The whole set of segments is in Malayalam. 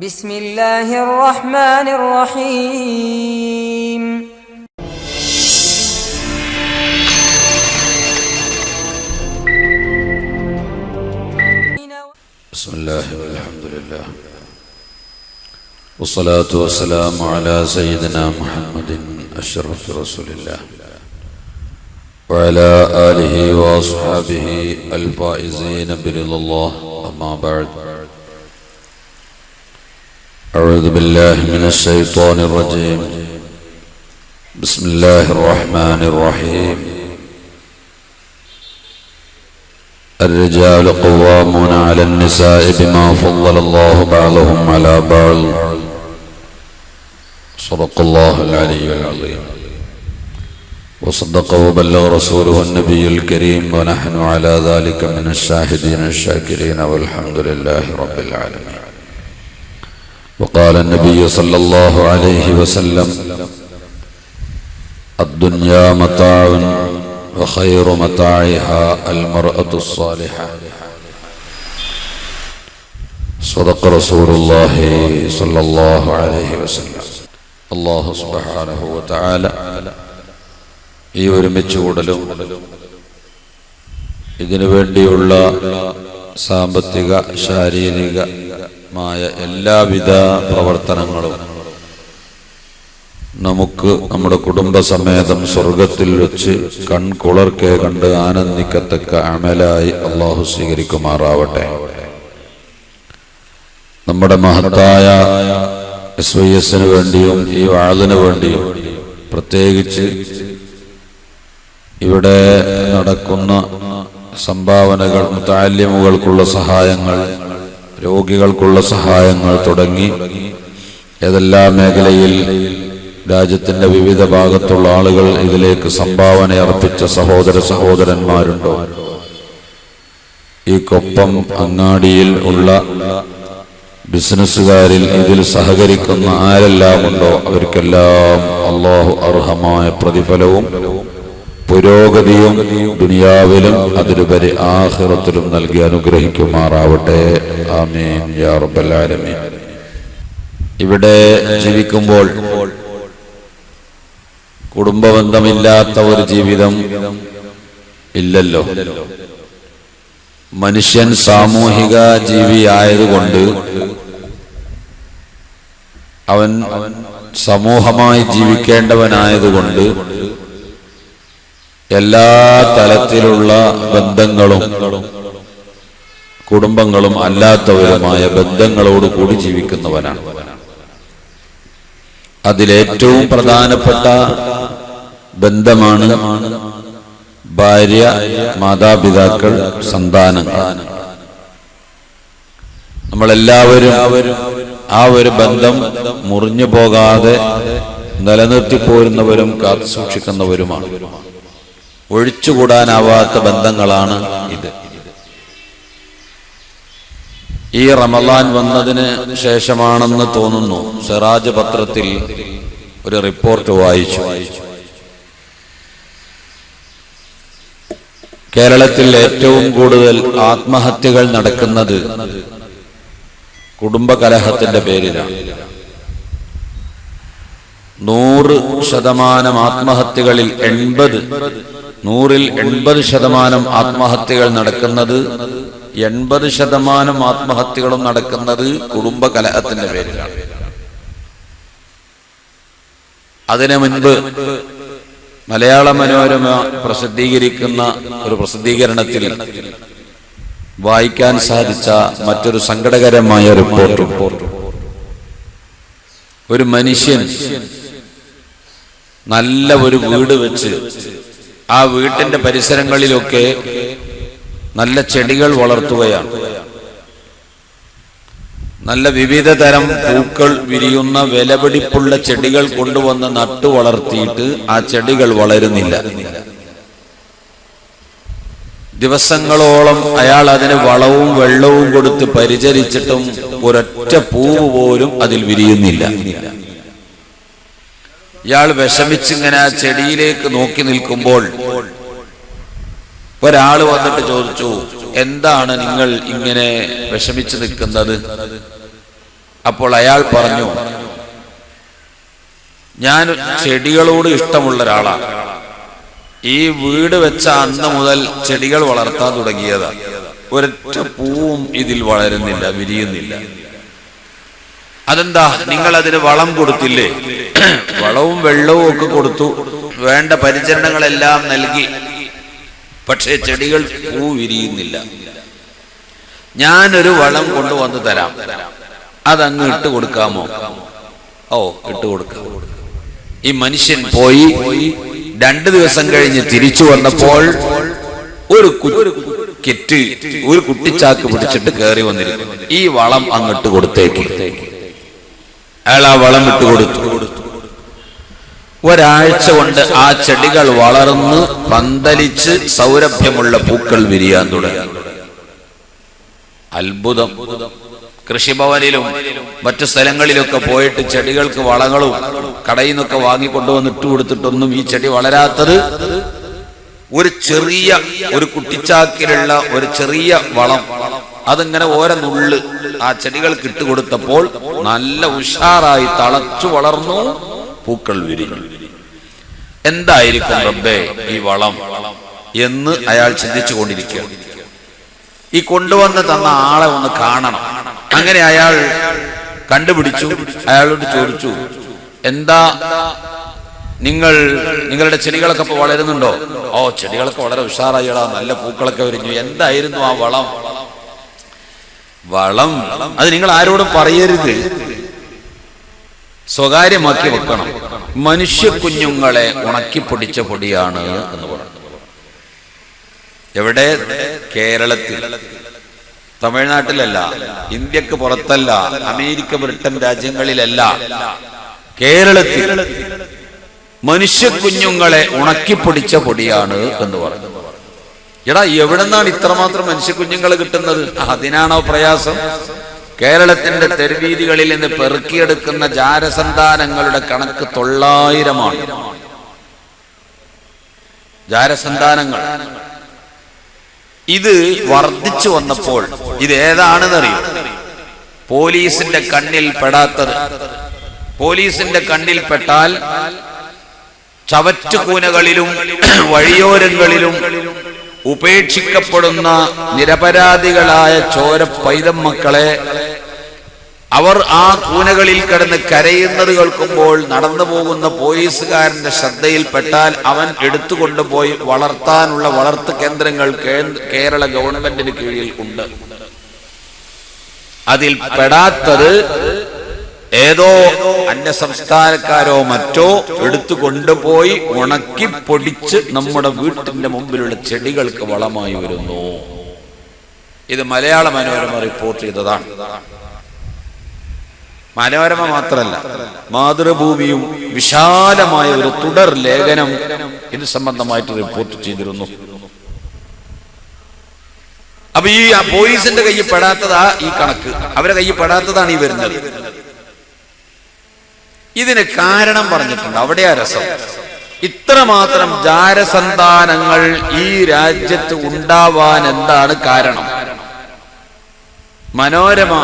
بسم الله الرحمن الرحيم بسم الله والحمد لله والصلاة والسلام على سيدنا محمد أشرف رسول الله وعلى آله وأصحابه الفائزين برضا الله. أما بعد، أعوذ بالله من الشيطان الرجيم. بسم الله الرحمن الرحيم. الرجال قوامون على النساء بما فضل الله بعضهم على بعض. صدق الله العلي العظيم وصدق وبلغ رسوله النبي الكريم، ونحن على ذلك من الشاهدين الشاكرين، والحمد لله رب العالمين. وقال النبي صلى الله عليه وسلم: الدنيا متاع وخير متاعها المرأة الصالحة. صدق رسول الله صلى الله عليه وسلم. الله سبحانه وتعالى ഈ ഒരുമിച്ച് കൂടലും ഇതിനു വേണ്ടിയുള്ള സാമ്പത്തിക ശാരീരികമായ എല്ലാവിധ പ്രവർത്തനങ്ങളും നമുക്ക് നമ്മുടെ കുടുംബസമേതം സ്വർഗത്തിൽ വെച്ച് കൺകുളർക്കെ കണ്ട് ആനന്ദിക്കത്തക്ക അമലായി അള്ളാഹു സ്വീകരിക്കുമാറാവട്ടെ. നമ്മുടെ മഹത്തായ SYS വേണ്ടിയും ഈ വാളിന് വേണ്ടിയും പ്രത്യേകിച്ച് ഇവിടെ നടക്കുന്ന സംഭാവനകൾ, മുതഅല്ലിമുകൾക്കുള്ള സഹായങ്ങൾ, രോഗികൾക്കുള്ള സഹായങ്ങൾ തുടങ്ങി ഏതെല്ലാം മേഖലയിൽ രാജ്യത്തിന്റെ വിവിധ ഭാഗത്തുള്ള ആളുകൾ ഇതിലേക്ക് സംഭാവന അർപ്പിച്ച സഹോദരന്മാരുണ്ടോ, ഈ കൊപ്പം അങ്ങാടിയിൽ ഉള്ള ബിസിനസ്സുകാരിൽ ഇതിൽ സഹകരിക്കുന്ന ആരെല്ലാം ഉണ്ടോ അവർക്കെല്ലാം അല്ലാഹു അർഹമായ പ്രതിഫലവും പുരോഗതിയും ദുനിയാവിലും അതിലുപരി ആഖിറത്തിലും നൽകി അനുഗ്രഹിക്കുമാറാവട്ടെ. ആമീൻ യാ റബ്ബൽ ആലമീൻ. ഇവിടെ ജീവിക്കുമ്പോൾ കുടുംബബന്ധമില്ലാത്ത ഒരു ജീവിതം ഇല്ലല്ലോ. മനുഷ്യൻ സാമൂഹിക ജീവിയായതുകൊണ്ട് അവൻ സമൂഹമായി ജീവിക്കേണ്ടവനായതുകൊണ്ട് എല്ലാ തലത്തിലുള്ള ബന്ധങ്ങളും കുടുംബങ്ങളും അല്ലാത്തവരുമായ ബന്ധങ്ങളോട് കൂടി ജീവിക്കുന്നവനാണ്. അതിലേറ്റവും പ്രധാനപ്പെട്ട ബന്ധമാണ് ഭാര്യ, മാതാപിതാക്കൾ, സന്താനങ്ങൾ. നമ്മളെല്ലാവരും ആ ഒരു ബന്ധം മുറിഞ്ഞു പോകാതെ നിലനിർത്തിപ്പോരുന്നവരും കാത്തു സൂക്ഷിക്കുന്നവരുമാണ്. ഒഴിച്ചുകൂടാനാവാത്ത ബന്ധങ്ങളാണ് ഇത്. ഈ റമളാൻ വന്നതിന് ശേഷമാണെന്ന് തോന്നുന്നു, സിറാജ് പത്രത്തിൽ ഒരു റിപ്പോർട്ട് വായിച്ചു. കേരളത്തിൽ ഏറ്റവും കൂടുതൽ ആത്മഹത്യകൾ നടക്കുന്നത് കുടുംബകലഹത്തിന്റെ പേരിലാണ്. 100% ആത്മഹത്യകളിൽ 80% ആത്മഹത്യകൾ നടക്കുന്നത് 80% ആത്മഹത്യകളും നടക്കുന്നത് കുടുംബകലഹത്തിന്റെ പേരിലാണ്. അതിനു മുൻപ് മലയാള മനോരമ പ്രസിദ്ധീകരിക്കുന്ന ഒരു പ്രസിദ്ധീകരണത്തിൽ വായിക്കാൻ സാധിച്ച മറ്റൊരു സങ്കടകരമായ റിപ്പോർട്ട്, ഒരു മനുഷ്യൻ നല്ല ഒരു വീട് വെച്ച് ആ വീട്ടിന്റെ പരിസരങ്ങളിലൊക്കെ നല്ല ചെടികൾ വളർത്തുകയാണ്. നല്ല വിവിധ തരം പൂക്കൾ വിരിയുന്ന വിലപിടിപ്പുള്ള ചെടികൾ കൊണ്ടുവന്ന് നട്ടു വളർത്തിയിട്ട് ആ ചെടികൾ വളരുന്നില്ല. ദിവസങ്ങളോളം അയാൾ അതിന് വളവും വെള്ളവും കൊടുത്ത് പരിചരിച്ചിട്ടും ഒരൊറ്റ പൂവ് പോലും അതിൽ വിരിയുന്നില്ല. ഇയാൾ വിഷമിച്ചിങ്ങനെ ആ ചെടിയിലേക്ക് നോക്കി നിൽക്കുമ്പോൾ ഒരാൾ വന്നിട്ട് ചോദിച്ചു, എന്താണ് നിങ്ങൾ ഇങ്ങനെ വിഷമിച്ചു നിൽക്കുന്നത്? അപ്പോൾ അയാൾ പറഞ്ഞു, ഞാൻ ചെടികളോട് ഇഷ്ടമുള്ള ഒരാളാണ്. ഈ വീട് വെച്ച അന്ന് മുതൽ ചെടികൾ വളർത്താൻ തുടങ്ങിയതാണ്. ഒരൊറ്റ പൂവും ഇതിൽ വളരുന്നില്ല, വിരിയുന്നില്ല. അതെന്താ? നിങ്ങൾ അതിന് വളം കൊടുത്തില്ലേ? വളവും വെള്ളവും ഒക്കെ കൊടുത്തു, വേണ്ട പരിചരണങ്ങളെല്ലാം നൽകി, പക്ഷേ ചെടികൾ പൂ വിരിയുന്നില്ല. ഞാനൊരു വളം കൊണ്ടുവന്ന് തരാം, അതങ്ങ് ഇട്ട് കൊടുക്കാമോ? ഓ, ഇട്ട് കൊടുക്കാം. ഈ മനുഷ്യൻ പോയി 2 ദിവസം കഴിഞ്ഞ് തിരിച്ചു വന്നപ്പോൾ ഒരു കിറ്റ്, ഒരു കുട്ടിച്ചാക്ക് പിടിച്ചിട്ട് കയറി വന്നിരിക്കുന്നു. ഈ വളം അങ്ങോട്ട് കൊടുത്തേക്ക്. അയാൾ ആ വളം ഇട്ട് കൊടുത്തു. ഒരാഴ്ച കൊണ്ട് ആ ചെടികൾ വളർന്ന് പന്തലിച്ച് സൗരഭ്യമുള്ള പൂക്കൾ വിരിയാൻ തുടങ്ങി. അത്ഭുതം. കൃഷിഭവനിലും മറ്റു സ്ഥലങ്ങളിലൊക്കെ പോയിട്ട് ചെടികൾക്ക് വളങ്ങളും കടയിൽ നിന്നൊക്കെ വാങ്ങിക്കൊണ്ടുവന്ന് ഇട്ട് കൊടുത്തിട്ടൊന്നും ഈ ചെടി വളരാത്തത് ഒരു ചെറിയ, ഒരു കുട്ടിച്ചാക്കിലുള്ള ഒരു ചെറിയ വളം, അതിങ്ങനെ ഓരോ നുള്ള് ആ ചെടികൾക്ക് ഇട്ട് കൊടുത്തപ്പോൾ നല്ല ഉഷാറായി തളച്ചു വളർന്നു, പൂക്കൾ വിരിഞ്ഞു. എന്തായിരിക്കും റബ്ബേ ഈ വളം എന്ന് അയാൾ ചിന്തിച്ചു കൊണ്ടിരിക്കുകയാണ്. ഈ കൊണ്ടുവന്ന് തന്ന ആളെ ഒന്ന് കാണണം. അങ്ങനെ അയാൾ കണ്ടുപിടിച്ചു. അയാളോട് ചോദിച്ചു, എന്താ നിങ്ങളുടെ ചെടികളൊക്കെ ഇപ്പൊ വളരുന്നുണ്ടോ? ഓ, ചെടികളൊക്കെ വളരെ ഉഷാറായിടാ, നല്ല പൂക്കളൊക്കെ വിരിഞ്ഞു. എന്തായിരുന്നു ആ വളം? വളം അത് നിങ്ങൾ ആരോടും പറയരുത്, സ്വകാര്യമാക്കി വെക്കണം. മനുഷ്യ കുഞ്ഞുങ്ങളെ ഉണക്കിപ്പൊടിച്ച പൊടിയാണ് എന്ന് പറഞ്ഞു. എവിടെ? കേരളത്തിൽ, തമിഴ്നാട്ടിലല്ല, ഇന്ത്യക്ക് പുറത്തല്ല, അമേരിക്ക, ബ്രിട്ടൻ രാജ്യങ്ങളിലല്ല, കേരളത്തിൽ മനുഷ്യ കുഞ്ഞുങ്ങളെ ഉണക്കിപ്പൊടിച്ച പൊടിയാണ് എന്ന് പറഞ്ഞു. എടാ, എവിടെ നിന്നാണ് ഇത്രമാത്രം മനുഷ്യ കുഞ്ഞുങ്ങൾ കിട്ടുന്നത്? അതിനാണോ പ്രയാസം? കേരളത്തിന്റെ തെരുവീതികളിൽ നിന്ന് പെറുക്കിയെടുക്കുന്ന ജാരസന്താനങ്ങളുടെ കണക്ക് 900-ആണ്. ജാരസന്താനങ്ങൾ ഇത് വർദ്ധിച്ചു വന്നപ്പോൾ ഇത് ഏതാണെന്നറിയോ? പോലീസിന്റെ കണ്ണിൽ പെടാത്തത്. പോലീസിന്റെ കണ്ണിൽ പെട്ടാൽ ചവറ്റുകൂനകളിലും വഴിയോരങ്ങളിലും ഉപേക്ഷിക്കപ്പെടുന്ന നിരപരാധികളായ ചോര പൈതം മക്കളെ അവർ ആ കൂനകളിൽ കിടന്ന് കരയുന്നത് കേൾക്കുമ്പോൾ നടന്നു പോകുന്ന പോലീസുകാരന്റെ ശ്രദ്ധയിൽപ്പെട്ടാൽ അവൻ എടുത്തുകൊണ്ടുപോയി വളർത്താനുള്ള വളർത്തു കേന്ദ്രങ്ങൾ കേരള ഗവൺമെന്റിന് കീഴിൽ ഉണ്ട്. അതിൽ പെടാത്തത് ഏതോ അന്യസംസ്ഥാനക്കാരോ മറ്റോ എടുത്തു കൊണ്ടുപോയി ഉണക്കി പൊടിച്ച് നമ്മുടെ വീട്ടിന്റെ മുമ്പിലുള്ള ചെടികൾക്ക് വളമായി വരുന്നു. ഇത് മലയാള മനോരമ റിപ്പോർട്ട് ചെയ്തതാണ്. മനോരമ മാത്രമല്ല, മാതൃഭൂമിയും വിശാലമായ ഒരു തുടർ ലേഖനം ഇത് സംബന്ധമായിട്ട് റിപ്പോർട്ട് ചെയ്തിരുന്നു. അപ്പൊ ഈ പോലീസിന്റെ കയ്യിൽ പെടാത്തതാ ഈ കണക്ക്, അവരെ കയ്യിൽ പെടാത്തതാണ് ഈ വരുന്നത്. ഇതിന് കാരണം പറഞ്ഞിട്ടുണ്ട്. അവിടെയാ രസം. ഇത്രമാത്രം ജാരസന്താനങ്ങൾ ഈ രാജ്യത്ത് ഉണ്ടാവാൻ എന്താണ് കാരണം? മനോരമ,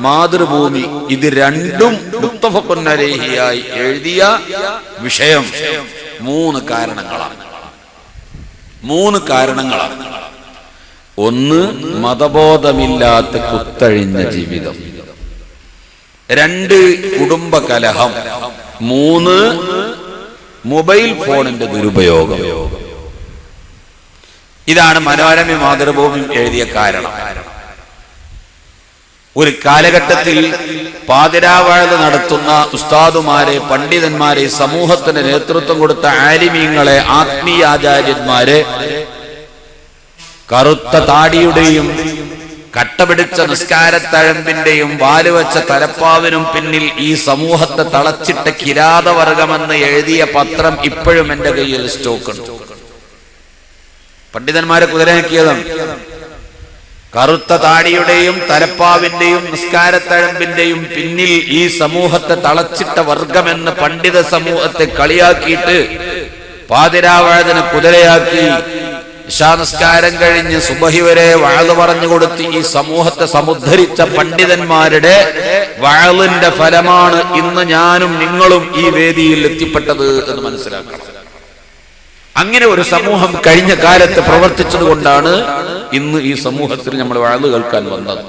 മാതൃഭൂമി ഇത് രണ്ടും മുത്തഫഖുൻ അലൈഹിയായി എഴുതിയ വിഷയം 3 കാരണങ്ങളാണ്. 3 കാരണങ്ങളാണ്. 1, മതബോധമില്ലാത്ത കുത്തഴിഞ്ഞ ജീവിതം. 2, കുടുംബ കലഹം. 3, മൊബൈൽ ഫോണിന്റെ ദുരുപയോഗം. ഇതാണ് മനോരമ, മാതൃഭൂമി എഴുതിയ കാരണം. ഒരു കാലഘട്ടത്തിൽ പാതിരാവാഴ നടത്തുന്ന ഉസ്താദുമാരെ, പണ്ഡിതന്മാരെ, സമൂഹത്തിന് നേതൃത്വം കൊടുത്ത ആലിമീങ്ങളെ, ആത്മീയാചാര്യന്മാരെ കറുത്ത താടിയുടെയും കട്ടപിടിച്ച നിസ്കാരത്തഴമ്പിന്റെയും വാലുവച്ച തലപ്പാവിനും പിന്നിൽ ഈ സമൂഹത്തെ തളച്ചിട്ട കിരാതവർഗമെന്ന് എഴുതിയ പത്രം ഇപ്പോഴും എന്റെ കയ്യിൽ സ്റ്റോക്കുണ്ട്. പണ്ഡിതന്മാരെ കുതിരയാക്കിയതാണ്. കറുത്ത താടിയുടെയും തലപ്പാവിന്റെയും നിസ്കാരത്തഴമ്പിന്റെയും പിന്നിൽ ഈ സമൂഹത്തെ തളച്ചിട്ട വർഗമെന്ന് പണ്ഡിത സമൂഹത്തെ കളിയാക്കിയിട്ട് പാതിരാവാഴതിനെ കുതിരയാക്കി ഇശാ നിസ്കാരം കഴിഞ്ഞ് സുബഹി വരെ വഅള് പറഞ്ഞു കൊടുത്ത് ഈ സമൂഹത്തെ സമുദ്ധരിച്ച പണ്ഡിതന്മാരുടെ വഅളിന്റെ ഫലമാണ് ഇന്ന് ഞാനും നിങ്ങളും ഈ വേദിയിൽ എത്തിപ്പെട്ടത് എന്ന് മനസ്സിലാക്കണം. അങ്ങനെ ഒരു സമൂഹം കഴിഞ്ഞ കാലത്ത് പ്രവർത്തിച്ചത് കൊണ്ടാണ് ഇന്ന് ഈ സമൂഹത്തിൽ നമ്മൾ വഅള് കേൾക്കാൻ വന്നത്.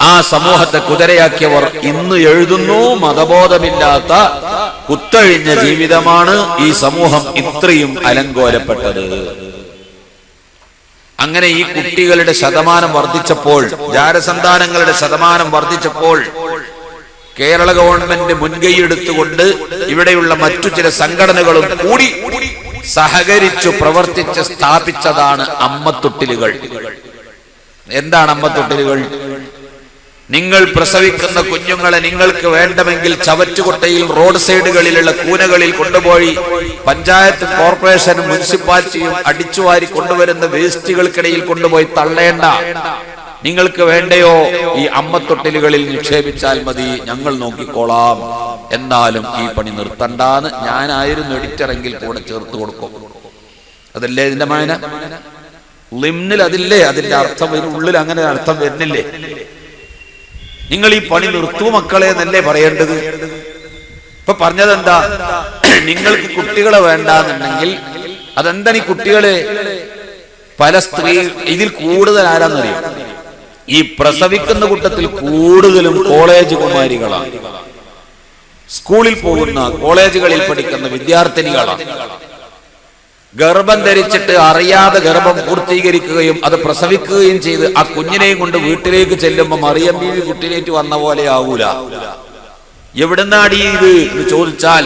ആ സമൂഹത്തെ കുതിരയാക്കിയവർ ഇന്ന് എഴുതുന്നു, മതബോധമില്ലാത്ത കുത്തഴിഞ്ഞ ജീവിതമാണ് ഈ സമൂഹം ഇത്രയും അലങ്കോലപ്പെട്ടത്. അങ്ങനെ ഈ കുട്ടികളുടെ ശതമാനം വർദ്ധിച്ചപ്പോൾ, ജാരസന്താനങ്ങളുടെ ശതമാനം വർദ്ധിച്ചപ്പോൾ കേരള ഗവൺമെന്റ് മുൻകൈയെടുത്തുകൊണ്ട് ഇവിടെയുള്ള മറ്റു ചില സംഘടനകളും കൂടി സഹകരിച്ചു പ്രവർത്തിച്ച് സ്ഥാപിച്ചതാണ് അമ്മത്തൊട്ടിലുകൾ. എന്താണ് അമ്മത്തൊട്ടിലുകൾ? നിങ്ങൾ പ്രസവിക്കുന്ന കുഞ്ഞുങ്ങളെ നിങ്ങൾക്ക് വേണ്ടമെങ്കിൽ ചവറ്റുകൊട്ടയിൽ റോഡ് സൈഡുകളിലുള്ള കൂനകളിൽ കൊണ്ടുപോയി പഞ്ചായത്ത്, കോർപ്പറേഷനും മുനിസിപ്പാലിറ്റിയും അടിച്ചുവാരി കൊണ്ടുവരുന്ന വേസ്റ്റുകൾക്കിടയിൽ കൊണ്ടുപോയി തള്ളേണ്ട. നിങ്ങൾക്ക് വേണ്ടയോ ഈ അമ്മത്തൊട്ടിലുകളിൽ നിക്ഷേപിച്ചാൽ മതി, ഞങ്ങൾ നോക്കിക്കോളാം. എന്നാലും ഈ പണി നിർത്തണ്ടാന്ന് ഞാനായിരുന്നു എഡിറ്ററെങ്കിൽ കൂടെ ചേർത്ത് കൊടുക്കും. അതല്ലേ ഇതിന്റെ മായന? ലിംനിൽ അതില്ലേ അതിന്റെ അർത്ഥം? ഉള്ളിൽ അങ്ങനെ അർത്ഥം വരുന്നില്ലേ? നിങ്ങൾ ഈ പണി നിർത്തൂ മക്കളെ എന്നല്ലേ പറയേണ്ടത്? ഇപ്പൊ പറഞ്ഞതെന്താ? നിങ്ങൾക്ക് കുട്ടികളെ വേണ്ടാന്നുണ്ടെങ്കിൽ അതെന്താണ് ഈ കുട്ടികളെ? പല സ്ത്രീ ഇതിൽ കൂടുതൽ ആരാന്നറിയും? ഈ പ്രസവിക്കുന്ന കൂട്ടത്തിൽ കൂടുതലും കോളേജ് കുമാരികളാണ്, സ്കൂളിൽ പോകുന്ന കോളേജുകളിൽ പഠിക്കുന്ന വിദ്യാർത്ഥിനികളാണ്. ഗർഭം ധരിച്ചിട്ട് അറിയാതെ ഗർഭം പൂർത്തീകരിക്കുകയും അത് പ്രസവിക്കുകയും ചെയ്ത് ആ കുഞ്ഞിനെയും കൊണ്ട് വീട്ടിലേക്ക് ചെല്ലുമ്പോൾ മറിയം ബീവി കുട്ടിനേറ്റ് വന്ന പോലെ ആവൂല. എവിടുന്നാടി ഇത് എന്ന് ചോദിച്ചാൽ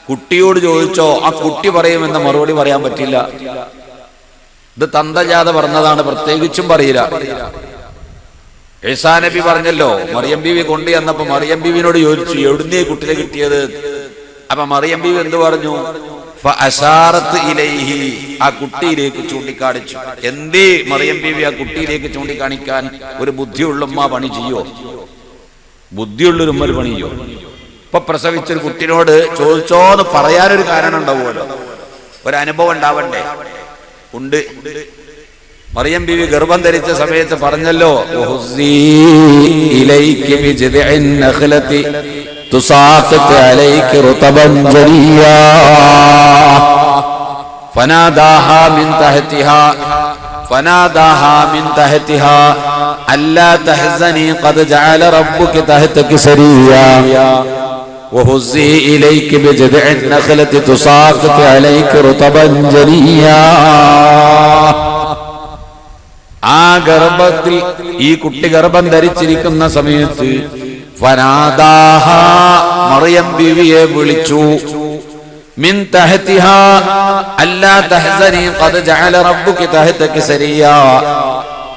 കുട്ടിയോട് ചോദിച്ചോ, ആ കുട്ടി പറയുമെന്ന മറുപടി പറയാൻ പറ്റില്ല. ഇത് തന്തജാത പറഞ്ഞതാണ്, പ്രത്യേകിച്ചും പറയില്ല. ഈസാ നബി പറഞ്ഞല്ലോ, മറിയം ബീവി കൊണ്ടു ചെന്നപ്പോ മറിയം ബീവിനോട് ചോദിച്ചു എവിടുന്നേ കുട്ടിനെ കിട്ടിയത്? അപ്പൊ മറിയം ബീവി എന്ത് പറഞ്ഞു? ആ കുട്ടിയിലേക്ക് ചൂണ്ടിക്കാണിച്ചു. എന്തേ മറിയം ബീവി ആ കുട്ടിയിലേക്ക് ചൂണ്ടിക്കാണിക്കാൻ? ഒരു ബുദ്ധിയുള്ള ഉമ്മ പണി ചെയ്യോ? ബുദ്ധിയുള്ളൊരു ഉമ്മ പണി ചെയ്യോ? ഇപ്പൊ പ്രസവിച്ചൊരു കുട്ടിനോട് ചോദിച്ചോന്ന് പറയാനൊരു കാരണം ഉണ്ടാവുമല്ലോ, ഒരു അനുഭവം ഉണ്ടാവണ്ടേ? ഉണ്ട്. മറിയം ബീവി ഗർഭം ധരിച്ച സമയത്ത് പറഞ്ഞല്ലോ, تساقط عليك رطبا جنيا فناداها من تحتها ألا تحزني قد جعل ربك تحتك سريا وهزي إليك بجذع النخلة تساقط عليك رطبا جنيا. ആ ഗർഭത്തിൽ ഈ കുട്ടി ഗർഭം ധരിച്ചിരിക്കുന്ന സമയത്ത് ഫനാദാഹ മറിയം ബീവിയെ വിളിച്ചു, മിൻ തഹതിഹാ അല്ലാ തഹ്സനി ഖദ് ജഅല റബ്ബുക തഹതക സരിയാ,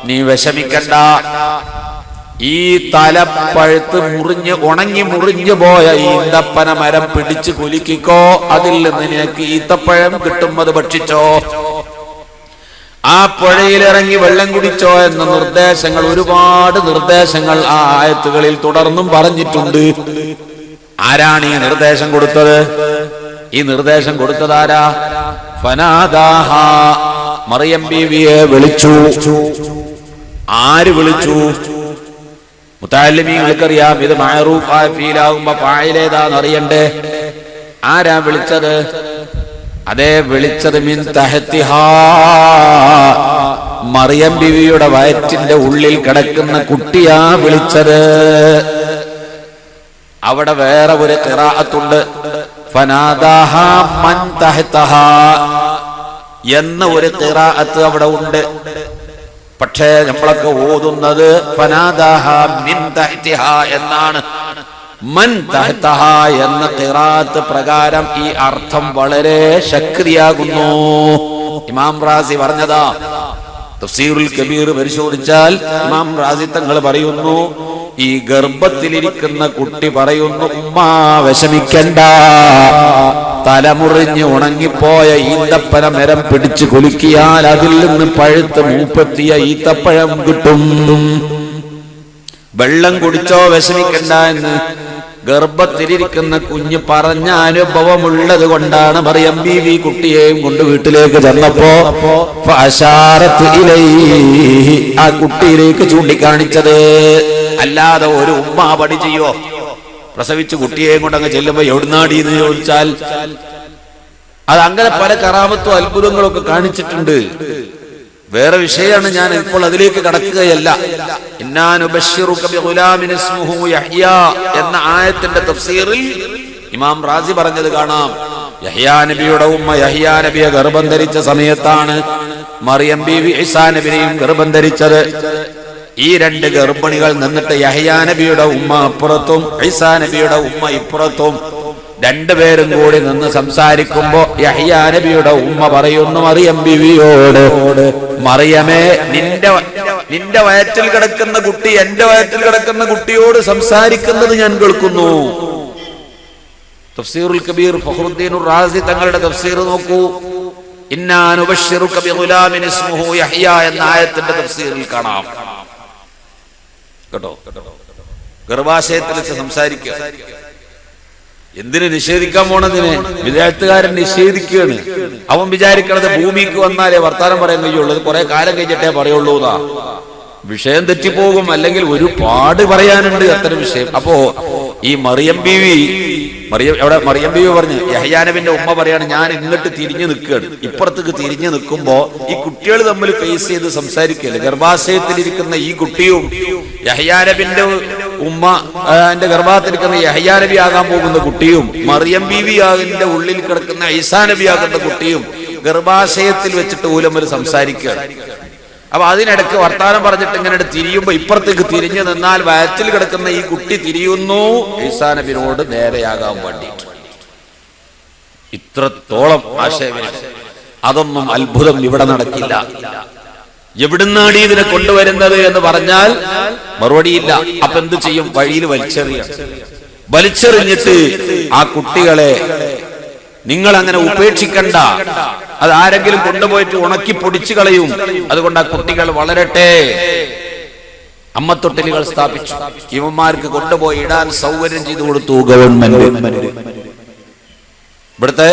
നീ വിഷമിക്കണ്ട, ഈ തലപ്പഴുത്ത് ഉണങ്ങി മുറിഞ്ഞു പോയ ഈന്തപ്പന മരം പിടിച്ചു കുലുക്കിക്കോ, അതിൽ നിന്ന് നിനക്ക് ഈത്തപ്പഴം കിട്ടും, അത് ഭക്ഷിച്ചോ. ആ പുഴയിലിറങ്ങി വെള്ളം കുടിച്ചോ എന്ന നിർദ്ദേശങ്ങൾ, ഒരുപാട് നിർദ്ദേശങ്ങൾ ആ ആയത്തുകളിൽ തുടർന്നും പറഞ്ഞിട്ടുണ്ട്. ആരാണ് ഈ നിർദ്ദേശം കൊടുത്തത്? ഈ നിർദ്ദേശം കൊടുത്തത് ആരാ? ഫനാദാഹ, മറിയം ബീവിയെ വിളിച്ചു. ആര് വിളിച്ചു? മുതഅല്ലിമീങ്ങൾക്കറിയാം, ഇത് മഅറൂഫായ ഫീലാകുമ്പോ ഫായിലേതാന്ന് അറിയണ്ടേ? ആരാ വിളിച്ചത്? അതേ വിളിച്ചത് മിൻ തഹതിഹാ, മറിയം ബീവിയുടെ വയറ്റിന്റെ ഉള്ളിൽ കിടക്കുന്ന കുട്ടിയാ വിളിച്ചത്. അവിടെ വേറെ ഒരു ഖിറാഅത്തുണ്ട്, ഫനാദാഹാ മൻ തഹതഹാ എന്ന ഒരു ഖിറാഅത്ത് അവിടെ ഉണ്ട്. പക്ഷേ നമ്മളൊക്കെ ഓതുന്നത് ഫനാദാഹാ മിൻ തഹതിഹാ എന്നാണ്. മൻ തഹതഹ എന്ന ഖിറാഅത്ത് പ്രകാരം ഈ അർത്ഥം വളരെ ശക്തിയാകുന്നു. ഇമാം റാസി പറഞ്ഞതാ. തഫ്സീറുൽ കബീർ പരിശോധിച്ചാൽ ഇമാം റാസി തങ്ങൾ പറയുന്നു, ഈ ഗർഭത്തിലിരിക്കുന്ന കുട്ടി പറയുന്നു, ഉമ്മാ വിഷമിക്കണ്ട, തലമുറിഞ്ഞ് ഉണങ്ങിപ്പോയ ഈന്തപ്പന മരം പിടിച്ചു കുലുക്കിയാൽ അതിൽ നിന്ന് പഴുത്ത് മൂപ്പെത്തിയ ഈത്തപ്പഴം കിട്ടും. വെള്ളം കുടിച്ചോ, വിഷമിക്കണ്ട എന്ന്. ഗർഭത്തിലിരിക്കുന്ന കുഞ്ഞ് പറഞ്ഞ അനുഭവമുള്ളത് കൊണ്ടാണ് മറിയം ബീവി കുട്ടിയെയും കൊണ്ട് വീട്ടിലേക്ക് ചെന്നപ്പോ ആ കുട്ടിയിലേക്ക് ചൂണ്ടിക്കാണിച്ചത്. അല്ലാതെ ഒരു ഉമ്മ പണി ചെയ്യോ? പ്രസവിച്ച് കുട്ടിയെയും കൊണ്ട് അങ്ങ് ചെല്ലുമ്പോ എവിടുന്നാടീന്ന് ചോദിച്ചാൽ അത് അങ്ങനെ പല കറാമത്തും അത്ഭുതങ്ങളും ഒക്കെ കാണിച്ചിട്ടുണ്ട്. വേറെ വിഷയമാണ്, ഞാൻ ഇപ്പോൾ അതിലേക്ക് കടക്കുകയല്ല. എന്ന ആയത്തിന്റെ തഫ്സീറിൽ ഇമാം റാസി പറഞ്ഞത് കാണാം. യഹ്യാ നബിയുടെ ഉമ്മ യഹ്യാ നബിയെ ഗർഭം ധരിച്ച സമയത്താണ് മറിയം ബീവി ഈസാ നബിയെയും ഗർഭം ധരിച്ചത്. ഈ രണ്ട് ഗർഭിണികൾ നിന്നിട്ട് യഹ്യാ നബിയുടെ ഉമ്മ അപ്പുറത്തും ഈസാ നബിയുടെ ഉമ്മ ഇപ്പുറത്തും രണ്ടുപേരും കൂടി നിന്ന് സംസാരിക്കുമ്പോ യഹ്യാ നബിയുടെ ഉമ്മ പറയുന്നു മറിയം ബീവിയോട്, മറിയമേ, നിന്റെ വയറ്റിൽ കിടക്കുന്ന കുട്ടി എന്റെ വയറ്റിൽ കിടക്കുന്ന കുട്ടിയോട് സംസാരിക്കുന്നത് ഞാൻ കേൾക്കുന്നു. തഫ്സീറുൽ കബീർ ഫഖ്റുദ്ദീൻ റാസി തങ്ങളുടെ തഫ്സീർ നോക്കൂ. ഇന്നാ നുബശ്ശിറുക ബിഗുലാമിൻ ഇസ്മുഹു യഹ്യ എന്ന ആയത്തിന്റെ തഫ്സീറിൽ കാണാം. കേട്ടോ, ഗർഭാശയത്തിൽ വെച്ച് സംസാരിക്കുക. എന്തിനു നിഷേധിക്കാൻ പോണതിന്? വിദ്യാർത്ഥികാരൻ നിഷേധിക്കുകയാണ്. അവൻ വിചാരിക്കണത് ഭൂമിക്ക് വന്നാലേ വർത്താനം പറയാൻ കഴിയുള്ളൂ, കുറെ കാലം കഴിഞ്ഞിട്ടേ പറയുള്ളൂ എന്നാ. വിഷയം തെറ്റിപ്പോകും, അല്ലെങ്കിൽ ഒരുപാട് പറയാനുണ്ട് അത്തരം വിഷയം. അപ്പോ ഈ മറിയം ബീവി പറഞ്ഞു, യഹ്യാ നബിന്റെ ഉമ്മ പറയാണ്, ഞാൻ ഇങ്ങോട്ട് തിരിഞ്ഞു നിൽക്കുകയാണ്. ഇപ്പുറത്തേക്ക് തിരിഞ്ഞു നിൽക്കുമ്പോ ഈ കുട്ടികൾ തമ്മിൽ ഫേസ് ചെയ്ത് സംസാരിക്കുകയല്ലേ. ഗർഭാശയത്തിലിരിക്കുന്ന ഈ കുട്ടിയും യഹ്യാ നബിന്റെ ഉമ്മ എന്റെ ഗർഭത്തിലിരിക്കുന്ന യഹ്യാ നബി ആകാൻ പോകുന്ന കുട്ടിയും മറിയം ബീവി ആകിന്റെ ഉള്ളിൽ കിടക്കുന്ന ഈസാ നബി ആകുന്ന കുട്ടിയും ഗർഭാശയത്തിൽ വെച്ചിട്ട് ഊലമ്മൽ സംസാരിക്കുകയാണ്. അപ്പൊ അതിനിടയ്ക്ക് വർത്താനം പറഞ്ഞിട്ട് ഇങ്ങനെ തിരിയുമ്പോ ഇപ്പുറത്തേക്ക് തിരിഞ്ഞു നിന്നാൽ വയറ്റിൽ കിടക്കുന്ന ഈ കുട്ടി തിരിയുന്നു ഈസാ നബിയോട് നേരെയാകാൻ വേണ്ടിയിട്ട്. ഇത്രത്തോളം ആശയവിനിമയം. അതൊന്നും അത്ഭുതം ഇവിടെ നടക്കില്ല. എവിടുന്നാണ് ഇതിനെ കൊണ്ടുവരുന്നത് എന്ന് പറഞ്ഞാൽ മറുപടിയില്ല. അപ്പൊ എന്ത് ചെയ്യും? വഴിയിൽ വലിച്ചെറിഞ്ഞിട്ട് ആ കുട്ടികളെ നിങ്ങൾ അങ്ങനെ ഉപേക്ഷിക്കണ്ട, അത് ആരെങ്കിലും കൊണ്ടുപോയിട്ട് ഉണക്കി പൊടിച്ചു കളയും, അതുകൊണ്ട് ആ കുട്ടികൾ വളരട്ടെ. അമ്മത്തൊട്ടിലുകൾ സ്ഥാപിച്ചു, ഇവന്മാർക്ക് കൊണ്ടുപോയി ഇടാൻ സൗകര്യം ചെയ്തു കൊടുത്തു ഗവൺമെന്റ്. ഇവിടുത്തെ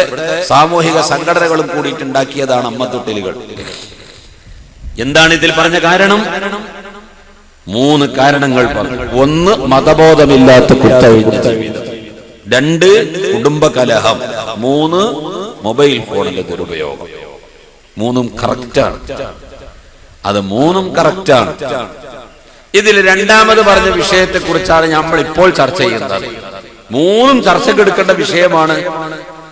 സാമൂഹിക സംഘടനകളും കൂടിയിട്ടുണ്ടാക്കിയതാണ് അമ്മത്തൊട്ടിലുകൾ. എന്താണ് ഇതിൽ പറഞ്ഞ കാരണം? 3 കാരണങ്ങൾ പറഞ്ഞു. 1, മതബോധമില്ലാത്ത കുത്തഴിഞ്ഞ ജീവിതം. 2, കുടുംബ കലഹം. 3, മൊബൈൽ ഫോണിലെ ദുരുപയോഗം. 3ഉം കറക്റ്റാണ്. അത് 3ഉം കറക്റ്റാണ്. ഇതിൽ രണ്ടാമത് പറഞ്ഞ വിഷയത്തെ കുറിച്ചാണ് നമ്മൾ ഇപ്പോൾ ചർച്ച ചെയ്യുന്നത്. 3ഉം ചർച്ചക്കെടുക്കേണ്ട വിഷയമാണ്.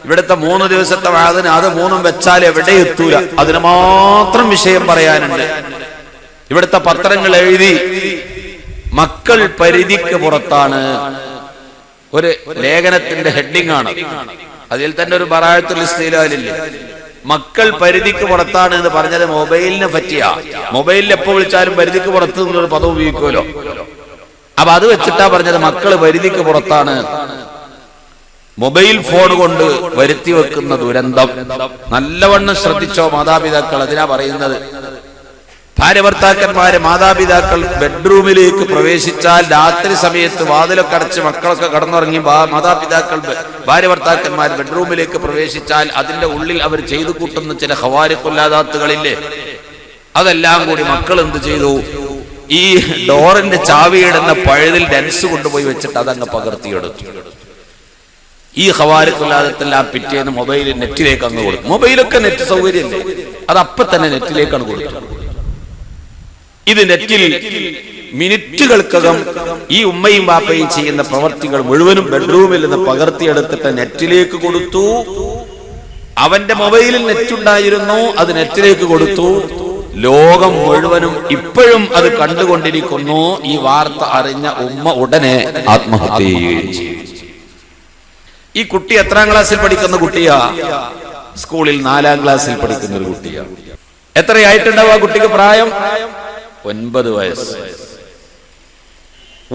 ഇവിടുത്തെ 3 ദിവസത്തെ വാദന അത് 3ഉം വെച്ചാൽ എവിടെ എത്തൂല. അതിന് മാത്രം വിഷയം പറയാനുണ്ട്. ഇവിടുത്തെ പത്രങ്ങൾ എഴുതി മക്കൾ പരിധിക്ക് പുറത്താണ്. ഒരു ലേഖനത്തിന്റെ ഹെഡിങ് ആണ്. അതിൽ തന്നെ ഒരു ബറാഅത്തുൽ ഇസ്തിലാലില്ലേ, മക്കൾ പരിധിക്ക് പുറത്താണ് എന്ന് പറഞ്ഞത് മൊബൈലിനെ പറ്റിയാ. മൊബൈലിൽ എപ്പോ വിളിച്ചാലും പരിധിക്ക് പുറത്ത് എന്നൊരു പദം ഉപയോഗിക്കുമല്ലോ. അപ്പൊ അത് വെച്ചിട്ടാ പറഞ്ഞത് മക്കൾ പരിധിക്ക് പുറത്താണ്. മൊബൈൽ ഫോൺ കൊണ്ട് വരുത്തി വെക്കുന്ന ദുരന്തം നല്ലവണ്ണം ശ്രദ്ധിച്ചോ മാതാപിതാക്കൾ. അതിനാ പറയുന്നത്, ഭാര്യ ഭർത്താക്കന്മാര് മാതാപിതാക്കൾ ബെഡ്റൂമിലേക്ക് പ്രവേശിച്ചാൽ രാത്രി സമയത്ത് വാതിലൊക്കെ അടച്ച് മക്കളൊക്കെ കടന്നുറങ്ങി മാതാപിതാക്കൾ ഭാര്യ ഭർത്താക്കന്മാർ ബെഡ്റൂമിലേക്ക് പ്രവേശിച്ചാൽ അതിന്റെ ഉള്ളിൽ അവർ ചെയ്തു കൂട്ടുന്ന ചില ഖവാരിഖുല്ലാദാത്തുകളില്ലേ, അതെല്ലാം കൂടി മക്കൾ എന്ത് ചെയ്തു? ഈ ഡോറിന്റെ ചാവിയിടുന്ന പഴുതിൽ ഡെൻസ് കൊണ്ടുപോയി വെച്ചിട്ട് അതങ്ങ് പകർത്തിയെടുത്തു. ഈ ഖവാരിഖുല്ലാദത്തെല്ലാം പിറ്റേന്ന് മൊബൈൽ നെറ്റിലേക്ക് അങ്ങ് കൊടുത്തു. മൊബൈലൊക്കെ നെറ്റ് സൗകര്യമില്ലേ, അത് അപ്പൊ തന്നെ നെറ്റിലേക്കാണ് കൊടുത്തത്. ഇത് നെറ്റിൽ മിനിറ്റുകൾക്കകം ഈ ഉമ്മയും ബാപ്പയും ചെയ്യുന്ന പ്രവർത്തികൾ മുഴുവനും ബെഡ്റൂമിൽ നിന്ന് പകർത്തിയെടുത്തിട്ട് നെറ്റിലേക്ക് കൊടുത്തു. അവന്റെ മൊബൈലിൽ നെറ്റ് ഉണ്ടായിരുന്നു, അത് നെറ്റിലേക്ക് കൊടുത്തു. ലോകം മുഴുവനും ഇപ്പോഴും അത് കണ്ടുകൊണ്ടിരിക്കുന്നു. ഈ വാർത്ത അറിഞ്ഞ ഉമ്മ ഉടനെ ആത്മഹത്യ ചെയ്യുകയും ചെയ്തു. ഈ കുട്ടി എത്രാം ക്ലാസ്സിൽ പഠിക്കുന്ന കുട്ടിയാ? സ്കൂളിൽ 4ാം ക്ലാസ്സിൽ പഠിക്കുന്ന ഒരു കുട്ടിയാ. എത്രയായിട്ടുണ്ടാവും ആ കുട്ടിക്ക് പ്രായം? 9 വയസ്സ്.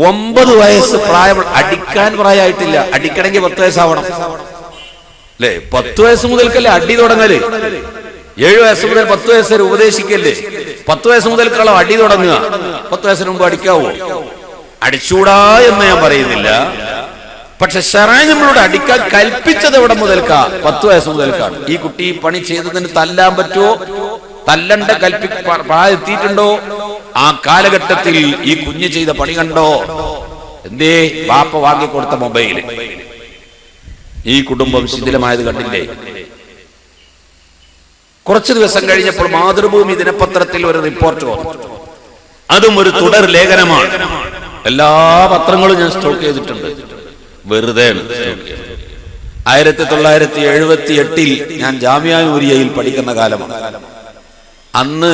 9 വയസ്സ് പ്രായം. അടിക്കാൻ പ്രായമായിട്ടില്ല. അടിക്കണമെങ്കിൽ 10 വയസ്സാവണം അല്ലേ? 10 വയസ്സ് മുതൽക്കല്ലേ അടി തുടങ്ങല്. 7 വയസ്സ് മുതൽ 10 വയസ്സ് വരെ ഉപദേശിക്കല്ലേ. 10 വയസ്സ് മുതൽക്കുള്ള അടി തുടങ്ങുക. 10 വയസ്സിന് മുമ്പ് അടിക്കാവോ? അടിച്ചൂടാ എന്ന് ഞാൻ പറയുന്നില്ല. പക്ഷെ ശറഅ് നമ്മളോട് അടിക്കാൻ കൽപ്പിച്ചത് എവിടെ മുതൽക്കാ? 10 വയസ്സ് മുതൽക്കാണ്. ഈ കുട്ടി ഈ പണി ചെയ്തതിന് തല്ലാൻ പറ്റുമോ? തല്ലണ്ട പ്രായത്തിയിട്ടുണ്ടോ? ആ കാലഘട്ടത്തിൽ ഈ കുഞ്ഞ് ചെയ്ത പണി കണ്ടോ? എന്തേ? ബാപ്പ വാങ്ങിക്കൊടുത്ത മൊബൈല്. ഈ കുടുംബം ശിഥിലമായത് കണ്ടില്ലേ? കുറച്ചു ദിവസം കഴിഞ്ഞപ്പോൾ മാതൃഭൂമി ദിനപത്രത്തിൽ ഒരു റിപ്പോർട്ട് വന്നു. അതും ഒരു തുടർ ലേഖനമാണ്. എല്ലാ പത്രങ്ങളും ഞാൻ സ്റ്റോക്ക് ചെയ്തിട്ടുണ്ട്. വെറുതെ 1978 ഞാൻ ജാമിഅ നൂരിയയിൽ പഠിക്കുന്ന കാലമാണ്. അന്ന്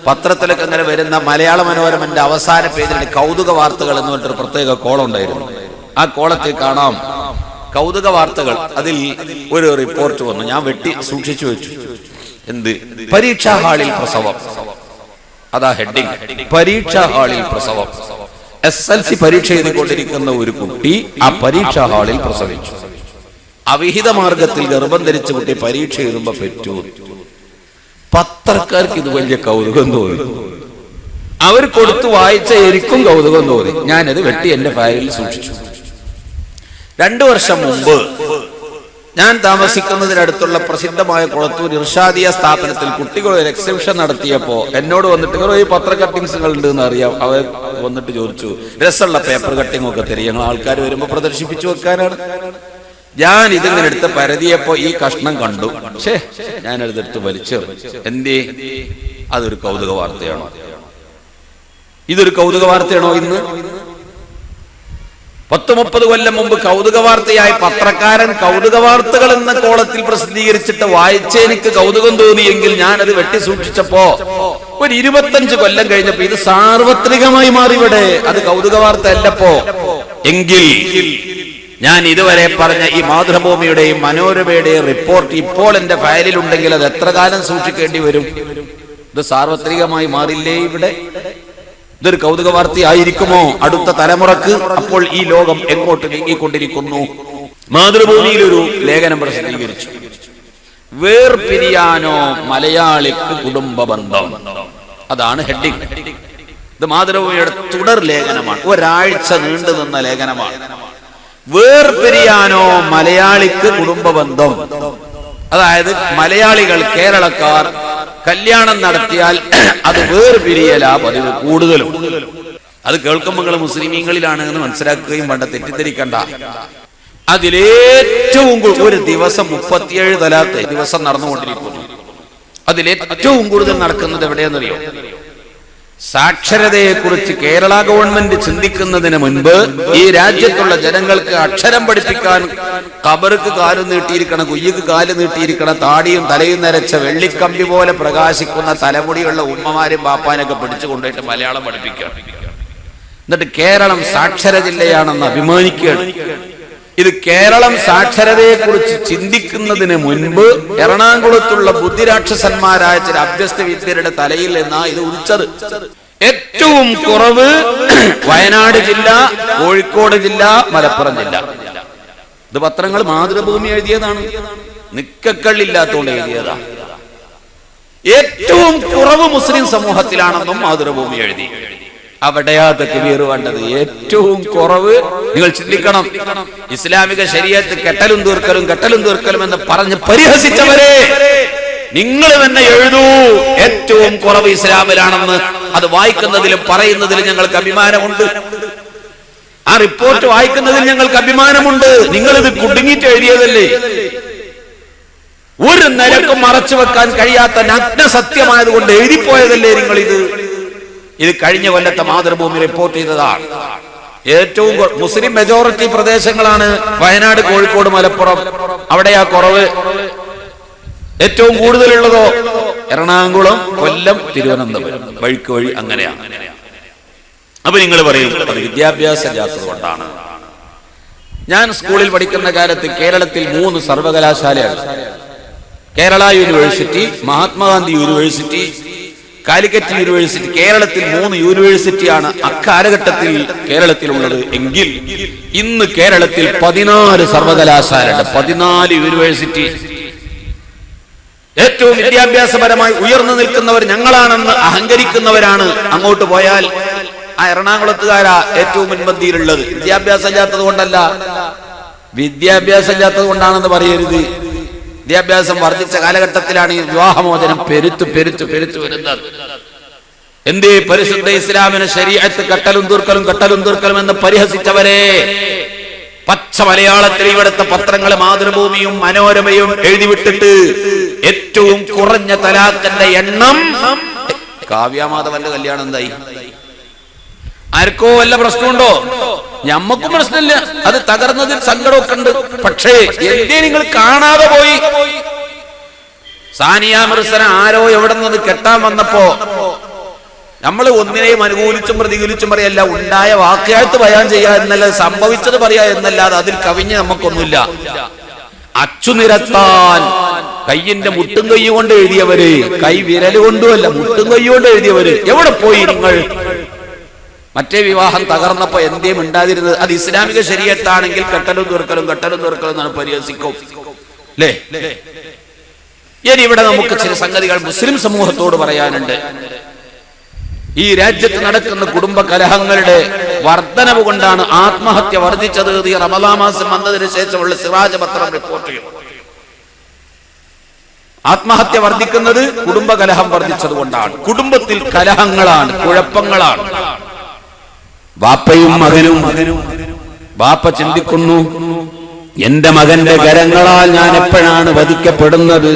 പത്രത്തിലൊക്കെ അങ്ങനെ വരുന്ന മലയാള മനോരമന്റെ അവസാന പേജിൽ കൗതുക വാർത്തകൾ എന്ന് പറഞ്ഞൊരു പ്രത്യേക കോളം ഉണ്ടായിരുന്നു. ആ കോളത്തിൽ കാണാം കൗതുക വാർത്തകൾ. അതിൽ ഒരു റിപ്പോർട്ട് വന്നു. ഞാൻ വെട്ടി സൂക്ഷിച്ചു വെച്ചു. എന്ത്? പരീക്ഷാ ഹാളിൽ പ്രസവം. അതാ ഹെഡിങ്. പരീക്ഷാ ഹാളിൽ പ്രസവം. SLC പരീക്ഷ എഴുതിക്കൊണ്ടിരിക്കുന്ന ഒരു കുട്ടി ആ പരീക്ഷാ ഹാളിൽ പ്രസവിച്ചു. അവിഹിത മാർഗത്തിൽ ഗർഭം ധരിച്ച കുട്ടി പരീക്ഷ എഴുതുമ്പോ പെറ്റു. പത്രക്കാർക്ക് ഇത് വലിയ കൗതുകം തോന്നി. അവർ കൊടുത്തു വായിച്ച എനിക്കും കൗതുകം തോന്നി. ഞാനത് വെട്ടി എന്റെ ഫയലിൽ സൂക്ഷിച്ചു. 2 വർഷം മുമ്പ് ഞാൻ താമസിക്കുന്നതിനടുത്തുള്ള പ്രസിദ്ധമായ കൊളത്തൂർ ഇർഷാദിയ സ്ഥാപനത്തിൽ കുട്ടികൾ ഒരു എക്സിബിഷൻ നടത്തിയപ്പോ എന്നോട് വന്നിട്ട് ഈ പത്ര കട്ടിങ്സുകൾ ഉണ്ട് എന്ന് അറിയാം. അവർ വന്നിട്ട് ചോദിച്ചു, രസമുള്ള പേപ്പർ കട്ടിംഗ് ഒക്കെ തരും, ഞങ്ങൾ ആൾക്കാർ വരുമ്പോ പ്രദർശിപ്പിച്ചു വെക്കാനാണ്. ഞാൻ ഇതിങ്ങനെ എടുത്ത് പരതിയപ്പോ ഈ കഷ്ണം കണ്ടു. ഞാനതെടുത്ത് വലിച്ചെറിഞ്ഞു. എന്തേ? അതൊരു കൗതുക വാർത്തയാണോ? ഇതൊരു കൗതുക വാർത്തയാണോ? ഇന്ന് 10-30 കൊല്ലം മുമ്പ് കൗതുക വാർത്തയായി പത്രക്കാരൻ കൗതുക വാർത്തകൾ എന്ന കോളത്തിൽ പ്രസിദ്ധീകരിച്ചിട്ട് വായിച്ച് എനിക്ക് കൗതുകം തോന്നിയെങ്കിൽ ഞാനത് വെട്ടി സൂക്ഷിച്ചപ്പോ ഒരു 25 കൊല്ലം കഴിഞ്ഞപ്പോ ഇത് സാർവത്രികമായി മാറി. ഇവിടെ അത് കൗതുക വാർത്ത അല്ലപ്പോ. എങ്കിൽ ഞാൻ ഇതുവരെ പറഞ്ഞ ഈ മാതൃഭൂമിയുടെയും മനോരമയുടെയും റിപ്പോർട്ട് ഇപ്പോൾ എന്റെ ഫയലിൽ ഉണ്ടെങ്കിൽ അത് എത്ര കാലം സൂക്ഷിക്കേണ്ടി വരും? ഇത് സാർവത്രികമായി മാറില്ലേ? ഇവിടെ ഇതൊരു കൗതുക വാർത്തയായിരിക്കുമോ അടുത്ത തലമുറക്ക്? അപ്പോൾ ഈ ലോകം എങ്ങോട്ട് നീങ്ങിക്കൊണ്ടിരിക്കുന്നു? മാതൃഭൂമിയിൽ ഒരു ലേഖനം പ്രസിദ്ധീകരിച്ചു. വേർപിരിയാനോ മലയാളിക്ക് കുടുംബ ബന്ധം. അതാണ് ഹെഡിങ്. ഇത് മാതൃഭൂമിയുടെ തുടർ ലേഖനമാണ്. ഒരാഴ്ച നീണ്ടു നിന്ന ലേഖനമാണ്. വേർപിരിയാനോ മലയാളിക്ക് കുടുംബ ബന്ധം. അതായത് മലയാളികൾ, കേരളക്കാർ കല്യാണം നടത്തിയാൽ അത് വേർപിരിയലാ പതിവ് കൂടുതലും. അത് കേൾക്കുമ്പോൾ നിങ്ങൾ മുസ്ലിമീങ്ങളിലാണ് എന്ന് മനസ്സിലാക്കുകയും വേണ്ട, തെറ്റിദ്ധരിക്കണ്ട. അതിലേറ്റവും ഒരു ദിവസം 37 തലാഖ് ദിവസം നടന്നുകൊണ്ടിരിക്കുന്നു. അതിലേറ്റവും കൂടുതൽ നടക്കുന്നത് എവിടെയെന്നറിയോ? സാക്ഷരതയെ കുറിച്ച് കേരള ഗവൺമെന്റ് ചിന്തിക്കുന്നതിന് മുൻപ് ഈ രാജ്യത്തുള്ള ജനങ്ങൾക്ക് അക്ഷരം പഠിപ്പിക്കാൻ ഖബർക്ക് കാല് നീട്ടിയിരിക്കണം, കുയ്യക്ക് കാല് നീട്ടിയിരിക്കണം, താടിയും തലയും നരച്ച വെള്ളിക്കമ്പി പോലെ പ്രകാശിക്കുന്ന തലമുടിയുള്ള ഉമ്മമാരും ബാപ്പാനൊക്കെ പിടിച്ചു കൊണ്ടുപോയിട്ട് മലയാളം പഠിപ്പിക്കുക. എന്നിട്ട് കേരളം സാക്ഷര ജില്ലയാണെന്ന് അഭിമാനിക്കുകയാണ്. ഇത് കേരളം സാക്ഷരതയെ കുറിച്ച് ചിന്തിക്കുന്നതിന് മുൻപ് എറണാകുളത്തുള്ള ബുദ്ധിരാക്ഷസന്മാരായ ചില അഭ്യസ്ത വിദ്യരുടെ തലയിൽ നിന്നാ ഇത് ഉദിച്ചത്. ഏറ്റവും കുറവ് വയനാട് ജില്ല, കോഴിക്കോട് ജില്ല, മലപ്പുറം ജില്ല. ഇത് പത്രങ്ങൾ മാതൃഭൂമി എഴുതിയതാണ്, നിക്കക്കള്ളില്ലാത്തോണ്ട് എഴുതിയതാണ്. ഏറ്റവും കുറവ് മുസ്ലിം സമൂഹത്തിലാണെന്നും മാതൃഭൂമി എഴുതി. അവിടെയാ തക്ബീർ വേണ്ടത്. ഏറ്റവും കുറവ്. നിങ്ങൾ ചിന്തിക്കണം, ഇസ്ലാമിക ശരീഅത്ത് കെട്ടലും തീർക്കലും എന്ന് പറഞ്ഞ് പരിഹസിച്ചവരെ നിങ്ങൾ തന്നെ എഴുതൂ ഏറ്റവും കുറവ് ഇസ്ലാമിലാണെന്ന്. അത് വായിക്കുന്നതിലും പറയുന്നതിലും ഞങ്ങൾക്ക് അഭിമാനമുണ്ട്. ആ റിപ്പോർട്ട് വായിക്കുന്നതിൽ ഞങ്ങൾക്ക് അഭിമാനമുണ്ട്. നിങ്ങളിത് കുടുങ്ങിയിട്ട് എഴുതിയതല്ലേ? ഒരു നിലക്കും മറച്ചു വെക്കാൻ കഴിയാത്ത നഗ്ന സത്യമായതുകൊണ്ട് എഴുതിപ്പോയതല്ലേ നിങ്ങളിത്? ഇത് കഴിഞ്ഞ കൊല്ലത്തെ മാതൃഭൂമി റിപ്പോർട്ട് ചെയ്തതാണ്. ഏറ്റവും മുസ്ലിം മെജോറിറ്റി പ്രദേശങ്ങളാണ് വയനാട്, കോഴിക്കോട്, മലപ്പുറം. അവിടെയാ കുറവ്. ഏറ്റവും കൂടുതലുള്ളതോ എറണാകുളം, കൊല്ലം, തിരുവനന്തപുരം, വഴിക്ക് വഴി അങ്ങനെയാണ്. അപ്പൊ നിങ്ങൾ പറയും അത് വിദ്യാഭ്യാസം ഇല്ലാത്തത് കൊണ്ടാണ്. ഞാൻ സ്കൂളിൽ പഠിക്കുന്ന കാലത്ത് കേരളത്തിൽ 3 സർവകലാശാലയാണ്. Kerala university, Mahatma Gandhi university, Calicut university. കേരളത്തിൽ 3 യൂണിവേഴ്സിറ്റിയാണ് അക്കാലഘട്ടത്തിൽ കേരളത്തിലുള്ളത്. എങ്കിൽ ഇന്ന് കേരളത്തിൽ 14 സർവകലാശാലയുണ്ട്, 14 യൂണിവേഴ്സിറ്റി. ഏറ്റവും വിദ്യാഭ്യാസപരമായി ഉയർന്നു നിൽക്കുന്നവർ ഞങ്ങളാണെന്ന് അഹങ്കരിക്കുന്നവരാണ്. അങ്ങോട്ട് പോയാൽ ആ എറണാകുളത്തുകാരാ ഏറ്റവും മുൻപന്തിയിലുള്ളത്. വിദ്യാഭ്യാസം ഇല്ലാത്തത് കൊണ്ടല്ല, വിദ്യാഭ്യാസം ഇല്ലാത്തത് കൊണ്ടാണെന്ന് പറയരുത്. വിദ്യാഭ്യാസം വർദ്ധിച്ച കാലഘട്ടത്തിലാണ് ഈ വിവാഹമോചനം പെരുത്തു വരുന്നത്. എന്തേ പരിശുദ്ധ ഇസ്ലാമിന് ശരീഅത്ത് കട്ടലും തീർക്കലും എന്ന് പരിഹസിച്ചവരെ പച്ച മലയാളത്തിൽ ഇവിടുത്തെ പത്രങ്ങൾ മാതൃഭൂമിയും മനോരമയും എഴുതിവിട്ടിട്ട് ഏറ്റവും കുറഞ്ഞ തലാഖിന്റെ എണ്ണം. കാവ്യമാധവന്റെ കല്യാണം എന്തായി? ആർക്കോ വല്ല പ്രശ്നമുണ്ടോ? ഞമ്മക്കും പ്രശ്നമില്ല, അത് തകർന്നതിൽ സങ്കടമൊക്കെ ഉണ്ട്. പക്ഷേ എന്തേ നിങ്ങൾ കാണാതെ പോയി? സാനിയ മിർസനെ ആരോ എവിടെ നിന്ന് കെട്ടാൻ വന്നപ്പോ നമ്മൾ ഒന്നിനെയും അനുകൂലിച്ചും പ്രതികൂലിച്ചും പറയല്ല, ഉണ്ടായ വാക്യാഴ്ത്ത് പറയാൻ ചെയ്യാ എന്നല്ല, സംഭവിച്ചത് പറയാ എന്നല്ലാതെ അതിൽ കവിഞ്ഞ് നമുക്കൊന്നുമില്ല. അച്ചുനിരത്താൻ കയ്യിന്റെ മുട്ടും കൈ കൊണ്ട് എഴുതിയവര്, കൈ വിരല് കൊണ്ടുമല്ല മുട്ടും കൈ കൊണ്ട് എഴുതിയവര് എവിടെ പോയി നിങ്ങൾ? മറ്റേ വിവാഹം തകർന്നപ്പോ എന്തേം ഉണ്ടാതിരുന്നത്? അത് ഇസ്ലാമിക ശരീഅത്താണെങ്കിൽ കട്ടലും തീർക്കലും എന്നാണ് പരിഹസിക്കും അല്ലേ? ഇനി ഇവിടെ നമുക്ക് ചില സംഗതികൾ മുസ്ലിം സമൂഹത്തോട് പറയാനുണ്ട്. ഈ രാജ്യത്ത് നടക്കുന്ന കുടുംബ കലഹങ്ങളുടെ വർധനവ് കൊണ്ടാണ് ആത്മഹത്യ വർദ്ധിച്ചത്. ഈ റമദാൻ മാസം വന്നതിന് ശേഷമുള്ള സിറാജ് പത്രം റിപ്പോർട്ട് ചെയ്തു. ആത്മഹത്യ വർദ്ധിക്കുന്നത് കുടുംബ കലഹം വർദ്ധിച്ചത് കൊണ്ടാണ്. കുടുംബത്തിൽ കലഹങ്ങളാണ്, കുഴപ്പങ്ങളാണ്. ബാപ്പയും മകനും. ബാപ്പ ചിന്തിക്കുന്നു, എന്റെ മകന്റെ കരങ്ങളാൽ ഞാൻ എപ്പോഴാണ് വധിക്കപ്പെടുന്നത്?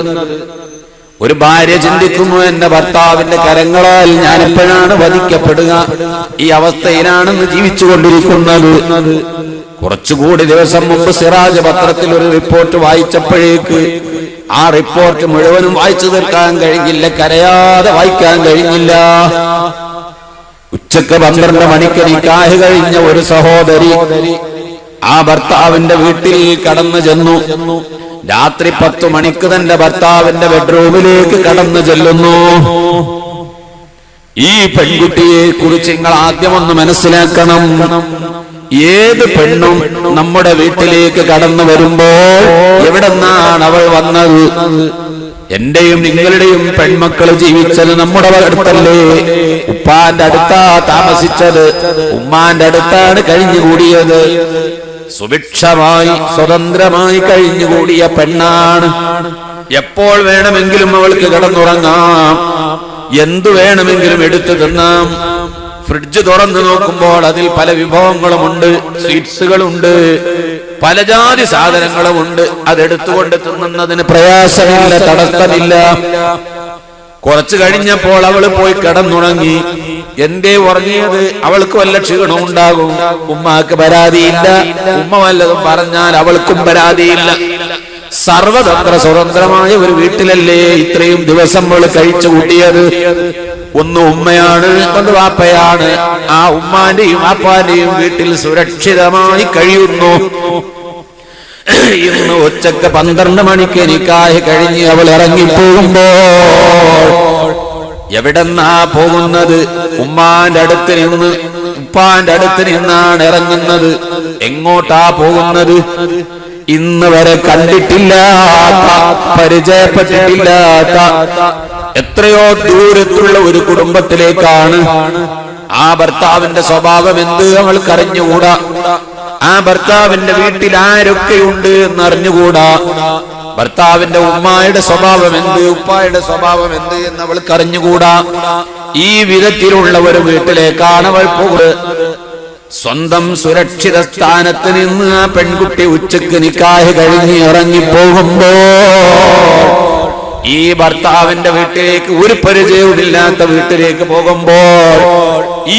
ഒരു ഭാര്യ ചിന്തിക്കുന്നു, എന്റെ ഭർത്താവിന്റെ കരങ്ങളാൽ ഞാൻ എപ്പോഴാണ് വധിക്കപ്പെടുക? ഈ അവസ്ഥയിലാണെന്ന് ജീവിച്ചുകൊണ്ടിരിക്കുന്നത്. കുറച്ചുകൂടി ദിവസം മുമ്പ് സിറാജ് പത്രത്തിൽ ഒരു റിപ്പോർട്ട് വായിച്ചപ്പോഴേക്ക് ആ റിപ്പോർട്ട് മുഴുവനും വായിച്ചു തീർക്കാൻ കഴിഞ്ഞില്ല, കരയാതെ വായിക്കാൻ കഴിഞ്ഞില്ല. ഉച്ചക്ക് 12 മണിക്ക് നിക്കാഹ് കഴിഞ്ഞ ഒരു സഹോദരി ആ ഭർത്താവിന്റെ വീട്ടിൽ കടന്നു ചെന്നു. രാത്രി 10 മണിക്ക് തന്റെ ഭർത്താവിന്റെ ബെഡ്റൂമിലേക്ക് കടന്നു ചെല്ലുന്നു. ഈ പെൺകുട്ടിയെ കുറിച്ച് നിങ്ങൾ ആദ്യം ഒന്ന് മനസ്സിലാക്കണം. ഏത് പെണ്ണും നമ്മുടെ വീട്ടിലേക്ക് കടന്നു വരുമ്പോൾ എവിടെ നിന്നാണ് അവൾ വന്നത്? എന്റെയും നിങ്ങളുടെയും പെൺമക്കള് ജീവിച്ചത് നമ്മുടെ അടുത്തല്ലേ? ഉപ്പാന്റെ അടുത്താ താമസിച്ചത്, ഉമ്മാന്റെ അടുത്താണ് കഴിഞ്ഞുകൂടിയത്. സുഭിക്ഷമായി സ്വതന്ത്രമായി കഴിഞ്ഞുകൂടിയ പെണ്ണാണ്. എപ്പോൾ വേണമെങ്കിലും അവൾക്ക് കിടന്നുറങ്ങാം, എന്തു വേണമെങ്കിലും എടുത്തു തിന്നാം. ഫ്രിഡ്ജ് തുറന്നു നോക്കുമ്പോൾ അതിൽ പല വിഭവങ്ങളുമുണ്ട്, സ്വീറ്റ്സുകളുണ്ട്, പല ജാതി സാധനങ്ങളുമുണ്ട്. അതെടുത്തുകൊണ്ട് തിന്നുന്നതിന് പ്രയാസമില്ല, തടസ്സമില്ല. കുറച്ചു കഴിഞ്ഞപ്പോൾ അവള് പോയി കിടന്നുറങ്ങി. എന്തേ ഉറങ്ങിയത്? അവൾക്ക് വല്ല ക്ഷീണം ഉണ്ടാകും. ഉമ്മാക്ക് പരാതിയില്ല, ഉമ്മ വല്ലതും പറഞ്ഞാൽ അവൾക്കും പരാതിയില്ല. സർവതന്ത്ര സ്വതന്ത്രമായ ഒരു വീട്ടിലല്ലേ ഇത്രയും ദിവസം അവൾ കഴിച്ചു കൂട്ടിയത്? ഒന്ന് ഉമ്മയാണ്, ഒന്ന് വാപ്പയാണ്. ആ ഉമ്മാന്റെയും വാപ്പാന്റെയും വീട്ടിൽ സുരക്ഷിതമായി കഴിയുന്നു. ഇന്ന് ഉച്ചക്ക് 12 മണിക്ക് നിക്കാഹ് കഴിഞ്ഞ് അവൾ ഇറങ്ങിപ്പോകുമ്പോൾ എവിടെന്നാ പോകുന്നത്? ഉമ്മാന്റെ അടുത്ത് നിന്ന്, ഉപ്പാന്റെ അടുത്ത് നിന്നാണ് ഇറങ്ങുന്നത്. എങ്ങോട്ടാ പോകുന്നത്? ഇന്ന് വരെ കണ്ടിട്ടില്ലാത്ത, പരിചയപ്പെട്ടിട്ടില്ലാത്ത എത്രയോ ദൂരത്തുള്ള ഒരു കുടുംബത്തിലേക്കാണ്. ആ ഭർത്താവിന്റെ സ്വഭാവം എന്ത് അവൾക്കറിഞ്ഞുകൂടാ. ആ ഭർത്താവിന്റെ വീട്ടിൽ ആരൊക്കെയുണ്ട് എന്നറിഞ്ഞുകൂടാ. ഭർത്താവിന്റെ ഉമ്മായുടെ സ്വഭാവം എന്ത്, ഉപ്പായുടെ സ്വഭാവം എന്ത് എന്ന് അവൾക്ക് അറിഞ്ഞുകൂടാ. ഈ വിധത്തിലുള്ള ഒരു വീട്ടിലേക്കാണ് അവൾ പോകുന്നത്. സ്വന്തം സുരക്ഷിത സ്ഥാനത്ത് നിന്ന് ആ പെൺകുട്ടി ഉച്ചക്ക് നിക്കാഹ് കഴിഞ്ഞ് ഇറങ്ങിപ്പോകുമ്പോ ഈ ഭർത്താവിന്റെ വീട്ടിലേക്ക്, ഒരു പരിചയവുമില്ലാത്ത വീട്ടിലേക്ക് പോകുമ്പോൾ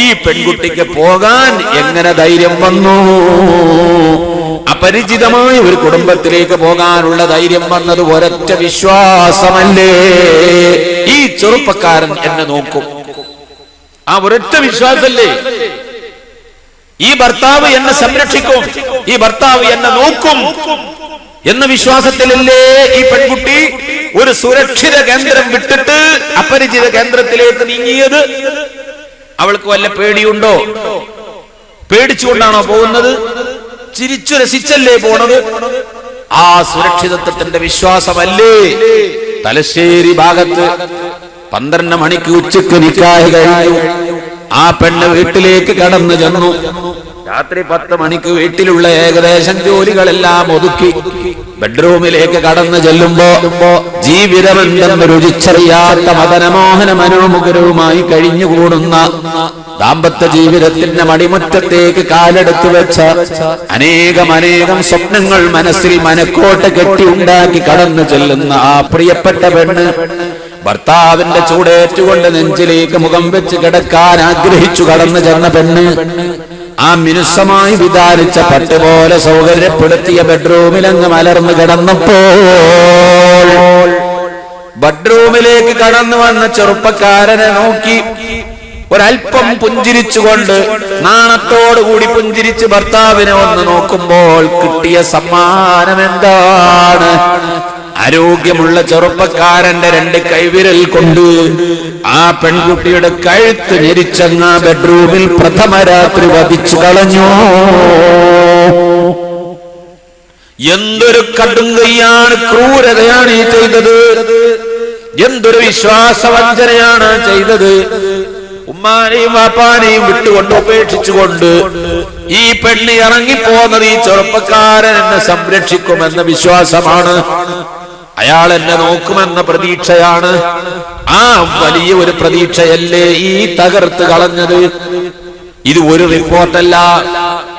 ഈ പെൺകുട്ടിക്ക് പോകാൻ എങ്ങനെ ധൈര്യം വന്നു? അപരിചിതമായ ഒരു കുടുംബത്തിലേക്ക് പോകാനുള്ള ധൈര്യം വന്നത് ഒരൊറ്റ വിശ്വാസമല്ലേ? ഈ ചെറുപ്പക്കാരൻ എന്നെ നോക്കും, ആ ഒരൊറ്റ വിശ്വാസമല്ലേ? ഈ ഭർത്താവ് എന്നെ സംരക്ഷിക്കും, ഈ ഭർത്താവ് എന്നെ നോക്കും എന്ന വിശ്വാസത്തിലല്ലേ ഈ പെൺകുട്ടി ഒരു സുരക്ഷിത കേന്ദ്രം വിട്ടിട്ട് അപരിചിത കേന്ദ്രത്തിലേക്ക് നീങ്ങിയത്? അവൾക്ക് വല്ല പേടിയുണ്ടോ? പേടിച്ചുകൊണ്ടാണോ പോകുന്നത്? ചിരിച്ചു രസിച്ചല്ലേ പോണത്? ആ സുരക്ഷിതത്വത്തിന്റെ വിശ്വാസമല്ലേ? തലശ്ശേരി ഭാഗത്ത് 12 മണിക്ക് ഉച്ചക്ക് നിക്കാഹ് കഴിഞ്ഞു. ആ പെണ്ണ് വീട്ടിലേക്ക് കടന്നു ചെന്നു. രാത്രി 10 മണിക്ക് വീട്ടിലുള്ള ഏകദേശം ജോലികളെല്ലാം ഒതുക്കി ബെഡ്റൂമിലേക്ക് കടന്നു ചെല്ലുമ്പോ ജീവിതമെന്തെന്ന് രുചിച്ചറിയാത്ത മദനമോഹന മനോമുഖരവുമായി കഴിഞ്ഞുകൂടുന്ന ദാമ്പത്യ ജീവിതത്തിന്റെ മടിമുറ്റത്തേക്ക് കാലെടുത്തു വെച്ച അനേകം സ്വപ്നങ്ങൾ മനസ്സിൽ മനക്കോട്ട കെട്ടിയുണ്ടാക്കി കടന്നു ചെല്ലുന്ന ആ പ്രിയപ്പെട്ട പെണ്ണ് ഭർത്താവിന്റെ ചൂടേറ്റുകൊണ്ട് നെഞ്ചിലേക്ക് മുഖം വെച്ച് കിടക്കാൻ ആഗ്രഹിച്ചു കടന്നു ചെന്ന പെണ്ണ് ആ മിനുസമായി വിധാനിച്ച പട്ടുപോലെ സൗകര്യപ്പെടുത്തിയ ബെഡ്റൂമിൽ അങ്ങ് മലർന്നു കിടന്നപ്പോൾ ബെഡ്റൂമിലേക്ക് കടന്നു വന്ന ചെറുപ്പക്കാരനെ നോക്കി ഒരൽപ്പം പുഞ്ചിരിച്ചുകൊണ്ട് നാണത്തോടുകൂടി പുഞ്ചിരിച്ച് ഭർത്താവിനെ ഒന്ന് നോക്കുമ്പോൾ കിട്ടിയ സമ്മാനം എന്താണ്? ആരോഗ്യമുള്ള ചെറുപ്പക്കാരന്റെ 2 കൈവിരൽ കൊണ്ട് ആ പെൺകുട്ടിയുടെ കഴുത്ത് ഞെരിച്ചങ്ങ ബെഡ്റൂമിൽ പ്രഥമ രാത്രി വധിച്ചു കളഞ്ഞു. എന്തൊരു കടുങ്കൈയാണ്, ക്രൂരതയാണ് ഈ ചെയ്തത്! എന്തൊരു വിശ്വാസവഞ്ചനയാണ് ചെയ്തത്! ഉമ്മാനെയും വാപ്പാനെയും വിട്ടുകൊണ്ട് ഉപേക്ഷിച്ചുകൊണ്ട് ഈ പെണ്ണ് ഇറങ്ങിപ്പോന്നത് ഈ ചെറുപ്പക്കാരൻ എന്നെ സംരക്ഷിക്കുമെന്ന വിശ്വാസമാണ്, അയാൾ എന്നെ നോക്കുമെന്ന പ്രതീക്ഷയാണ്. ആ വലിയ ഒരു പ്രതീക്ഷയല്ലേ ഈ തകർത്ത് കളഞ്ഞത്? ഇത് ഒരു റിപ്പോർട്ടല്ല,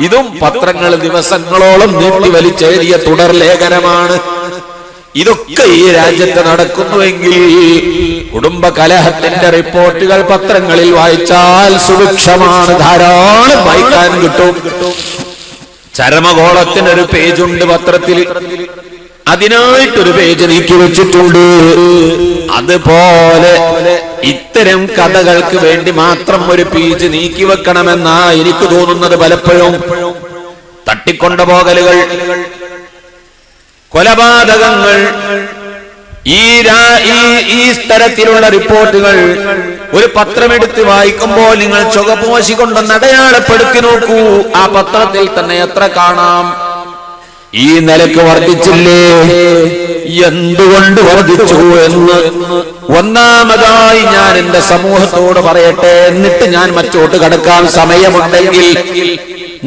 ഇതും പത്രങ്ങൾ ദിവസങ്ങളോളം നീട്ടി വലിച്ചെഴുതിയ തുടർ ലേഖനമാണ്. ഇതൊക്കെ ഈ രാജ്യത്ത് നടക്കുന്നുവെങ്കിൽ കുടുംബ കലഹത്തിന്റെ റിപ്പോർട്ടുകൾ പത്രങ്ങളിൽ വായിച്ചാൽ സുഭിക്ഷമാണ്, ധാരാളം വായിക്കാൻ കിട്ടും. ചരമകോളത്തിനൊരു പേജുണ്ട് പത്രത്തിൽ, അതിനായിട്ടൊരു പേജ് നീക്കി വെച്ചിട്ടുണ്ട്. അതുപോലെ ഇത്തരം കഥകൾക്ക് വേണ്ടി മാത്രം ഒരു പേജ് നീക്കി വെക്കണമെന്നാ എനിക്ക് തോന്നുന്നത്. പലപ്പോഴും തട്ടിക്കൊണ്ടുപോകലുകൾ, കൊലപാതകങ്ങൾ, ഈ തരത്തിലുള്ള റിപ്പോർട്ടുകൾ ഒരു പത്രമെടുത്ത് വായിക്കുമ്പോൾ നിങ്ങൾ ചുവപ്പോശിക്കൊണ്ടൊന്ന് അടയാളപ്പെടുത്തി നോക്കൂ. ആ പത്രത്തിൽ തന്നെ എത്ര കാണാം. ഈ നിലയ്ക്ക് വർദ്ധിച്ചില്ലേ? എന്തുകൊണ്ട് വർദ്ധിച്ചു എന്ന് ഒന്നാമതായി ഞാൻ എന്റെ സമൂഹത്തോട് പറയട്ടെ, എന്നിട്ട് ഞാൻ മറ്റോട്ട് കടക്കാൻ സമയമുണ്ടെങ്കിൽ.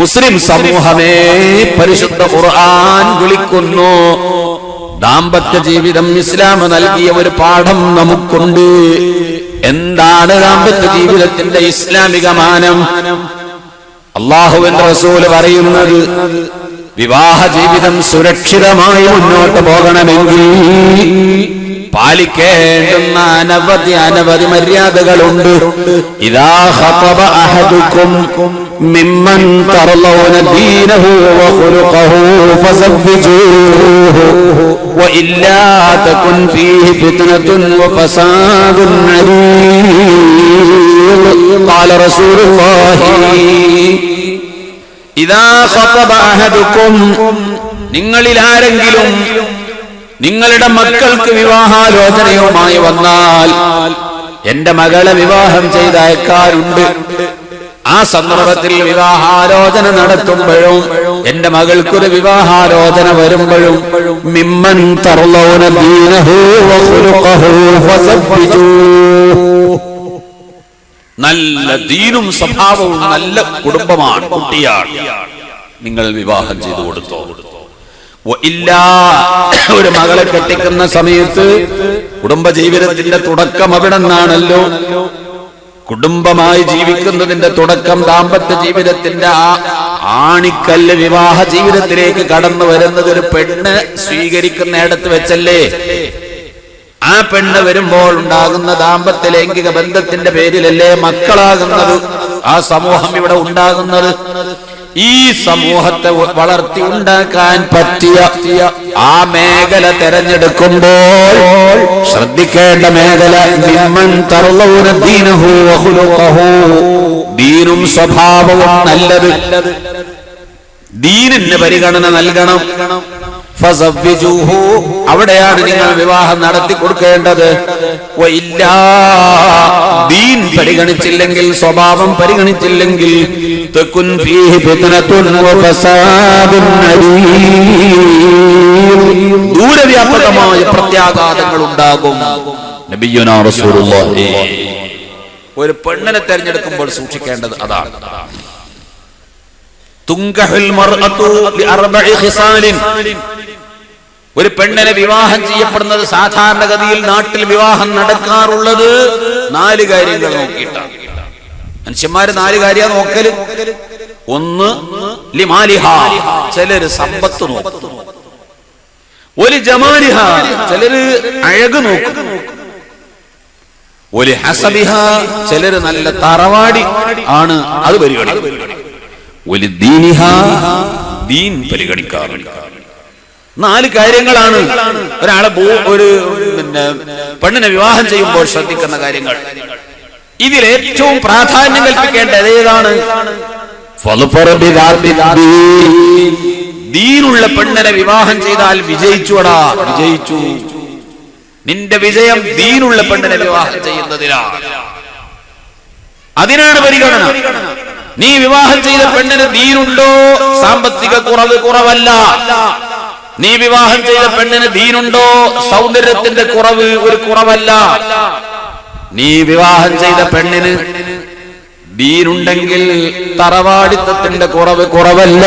മുസ്ലിം സമൂഹമേ, പരിശുദ്ധ ഖുർആൻ വിളിക്കുന്നു. ദാമ്പത്യ ജീവിതം ഇസ്ലാം നൽകിയ ഒരു പാഠം നമുക്കുണ്ട്. എന്താണ് ദാമ്പത്യ ജീവിതത്തിന്റെ ഇസ്ലാമിക മാനം? അല്ലാഹുവിന്റെ റസൂല് പറയുന്നത്, വിവാഹ ജീവിതം സുരക്ഷിതമായി മുന്നോട്ട് പോകണമെങ്കിൽ പാലിക്കേണ്ടുന്ന അനവധി മര്യാദകളുണ്ട്. ഇദാ ഖതബ അഹദുക്കും മിമ്മൻ തർളൗന ദീനഹു വഖുലുഖഹു ഫസവ്വിജൂഹു വഇല്ലാ തകുൻ ഫീഹി ഫിത്നതുൻ വഫസാദുൻ അലീം. ഖാല റസൂലുള്ളാഹി ഇദാ ഖതബ അഹദുക്കും, നിങ്ങളിൽ ആരെങ്കിലും നിങ്ങളുടെ മക്കൾക്ക് വിവാഹാലോചനയുമായി വന്നാൽ, എന്റെ മകളെ വിവാഹം ചെയ്തയക്കാറുണ്ട്, ആ സന്ദർഭത്തിൽ വിവാഹാലോചന നടത്തുമ്പോഴും എന്റെ മകൾക്കൊരു വിവാഹാലോചന വരുമ്പോഴും മിമ്മൻ തർളൗന ദീനഹു വഖുലുഖഹു ഫസവ്വിജൂഹു, നല്ല ദീനും സ്വഭാവവും നല്ല കുടുംബമാണ്, കുട്ടിയാണ്, നിങ്ങൾ വിവാഹം ചെയ്തു കൊടുത്തോ. ഒരു മകളെ കെട്ടിക്കുന്ന സമയത്ത് കുടുംബജീവിതത്തിന്റെ തുടക്കം അവിടെ നിന്നാണല്ലോ. കുടുംബമായി ജീവിക്കുന്നതിന്റെ തുടക്കം, ദാമ്പത്യ ജീവിതത്തിന്റെ ആണിക്കല്ല് വിവാഹ ജീവിതത്തിലേക്ക് കടന്നു വരുന്നത് ഒരു പെണ്ണ് സ്വീകരിക്കുന്നിടത്ത് വെച്ചല്ലേ. ആ പെണ്ണ് വരുമ്പോൾ ഉണ്ടാകുന്ന ദാമ്പത്യ ലൈംഗിക ബന്ധത്തിന്റെ പേരിലല്ലേ മക്കളാകുന്നത്, ആ സമൂഹം ഇവിടെ ഉണ്ടാകുന്നത്. ഈ സമൂഹത്തെ വളർത്തി ഉണ്ടാക്കാൻ പറ്റിയ ആ മേഖല തെരഞ്ഞെടുക്കുമ്പോൾ ശ്രദ്ധിക്കേണ്ട മേഖല മിമ്മൻ തർളൗന ദീനഹു വഖുലുഖഹു, ദീനും സ്വഭാവവും നല്ലത്, ദീനിന് പരിഗണന നൽകണം. ഫസവ്വിജൂഹു, അവിടെയാണ് നിങ്ങൾ വിവാഹം നടത്തി കൊടുക്കേണ്ടത്. വഇല്ലാ, ദീൻ പരിഗണിച്ചില്ലെങ്കിൽ, സ്വഭാവം പരിഗണിച്ചില്ലെങ്കിൽ, തകുൻ ഫീഹി ഫിത്നതുൻ വഫസാദുൻ അലീം, ദൂരവ്യാപകമായ പ്രത്യാഘാതങ്ങൾ ഉണ്ടാകും. നബിയുനാ റസൂലുള്ളാഹി ഒരു പെണ്ണിനെ തെരഞ്ഞെടുക്കുമ്പോൾ സൂക്ഷിക്കേണ്ടത് അതാണ്. തുങ്കഹുൽ മർഅതു ബിഅർബഇ ഖിസാലിൻ, ഒരു പെണ്ണിനെ വിവാഹം ചെയ്യപ്പെടുന്നത് സാധാരണഗതിയിൽ നാട്ടിൽ വിവാഹം നടക്കാറുള്ളത് 4 കാര്യങ്ങൾ നോക്കിയിട്ടാണ്. മനുഷ്യന്മാര് 4 കാര്യം നോക്കല്. ഒന്ന് ലിമാലിഹ, ചിലര് സമ്പത്ത് നോക്കും. ഒരു ജമാലിഹ, ചിലര് അഴക് നോക്കും. ഒരു ഹസബിഹ, ചിലര് നല്ല തറവാടി ആണ്, അത് പരിഗണിക്കും. ഒരു ദീനിഹ, ദീൻ പരിഗണിക്കാറുണ്ട്. 4 കാര്യങ്ങളാണ് ഒരാളെ ഒരു പെണ്ണിനെ വിവാഹം ചെയ്യുമ്പോൾ ശ്രദ്ധിക്കുന്ന കാര്യങ്ങൾ. ഇതിൽ ഏറ്റവും പ്രാധാന്യം കൽപ്പിക്കേണ്ടത് ഏതാണ്? ദീനുള്ള പെണ്ണിനെ വിവാഹം ചെയ്താൽ വിജയിച്ചുവടാ, വിജയിച്ചു. നിന്റെ വിജയം ദീനുള്ള പെണ്ണിനെ വിവാഹം ചെയ്യുന്നതിലാണ്. അതിനാണ് പരിഗണന. നീ വിവാഹം ചെയ്ത പെണ്ണിന് ദീനുണ്ടോ? സാമ്പത്തിക കുറവല്ല. നീ വിവാഹം ചെയ്ത പെണ്ണിന് ദീനുണ്ടോ? സൗന്ദര്യത്തിന്റെ ഒരു കുറവല്ല. നീ വിവാഹം ചെയ്ത പെണ്ണിന് ദീനുണ്ടെങ്കിൽ തറവാടിത്തത്തിന്റെ കുറവല്ല.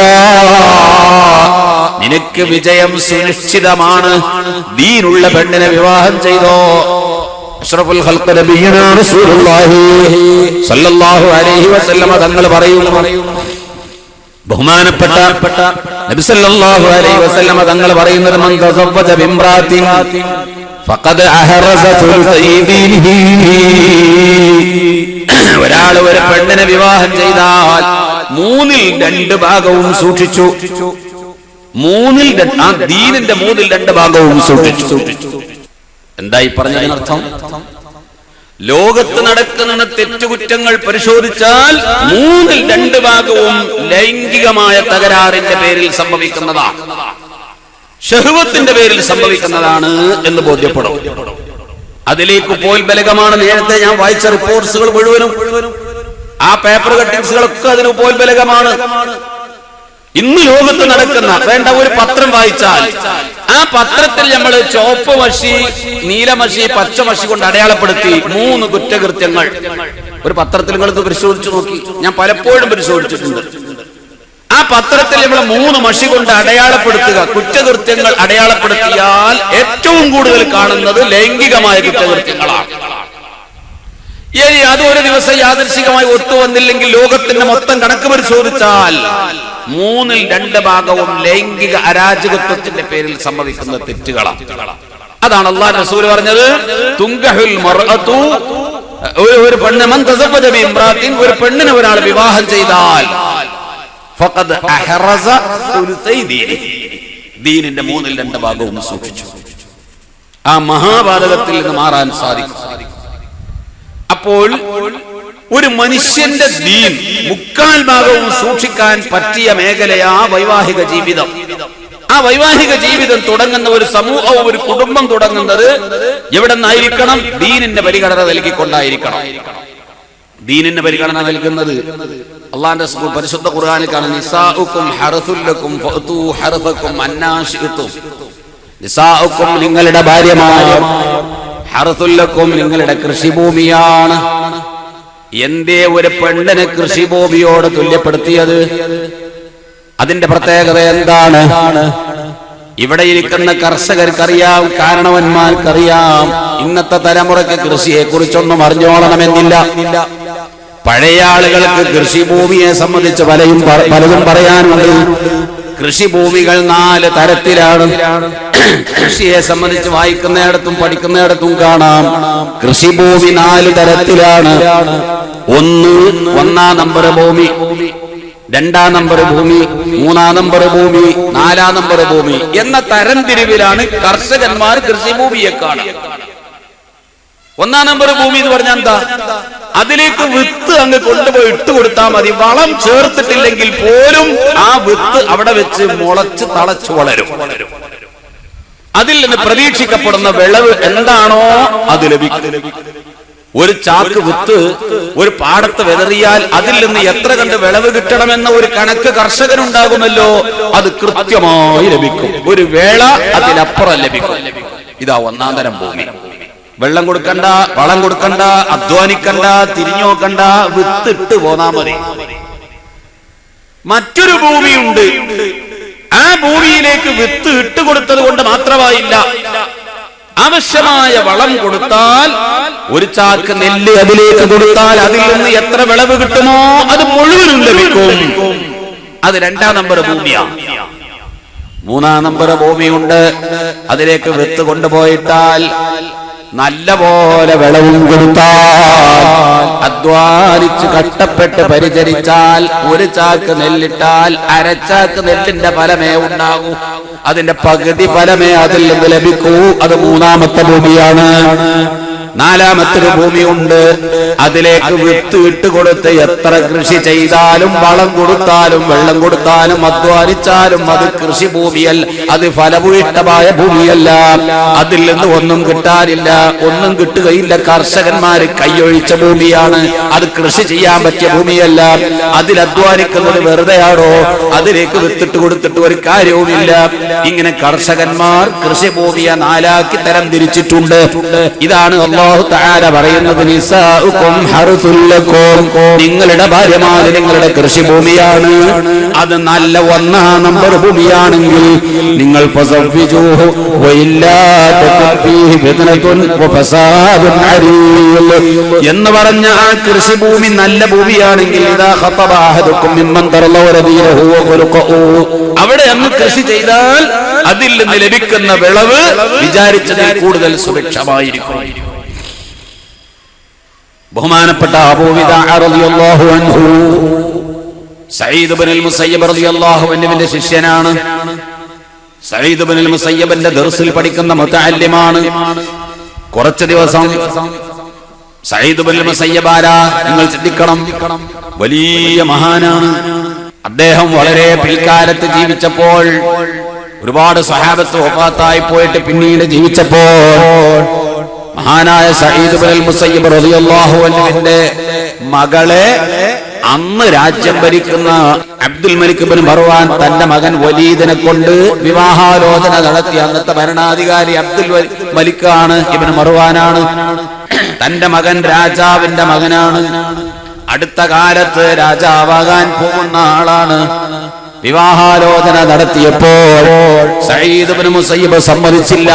നിനക്ക് വിജയം സുനിശ്ചിതമാണ്. ദീനുള്ള പെണ്ണിനെ വിവാഹം ചെയ്തോ. അഷ്റഫുൽ ഖൽഖ് നബിയുനാ റസൂലുള്ളാഹി സ്വല്ലല്ലാഹു അലൈഹി വസല്ലം തങ്ങൾ പറയുന്നു, ബഹുമാനപ്പെട്ട നബി സല്ലല്ലാഹു അലൈഹി വസല്ലം തങ്ങൾ പറയുന്നത്, മൻ തസവ്വജ ബിംറാത്തിൻ ഫഖദ് അഹറസ സുൽസൈ ദീനിഹി, ഒരാൾ ഒരു പെണ്ണിനെ വിവാഹം ചെയ്താൽ 3ൽ 2 ഭാഗവും സൂക്ഷിച്ചു. ആ ദീനിന്റെ 3ൽ 2 ഭാഗവും സൂക്ഷിച്ചു. എന്തായി പറഞ്ഞതിനർത്ഥം? ലോകത്ത് നടക്കുന്ന തെറ്റുകുറ്റങ്ങൾ പരിശോധിച്ചാൽ 3ൽ 2 ഭാഗവും ലൈംഗികമായ തകരാറിന്റെ പേരിൽ സംഭവിക്കുന്നതാണ്, ശഹ്വത്തിന്റെ പേരിൽ സംഭവിക്കുന്നതാണ് എന്ന് ബോധ്യപ്പെടും. അതിലേക്ക് ഉപോത്ബലകമാണ്. നേരത്തെ ഞാൻ വായിച്ച റിപ്പോർട്ട്സുകൾ മുഴുവനും, ആ പേപ്പർ കട്ടിങ്സുകളൊക്കെ അതിന് ഉപോത്ബലകമാണ്. ഇന്ന് ലോകത്ത് നടക്കുന്ന ഒരു പത്രം വായിച്ചാൽ ആ പത്രത്തിൽ നമ്മൾ ചുവപ്പ് മഷി, നീലമഷി, പച്ചമഷി കൊണ്ട് അടയാളപ്പെടുത്തി 3 കുറ്റകൃത്യങ്ങൾ ഒരു പത്രത്തിൽ നിങ്ങൾക്ക് പരിശോധിച്ചു നോക്കി. ഞാൻ പലപ്പോഴും പരിശോധിച്ചിട്ടുണ്ട്. ആ പത്രത്തിൽ നമ്മൾ 3 മഷി കൊണ്ട് അടയാളപ്പെടുത്തുക, കുറ്റകൃത്യങ്ങൾ അടയാളപ്പെടുത്തിയാൽ ഏറ്റവും കൂടുതൽ കാണുന്നത് ലൈംഗികമായ കുറ്റകൃത്യങ്ങളാണ്. ഇനി അത് ഒരു ദിവസം യാദൃശ്ചികമായി ഒത്തുവന്നില്ലെങ്കിൽ ലോകത്തിന്റെ മൊത്തം കണക്ക് പരിശോധിച്ചാൽ 3ൽ 2 ഭാഗവും ലൈംഗിക അരാജകത്വത്തിന്റെ പേരിൽ സംഭവിക്കുന്ന തെറ്റുകളാണ്. അതാണ് അല്ലാഹു റസൂൽ പറഞ്ഞത്, തുങ്കഹുൽ മർഅതു, ഒരു പെണ്ണ്, മൻ തസവ്വജ ബിംറാത്തിൻ, ഒരു പെണ്ണിനെ ഒരാൾ വിവാഹം ചെയ്താൽ ഫഖദ് അഹറസ സുൽസൈ ദീനിഹി, ദീനിന്റെ 3ൽ 2 ഭാഗവും സൂക്ഷിച്ചു. ആ മഹാപാതകത്തിൽ നിന്ന് മാറാൻ സാധിക്കും. അപ്പോൾ ഒരു മനുഷ്യന്റെ ദീൻ 3/4 ഭാഗവും സൂക്ഷിക്കാൻ പറ്റിയ മേഖലയാ വൈവാഹിക ജീവിതം. ആ വൈവാഹിക ജീവിതം തുടങ്ങുന്ന ഒരു സമൂഹവും ഒരു കുടുംബം തുടങ്ങുന്നത് എവിടെ നിന്നായിരിക്കണം? ദീനിന്റെ പരിഗണന നൽകിക്കൊണ്ടായിരിക്കണം. ദീനിന്റെ പരിഗണന നൽകുന്നത് അല്ലാഹുവിന്റെ പരിശുദ്ധ ഖുർആനിൽ കാണുന്ന, നിസാഉക്കും ഹർസുൽ ലക്കും ഫഅതു ഹർസക്കും അന്നാ ശിഅ്തും. നിസാഉക്കും, നിങ്ങളുടെ ഭാര്യമാർ, ഹർസുൽ ലക്കും, നിങ്ങളുടെ കൃഷിഭൂമിയാണ്. എന്തേ ഒരു പെണ്ണിനെ കൃഷിഭൂമിയോട് തുല്യപ്പെടുത്തിയത്? അതിന്റെ പ്രത്യേകത എന്താണ്? ഇവിടെ ഇരിക്കുന്ന കർഷകർക്കറിയാം, കാരണവന്മാർക്കറിയാം. ഇന്നത്തെ തലമുറയ്ക്ക് കൃഷിയെ കുറിച്ചൊന്നും അറിഞ്ഞോളണമെന്നില്ല. പഴയ ആളുകൾക്ക് കൃഷിഭൂമിയെ സംബന്ധിച്ച് പലതും പറയാനുണ്ട്. കൃഷിഭൂമികൾ 4 തരത്തിലാണ്. കൃഷിയെ സംബന്ധിച്ച് വായിക്കുന്നിടത്തും പഠിക്കുന്നിടത്തും കാണാം, കൃഷിഭൂമി 4 തരത്തിലാണ്. 1 നമ്പർ ഭൂമി, 2 നമ്പർ ഭൂമി, 3 നമ്പർ ഭൂമി, 4 നമ്പർ ഭൂമി എന്ന തരംതിരിവിലാണ് കർഷകന്മാർ കൃഷിഭൂമിയെ കാണുക. 1 നമ്പർ ഭൂമി എന്ന് പറഞ്ഞാൽ എന്താ? അതിലേക്ക് വിത്ത് അങ്ങ് കൊണ്ടുപോയി ഇട്ട് കൊടുത്താൽ മതി. വളം ചേർത്തിട്ടില്ലെങ്കിൽ പോലും ആ വിത്ത് അവിടെ വെച്ച് മുളച്ച് തളച്ചു വളരും. അതിൽ നിന്ന് പ്രതീക്ഷിക്കപ്പെടുന്ന വിളവ് എന്താണോ അത് ലഭിക്കും. ഒരു ചാക്ക് വിത്ത് ഒരു പാടത്ത് വിതറിയാൽ അതിൽ നിന്ന് എത്ര കണ്ട് വിളവ് കിട്ടണമെന്ന ഒരു കണക്ക് കർഷകനുണ്ടാകുമല്ലോ, അത് കൃത്യമായി ലഭിക്കും. ഒരു വേള അതിലപ്പുറം ലഭിക്കും. ഇതാ 1 തരം ഭൂമി. വെള്ളം കൊടുക്കണ്ട, വളം കൊടുക്കണ്ട, അധ്വാനിക്കണ്ട, തിരിഞ്ഞോക്കണ്ട, വിത്തിട്ട് പോന്നാ മതി. മറ്റൊരു ഭൂമിയുണ്ട്, ആ ഭൂമിയിലേക്ക് വിത്ത് ഇട്ടുകൊടുത്തത് കൊണ്ട് മാത്രമായില്ല, ആവശ്യമായ വളം കൊടുത്താൽ, ഒരു ചാക്ക് നെല്ല് അതിലേക്ക് കൊടുത്താൽ അതിൽ നിന്ന് എത്ര വിളവ് കിട്ടുമോ അത് മുഴുവനും ലഭിക്കും. അത് 2ാം നമ്പർ ഭൂമിയാണ്. 3ാം നമ്പർ ഭൂമിയുണ്ട്, അതിലേക്ക് വിത്ത് കൊണ്ടുപോയിട്ടാൽ നല്ല പോലെ വിളവും കൊടുത്താൽ, അധ്വാനിച്ച് കഷ്ടപ്പെട്ട് പരിചരിച്ചാൽ, ഒരു ചാക്ക് നെല്ലിട്ടാൽ അരച്ചാക്ക് നെല്ലിന്റെ ഫലമേ ഉണ്ടാകൂ, അതിന്റെ പകുതി ഫലമേ അതിൽ നിന്ന് ലഭിക്കൂ. അത് 3ാമത്തെ ഭൂമിയാണ്. 4ാമത്തെ ഭൂമിയുണ്ട്, അതിലേക്ക് വിത്ത് ഇട്ടുകൊടുത്ത് എത്ര കൃഷി ചെയ്താലും വളം കൊടുത്താലും വെള്ളം കൊടുത്താലും അധ്വാനിച്ചാലും അത് കൃഷി ഭൂമിയല്ല, അത് ഫലഭൂയിഷ്ടമായ ഭൂമിയല്ല, അതിൽ നിന്ന് ഒന്നും കിട്ടാനില്ല, ഒന്നും കിട്ടുകയില്ല. കർഷകന്മാര് കൈയൊഴിച്ച ഭൂമിയാണ്, അത് കൃഷി ചെയ്യാൻ പറ്റിയ ഭൂമിയല്ല. അതിൽ അധ്വാനിക്കുന്നത് വെറുതെയാണോ? അതിലേക്ക് വിത്തിട്ട് കൊടുത്തിട്ട് ഒരു കാര്യവുമില്ല. ഇങ്ങനെ കർഷകന്മാർ കൃഷിഭൂമിയെ 4ആക്കി തരം തിരിച്ചിട്ടുണ്ട്. ഇതാണ് അല്ലാഹു തആല പറയുന്നത്, നിസാഉകും ഹർസുൽ ലക്കും, നിങ്ങളുടെ ഭാര്യമാര് നിങ്ങളുടെ കൃഷിഭൂമിയാണ്. അത് നല്ല 1ാം നമ്പർ ഭൂമിയാണെങ്കിൽ നിങ്ങൾ ഫസവ്വിജൂഹു വഇല്ലാ തകുൻ ഫീഹി ഫിത്നതുൻ വഫസാദുൻ അരീൽ എന്ന് പറഞ്ഞ ആ കൃഷിഭൂമി നല്ല ഭൂമിയാണെങ്കിൽ, ഇദാ ഖതബ അഹദുകും മിമ്മൻ തറലൗ റദീഹു വഖുൽഖു, അവിടെ അന്ന് കൃഷി ചെയ്താൽ അതിൽ നിന്ന് ലഭിക്കുന്ന വിളവ് വിചാരിച്ചതിൽ കൂടുതൽ സുഭിക്ഷമായിരിക്കും. ബഹുമാനപ്പെട്ട അബൂ വിദാഅ റളിയല്ലാഹു അൻഹു സഈദ് ഇബ്നുൽ മുസയ്യിബ് റളിയല്ലാഹു അൻഹുവിന്റെ ശിഷ്യനാണ്. സഈദ് ഇബ്നുൽ മുസയ്യിബിന്റെ ദർസിൽ പഠിക്കുന്ന മുതഅല്ലിമാണ്. കുറച്ച് ദിവസം സഈദ് ഇബ്നുൽ മുസയ്യിബ് ആരാ നിങ്ങൾ ചിന്തിക്കണം, വലിയ മഹാനാണ്. അദ്ദേഹം വളരെ പിൽക്കാലത്ത് ജീവിച്ചപ്പോൾ ഒരുപാട് സ്വഹാബത്ത് വഫാത്തായി പോയിട്ട് പിന്നീട് ജീവിച്ചപ്പോൾ മഹാനായ സഈദ് ഇബ്നുൽ മുസയ്യിബ് റളിയല്ലാഹു അൻഹുവിന്റെ മകളെ അന്ന് രാജ്യം ഭരിക്കുന്ന അബ്ദുൽ മലിക് ഇബ്നു മർവാൻ തന്റെ മകൻ വലീദിനെ കൊണ്ട് വിവാഹാലോചന നടത്തി. അന്നത്തെ ഭരണാധികാരി അബ്ദുൽ മലിക്കാണ്, ഇബ്നു മർവാനാണ്. തന്റെ മകൻ രാജാവിന്റെ മകനാണ്, അടുത്ത കാലത്ത് രാജാവാകാൻ പോകുന്ന ആളാണ്. വിവാഹാലോചന നടത്തിയപ്പോൾ സഈദ് ഇബ്നു മുസയ്യിബ് സമ്മതിച്ചില്ല.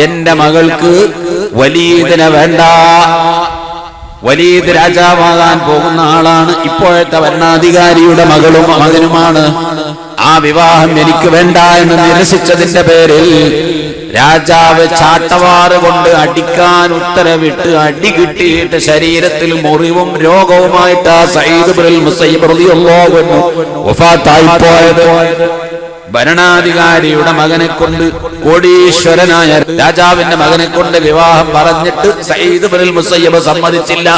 എന്റെ മകൾക്ക് വലീദിനെ വേണ്ട, വലീദ് രാജാവാകാൻ പോകുന്ന ആളാണ്, ഇപ്പോഴത്തെ ഭരണാധികാരിയുടെ മകനുമാണ്, ആ വിവാഹം എനിക്ക് വേണ്ട എന്ന് നിരസിച്ചതിന്റെ പേരിൽ രാജാവ് ചാട്ടവാറ് കൊണ്ട് അടിക്കാൻ ഉത്തരവിട്ട് അടി കിട്ടിയിട്ട് ശരീരത്തിൽ മുറിവും രോഗവുമായിട്ട് ആ സഈദ് ഇബ്നുൽ മുസയ്യിബ് റളിയല്ലാഹു അൻഹു വഫാത്തായി പോയത്. ഭരണാധികാരിയുടെ മകനെ കൊണ്ട്, കോടീശ്വരനായ രാജാവിന്റെ മകനെ കൊണ്ട് വിവാഹം പറഞ്ഞിട്ട് സഈദ് ഇബ്നുൽ മുസയ്യിബ് സമ്മതിച്ചില്ല.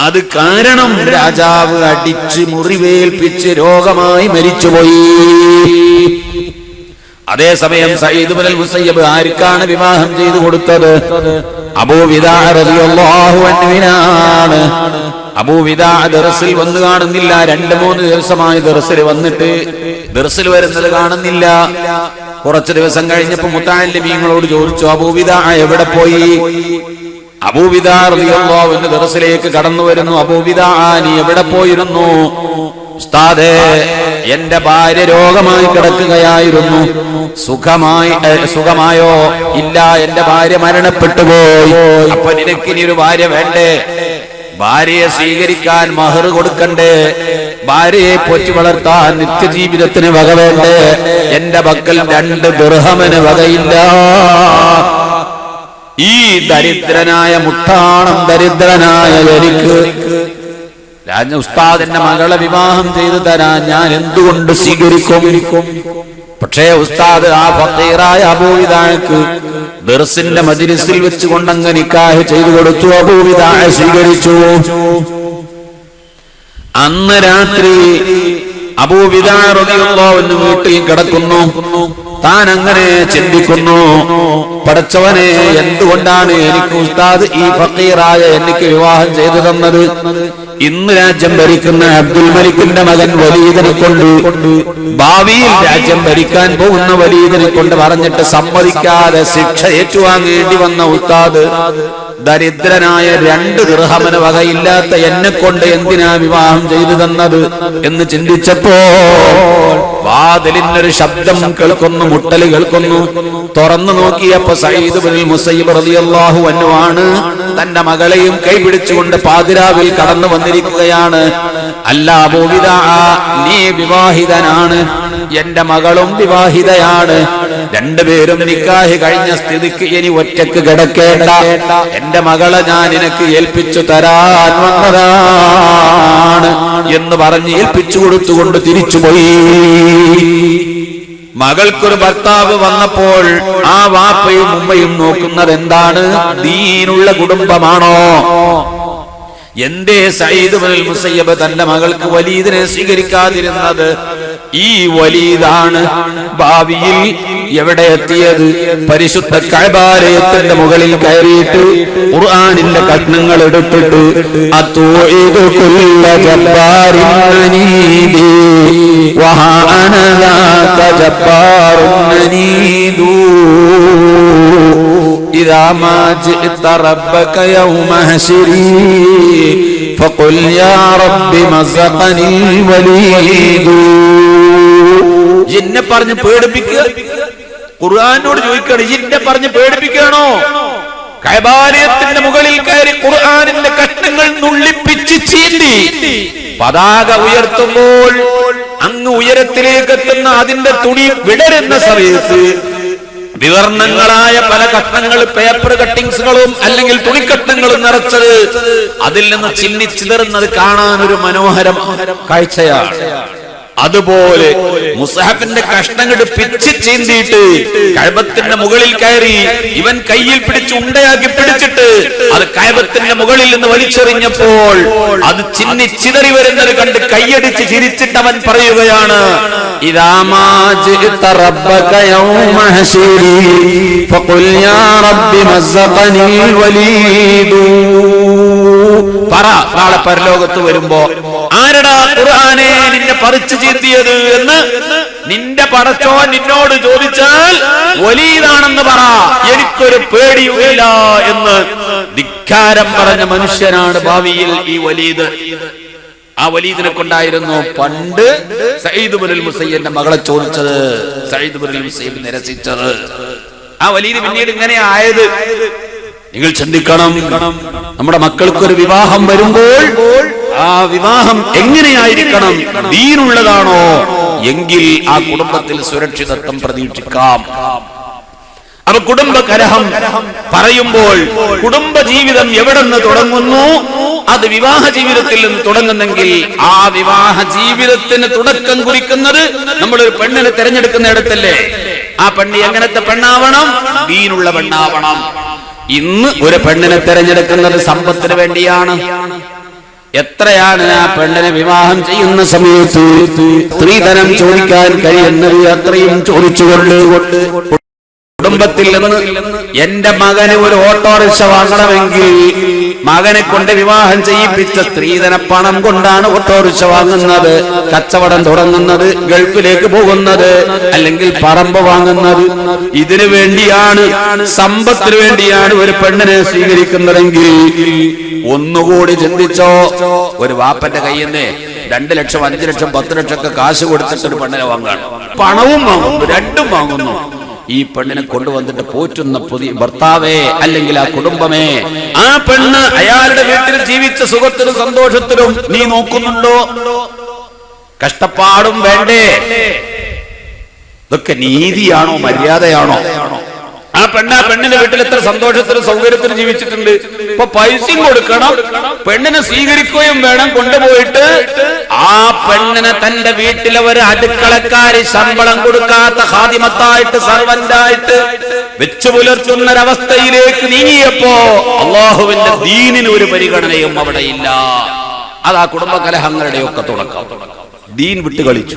അത് കാരണം രാജാവ് അടിച്ച് മുറിവേൽപ്പിച്ച് രോഗമായി മരിച്ചുപോയി. അതേസമയം സഈദ് ഇബ്നുൽ മുസയ്യിബ് ആർക്കാണ് വിവാഹം ചെയ്തു കൊടുത്തത്? അബൂ വിദാഅ റളിയല്ലാഹു അൻഹുവിനാണ്. അബൂ വിദാഅ ദർസിൽ വന്നു കാണുന്നില്ല. 2-3 ദിവസമായി ദർസിൽ വന്നിട്ട് ദർസിൽ വരുന്നത് കാണുന്നില്ല. കുറച്ച് ദിവസം കഴിഞ്ഞപ്പോ മുതഅല്ലിമീങ്ങളോട് ചോദിച്ചു, അബൂ വിദാഅ എവിടെ പോയി? അബൂ വിദാഅ റളിയല്ലാഹു അൻഹു ദർസിലേക്ക് കടന്നു വരുന്നു. അബൂ വിദാഅ നീ എവിടെ പോയിരുന്നു? ഉസ്താദേ, എന്റെ ഭാര്യ രോഗമായി കിടക്കുകയായിരുന്നു. സുഖമായോ? ഇല്ല, എന്റെ ഭാര്യ മരണപ്പെട്ടു പോയി. അപ്പൊ നിനക്കിനി ഒരു ഭാര്യ വേണ്ടേ? ഭാര്യയെ സ്വീകരിക്കാൻ മഹർ കൊടുക്കണ്ടേ? ഭാര്യയെ പോറ്റി വളർത്താൻ നിത്യജീവിതത്തിന് വക വേണ്ടേ? എന്റെ പക്കൽ 2 ദിർഹമിന് വകയില്ല. ഈ ദരിദ്രനായ മുട്ടാണം ദരിദ്രനായ എനിക്ക് ഉസ്താദിന്റെ മകളെ വിവാഹം ചെയ്തു തരാൻ ഞാൻ എന്തുകൊണ്ട് സ്വീകരിക്കും? പക്ഷേ ഉസ്താദ് ആ ഫഖീറായ അബൂ വിദാഅക്ക് ദർസിന്റെ മജ്ലിസിൽ വെച്ച് കൊണ്ടങ്ങ് നിക്കാഹ് ചെയ്തു കൊടുത്തു. അബൂ വിദാഅ സ്വീകരിച്ചു. അന്ന് രാത്രി അബൂ ബിദാ റളിയല്ലാഹു അൻഹു വീട്ടിൽ കിടക്കുന്നു. താൻ അങ്ങനെ ചിന്തിക്കുന്നു, പടച്ചവനെ, എന്തുകൊണ്ടാണ് എനിക്ക് ഉസ്താദ് ഈ ഫഖീറായ എനിക്ക് വിവാഹം ചെയ്തു തന്നത്? ഇന്ന് രാജ്യം ഭരിക്കുന്ന അബ്ദുൽ മലിക്കിന്റെ മകൻ വലീദിനെ കൊണ്ട്, ഭാവിയിൽ രാജ്യം ഭരിക്കാൻ പോകുന്ന വലീദിനെ കൊണ്ട് പറഞ്ഞിട്ട് സമ്മതിക്കാതെ ശിക്ഷ ഏറ്റുവാങ്ങേണ്ടി വന്ന ഉസ്താദ് ദരിദ്രനായ 2 ദിർഹമിന് വകയില്ലാത്ത എന്നെ കൊണ്ട് എന്തിനാ വിവാഹം ചെയ്തു തന്നത് എന്ന് ചിന്തിച്ചപ്പോ വാതിലിനൊരു ശബ്ദം കേൾക്കുന്നു, മുട്ടല് കേൾക്കുന്നു. തുറന്നു നോക്കിയപ്പോ സഈദ് ഇബ്നുൽ മുസയ്യിബ് റളിയല്ലാഹു അൻഹു ആണ് തന്റെ മകളെയും കൈപിടിച്ചുകൊണ്ട് പാതിരാവിൽ കടന്നു വന്നിരിക്കുകയാണ്. അല്ല അബൂ ബിദാ, നീ വിവാഹിതനാണ്, എന്റെ മകളും വിവാഹിതയാണ്. രണ്ടുപേരും നിക്കാഹ് കഴിഞ്ഞ സ്ഥിതിക്ക് ഇനി ഒറ്റക്ക് കിടക്കേണ്ട, എന്റെ മകളെ ഞാൻ നിനക്ക് ഏൽപ്പിച്ചു തരാൻ വന്നതാണ് എന്ന് പറഞ്ഞ് ഏൽപ്പിച്ചു കൊടുത്തുകൊണ്ട് തിരിച്ചുപോയി. മകൾക്കൊരു ഭർത്താവ് വന്നപ്പോൾ ആ വാപ്പയും ഉമ്മയും നോക്കുന്നത് എന്താണ്? ദീനുള്ള കുടുംബമാണോ? എന്തേ സഈദ് ഇബ്നുൽ മുസയ്യിബ് തന്റെ മകൾക്ക് വലീദിനെ സ്വീകരിക്കാതിരുന്നത്? ഈ വലീദാണ് ഭാവിയിൽ എവിടെ എത്തിയത്? പരിശുദ്ധ കഅബാലയത്തിന്റെ മുകളിൽ കയറിയിട്ട് ഖുർആനിന്റെ കഷ്ണങ്ങൾ എടുത്തിട്ട് അത്തൂഇദു കുല്ല ജബ്ബാരിൻ അനീദി വഹാ അന ലാക ജബ്ബാറുൻ അനീദു ഇദാ മാ ജിഅത റബ്ബക യൗമ ഹശരി ഫഖുൽ യാ റബ്ബി മസഖനിൽ വലീദു. ജിന്നെ പറഞ്ഞ് പേടിപ്പിക്കുക, ഖുർആനോട് ചോദിക്കുകയാണ്, ജിന്നെ പറഞ്ഞ് പേടിപ്പിക്കുകയാണോ? കഅബാലയത്തിന്റെ മുകളിൽ കയറി ഖുർആനിന്റെ കഷ്ണങ്ങൾ നുള്ളിപ്പിച്ച് ചീന്തി പതാക ഉയർത്തുമ്പോൾ അങ്ങ് ഉയരത്തിലേക്ക് എത്തുന്ന അതിന്റെ തുണി വിടരുന്ന സമയത്ത് വിവർണങ്ങളായ പല കഷ്ണങ്ങൾ, പേപ്പർ കട്ടിങ്സുകളും അല്ലെങ്കിൽ തുണിക്കഷ്ണങ്ങളും നിറച്ചത്, അതിൽ നിന്ന് ചിന്നിച്ചിതറുന്നത് കാണാൻ ഒരു മനോഹരം കാഴ്ചയാണ്. അതുപോലെ മുസ്ഹഫിന്റെ കഷ്ണങ്ങൾ പിച്ച് ചീന്തിയിട്ട് കഅബത്തിന്റെ മുകളിൽ കയറി ഇവൻ കയ്യിൽ പിടിച്ച് ഉണ്ടയാക്കി പിടിച്ചിട്ട് അത് കഅബത്തിന്റെ മുകളിൽ നിന്ന് വലിച്ചെറിഞ്ഞപ്പോൾ അത് ചിന്നി ചിതറി വരുന്നത് കണ്ട് കൈയടിച്ച് ചിരിച്ചിട്ട് അവൻ പറയുകയാണ്, ഇദാ മാ ജിഅത റബ്ബക യൗമ ഹശരി ഫഖുൽ യാ റബ്ബി മസ്സഖനിൽ വലീദു. പറ, നാളെ പരലോകത്ത് വരുമ്പോ ആരടാ ഖുർആനെ നിന്നെ പറിച്ചു ചീന്തിയത് എന്ന് നിന്റെ പടച്ചോൻ നിന്നോട് ചോദിച്ചാൽ വലീദാണെന്ന് പറ, എനിക്കൊരു പേടിയുമില്ല എന്ന് ധിക്കാരം പറഞ്ഞ മനുഷ്യനാണ് ഭാവിയിൽ ഈ വലീദ്. ആ വലീദിനെ കൊണ്ടായിരുന്നു പണ്ട് സഈദ് ഇബ്നുൽ മുസയ്യിബിന്റെ മകളെ ചോദിച്ചത്, സഈദ് ഇബ്നുൽ മുസയ്യിബ് നിരസിച്ചത്. ആ വലീദ് പിന്നീട് ഇങ്ങനെ ആയത് നിങ്ങൾ ചിന്തിക്കണം. നമ്മുടെ മക്കൾക്കൊരു വിവാഹം വരുമ്പോൾ ആ വിവാഹം എങ്ങനെയായിരിക്കണം? ദീനുള്ളതാണോ? എങ്കിൽ ആ കുടുംബത്തിൽ സുരക്ഷിതത്വം പ്രതീക്ഷിക്കാം. അപ്പൊ കുടുംബ കലഹം പറയുമ്പോൾ കുടുംബ ജീവിതം എവിടെ നിന്ന് തുടങ്ങുന്നു? അത് വിവാഹ ജീവിതത്തിൽ നിന്ന് തുടങ്ങുന്നെങ്കിൽ ആ വിവാഹ ജീവിതത്തിന് തുടക്കം കുറിക്കുന്നത് നമ്മളൊരു പെണ്ണിനെ തിരഞ്ഞെടുക്കുന്നിടത്തല്ലേ? ആ പെണ്ണ് എങ്ങനത്തെ പെണ്ണാവണം? ദീനുള്ള പെണ്ണാവണം. ഇന്ന് ഒരു പെണ്ണിനെ തിരഞ്ഞെടുക്കുന്നത് സമ്പത്തിന് വേണ്ടിയാണ്. എത്രയാണ് ആ പെണ്ണിനെ വിവാഹം ചെയ്യുന്ന സമയത്ത് സ്ത്രീധനം ചോദിക്കാൻ കഴിയുന്നത് അത്രയും ചോദിച്ചുകൊണ്ട് കുടുംബത്തിൽ നിന്ന് എന്റെ മകന് ഒരു ഓട്ടോറിക്ഷ വാങ്ങണമെങ്കിൽ മകനെ കൊണ്ട് വിവാഹം ചെയ്യിപ്പിച്ച സ്ത്രീധന പണം കൊണ്ടാണ് ഓട്ടോറിക്ഷ വാങ്ങുന്നത്, കച്ചവടം തുടങ്ങുന്നത്, ഗൾഫിലേക്ക് പോകുന്നത്, അല്ലെങ്കിൽ പറമ്പ് വാങ്ങുന്നത്. ഇതിനു വേണ്ടിയാണ്, സമ്പത്തിന് വേണ്ടിയാണ് ഒരു പെണ്ണിനെ സ്വീകരിക്കുന്നതെങ്കിൽ ഒന്നുകൂടി ചിന്തിച്ചോ. ഒരു വാപ്പന്റെ കയ്യിൽ നിന്ന് 2 ലക്ഷം 5 ലക്ഷം 10 ലക്ഷം ഒക്കെ കാശ് കൊടുത്തിട്ട് ഒരു പെണ്ണിനെ വാങ്ങാണ്. പണവും വാങ്ങുന്നു, രണ്ടും വാങ്ങുന്നു. ഈ പെണ്ണിനെ കൊണ്ടുവന്നിട്ട് പോറ്റുന്ന പുതിയ ഭർത്താവേ അല്ലെങ്കിൽ ആ കുടുംബമേ, ആ പെണ്ണ് അയാളുടെ വീട്ടിൽ ജീവിച്ച സുഖത്തിനും സന്തോഷത്തിനും നീ നോക്കുന്നുണ്ടോ? കഷ്ടപ്പാടും വേണ്ടേ? ഇതൊക്കെ നീതിയാണോ, മര്യാദയാണോ? ആ പെണ്ണിന്റെ വീട്ടിൽ എത്ര സന്തോഷത്തിനും സൗകര്യത്തിനും ജീവിച്ചിട്ടുണ്ട്. ഇപ്പൊ പൈസയും കൊടുക്കണം, പെണ്ണിനെ സ്വീകരിക്കുകയും വേണം. കൊണ്ടുപോയിട്ട് ആ പെണ്ണിനെ തന്റെ വീട്ടിലെ ഒരു അടുക്കളക്കാരി, ശമ്പളം കൊടുക്കാത്ത ഖാദിമത്തായിട്ട്, സർവന്റായിട്ട് വെച്ചു പുലർത്തുന്നൊരവസ്ഥയിലേക്ക് നീങ്ങിയപ്പോ അള്ളാഹുവിന്റെ ദീനിന് ഒരു പരിഗണനയും അവിടെ ഇല്ല. അത് ആ കുടുംബ കലഹങ്ങളുടെയൊക്കെ തുടക്കം. ദീൻ വിട്ട് കളിച്ചു.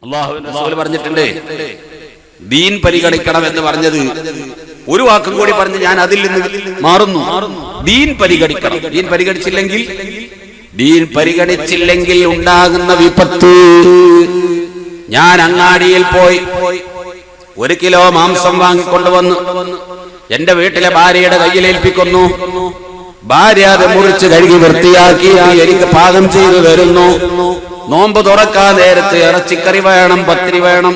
അല്ലാഹുവിന്റെ റസൂൽ പറഞ്ഞിട്ടുണ്ട്, ദീൻ പരിഗണിക്കണം എന്ന് പറഞ്ഞത് ഒരു വാക്കും കൂടി പറഞ്ഞ് ഞാൻ അതിൽ നിന്ന് മാറുന്നു. ദീൻ പരിഗണിക്കണം. ദീൻ പരിഗണിച്ചില്ലെങ്കിൽ ഉണ്ടാകുന്ന വിപത്ത്. ഞാൻ അങ്ങാടിയിൽ പോയി 1 കിലോ മാംസം വാങ്ങിക്കൊണ്ടുവന്നു എന്റെ വീട്ടിലെ ഭാര്യയുടെ കയ്യിലേൽപ്പിക്കുന്നു. ഭാര്യ അത് മുറിച്ച് കഴുകി വൃത്തിയാക്കി എനിക്ക് പാകം ചെയ്തു തരുന്നു. നോമ്പ് തുറക്കാൻ നേരത്ത് ഇറച്ചിക്കറി വേണം, പത്തിരി വേണം.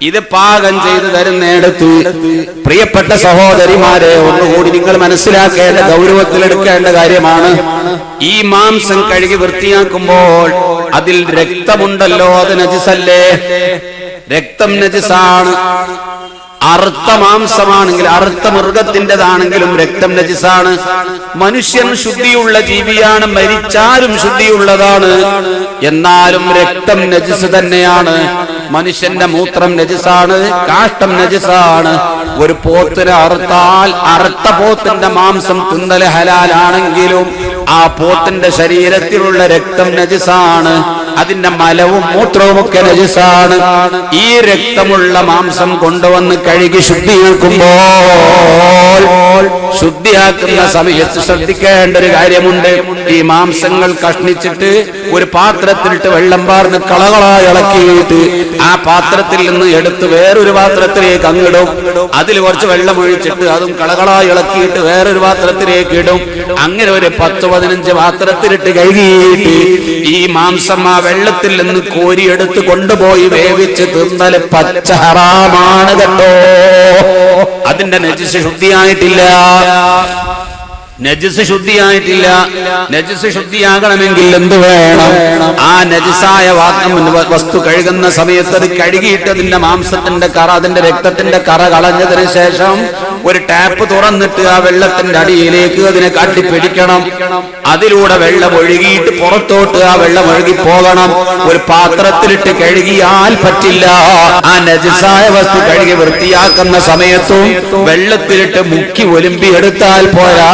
ഇത് പാകം ചെയ്തു തരുന്നിടത്ത് പ്രിയപ്പെട്ട സഹോദരിമാരെ, ഒന്നുകൂടി നിങ്ങൾ മനസ്സിലാക്കേണ്ട, ഗൗരവത്തിലെടുക്കേണ്ട കാര്യമാണ്. ഈ മാംസം കഴുകി വൃത്തിയാക്കുമ്പോൾ അതിൽ രക്തമുണ്ടല്ലോ, അത് നജിസല്ലേ? രക്തം നജിസാണ്. അറുത്ത മാംസമാണെങ്കിൽ, അറുത്ത മൃഗത്തിൻ്റെതാണെങ്കിലും രക്തം നജിസാണ്. മനുഷ്യൻ ശുദ്ധിയുള്ള ജീവിയാണ്, മരിച്ചാലും ശുദ്ധിയുള്ളതാണ്. എന്നാലും രക്തം നജിസ് തന്നെയാണ്. മനുഷ്യന്റെ മൂത്രം നജിസാണ്, കാഷ്ടം നജിസാണ്. ഒരു പോത്തിനെ അറുത്താൽ അറുത്ത പോത്തിന്റെ മാംസം തിന്നല് ഹലാലാണെങ്കിലും ആ പോത്തിന്റെ ശരീരത്തിലുള്ള രക്തം നജിസാണ്. അതിന്റെ മലവും മൂത്രവും ഒക്കെ നജിസാണ്. ഈ രക്തമുള്ള മാംസം കൊണ്ടുവന്ന് കഴുകി ശുദ്ധിയാക്കുന്ന സമയത്ത് ശ്രദ്ധിക്കേണ്ട ഒരു കാര്യമുണ്ട്. ഈ മാംസങ്ങൾ കഷ്ണിച്ചിട്ട് ഒരു പാത്രത്തിലിട്ട് വെള്ളം പാർന്ന് കളകളായി ഇളക്കിയിട്ട് ആ പാത്രത്തിൽ നിന്ന് എടുത്ത് വേറൊരു പാത്രത്തിലേക്ക് അങ്ങിടും. അതിൽ കുറച്ച് വെള്ളം ഒഴിച്ചിട്ട് അതും കളകളായി ഇളക്കിയിട്ട് വേറൊരു പാത്രത്തിലേക്ക് ഇടും. അങ്ങനെ ഒരു 10-15 പാത്രത്തിലിട്ട് കഴുകിയിട്ട് ഈ മാംസം ആ വെള്ളത്തിൽ നിന്ന് കോരിയെടുത്ത് കൊണ്ടുപോയി വേവിച്ച് തിന്നല് പച്ച ഹറാമാണ് കേട്ടോ. അതിന്റെ നജിസ് ശുദ്ധിയായിട്ടില്ല. നജിസ് ശുദ്ധിയാകണമെങ്കിൽ എന്ത് വേണം? ആ നജിസായ വസ്തു കഴുകുന്ന സമയത്ത് അത് കഴുകിയിട്ട് അതിന്റെ മാംസത്തിന്റെ കറ, അതിന്റെ രക്തത്തിന്റെ കറ കളഞ്ഞതിന് ശേഷം ഒരു ടാപ്പ് തുറന്നിട്ട് ആ വെള്ളത്തിന്റെ അടിയിലേക്ക് അതിനെ കാട്ടിപ്പിടിക്കണം. അതിലൂടെ വെള്ളം ഒഴുകിയിട്ട് പുറത്തോട്ട് ആ വെള്ളം ഒഴുകി പോകണം. ഒരു പാത്രത്തിലിട്ട് കഴുകിയാൽ പറ്റില്ല. ആ നജിസായ വസ്തു കഴുകി വൃത്തിയാക്കുന്ന സമയത്തും വെള്ളത്തിലിട്ട് മുക്കി ഒലുമ്പി എടുത്താൽ പോരാ.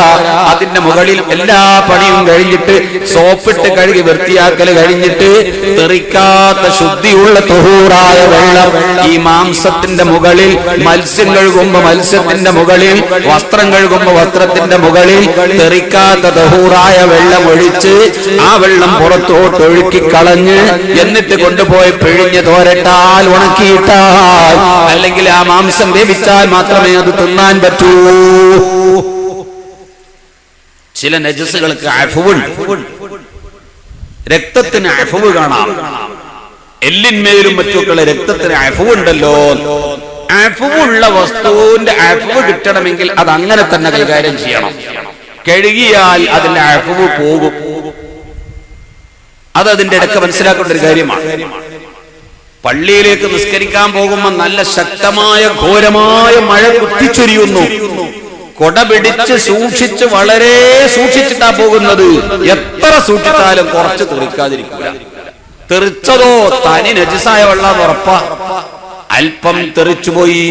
അതിന്റെ മുകളിൽ എല്ലാ പണിയും കഴിഞ്ഞിട്ട് സോപ്പിട്ട് കഴുകി വൃത്തിയാക്കല് കഴിഞ്ഞിട്ട് തെറിക്കാത്ത ശുദ്ധിയുള്ള തുഹൂറായ വെള്ളം ഈ മാംസത്തിന്റെ മുകളിൽ, മത്സ്യം കഴുകുമ്പോ മത്സ്യത്തിന്റെ മുകളിൽ, വസ്ത്രം കഴുകുമ്പോ വസ്ത്രത്തിന്റെ മുകളിൽ തെറിക്കാത്ത തുഹൂറായ വെള്ളം ഒഴിച്ച് ആ വെള്ളം പുറത്തോട്ട് ഒഴുക്കി കളഞ്ഞ് എന്നിട്ട് കൊണ്ടുപോയി പിഴിഞ്ഞ് തോരട്ടാൽ, ഉണക്കിയിട്ടാൽ, അല്ലെങ്കിൽ ആ മാംസം വേവിച്ചാൽ മാത്രമേ അത് തിന്നാൻ പറ്റൂ. ചില നജസുകൾക്ക് അഫ്വുണ്ട്. രക്തത്തിന് അഫ്വ് കാണാം. എല്ലിന്മേലും മറ്റുമൊക്കെയുള്ള രക്തത്തിന് അഫ്വുണ്ടല്ലോ. അഫ്വുള്ള വസ്തുവിന്റെ അഫ്വ് കിട്ടണമെങ്കിൽ അത് അങ്ങനെ തന്നെ കൈകാര്യം ചെയ്യണം. കഴുകിയാൽ അതിന്റെ അഫ്വ് പോകും. അത് അതിന്റെ ഇടയ്ക്ക് മനസ്സിലാക്കേണ്ട ഒരു കാര്യമാണ്. പള്ളിയിലേക്ക് നിസ്കരിക്കാൻ പോകുമ്പോൾ നല്ല ശക്തമായ ഘോരമായ മഴ കുത്തിച്ചൊരിയുന്നു. കൊട പിടിച്ച് സൂക്ഷിച്ച്, വളരെ സൂക്ഷിച്ചിട്ടാ പോകുന്നത്. എത്ര സൂക്ഷിച്ചാലും കുറച്ച് തെറിക്കാതിരിക്കുക. തെറിച്ചതോ തനി നജിസായ വെള്ളം ഉറപ്പാ. അല്പം തെറിച്ചുപോയി.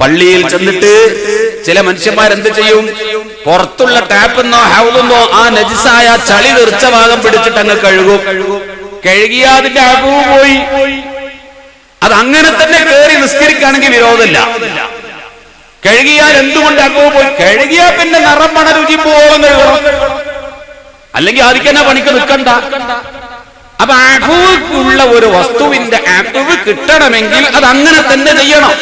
പള്ളിയിൽ ചെന്നിട്ട് ചില മനുഷ്യന്മാരെന്ത് ചെയ്യും? പുറത്തുള്ള ടാപ്പെന്നോ ഹൗലെന്നോ ആ നജിസായ ചളി തെറിച്ച ഭാഗം പിടിച്ചിട്ട് അങ്ങ് കഴുകും. കഴുകിയാ അതിന്റെ അഴകവും പോയി. അത് അങ്ങനെ തന്നെ കയറി നിസ്കരിക്കുകയാണെങ്കിൽ വിരോധമില്ല. കഴുകിയാൽ എന്തുകൊണ്ട് അകവും പോയി? കഴുകിയാൽ പിന്നെ നിറം മണ രുചി പോകണം കഴുകണം. അല്ലെങ്കിൽ ആദ്യം പണിക്ക് നിൽക്കണ്ട. അപ്പൊ അഫ്വുള്ള ഒരു വസ്തുവിന്റെ അഫ്വ് കിട്ടണമെങ്കിൽ അത് അങ്ങനെ തന്നെ ചെയ്യണം.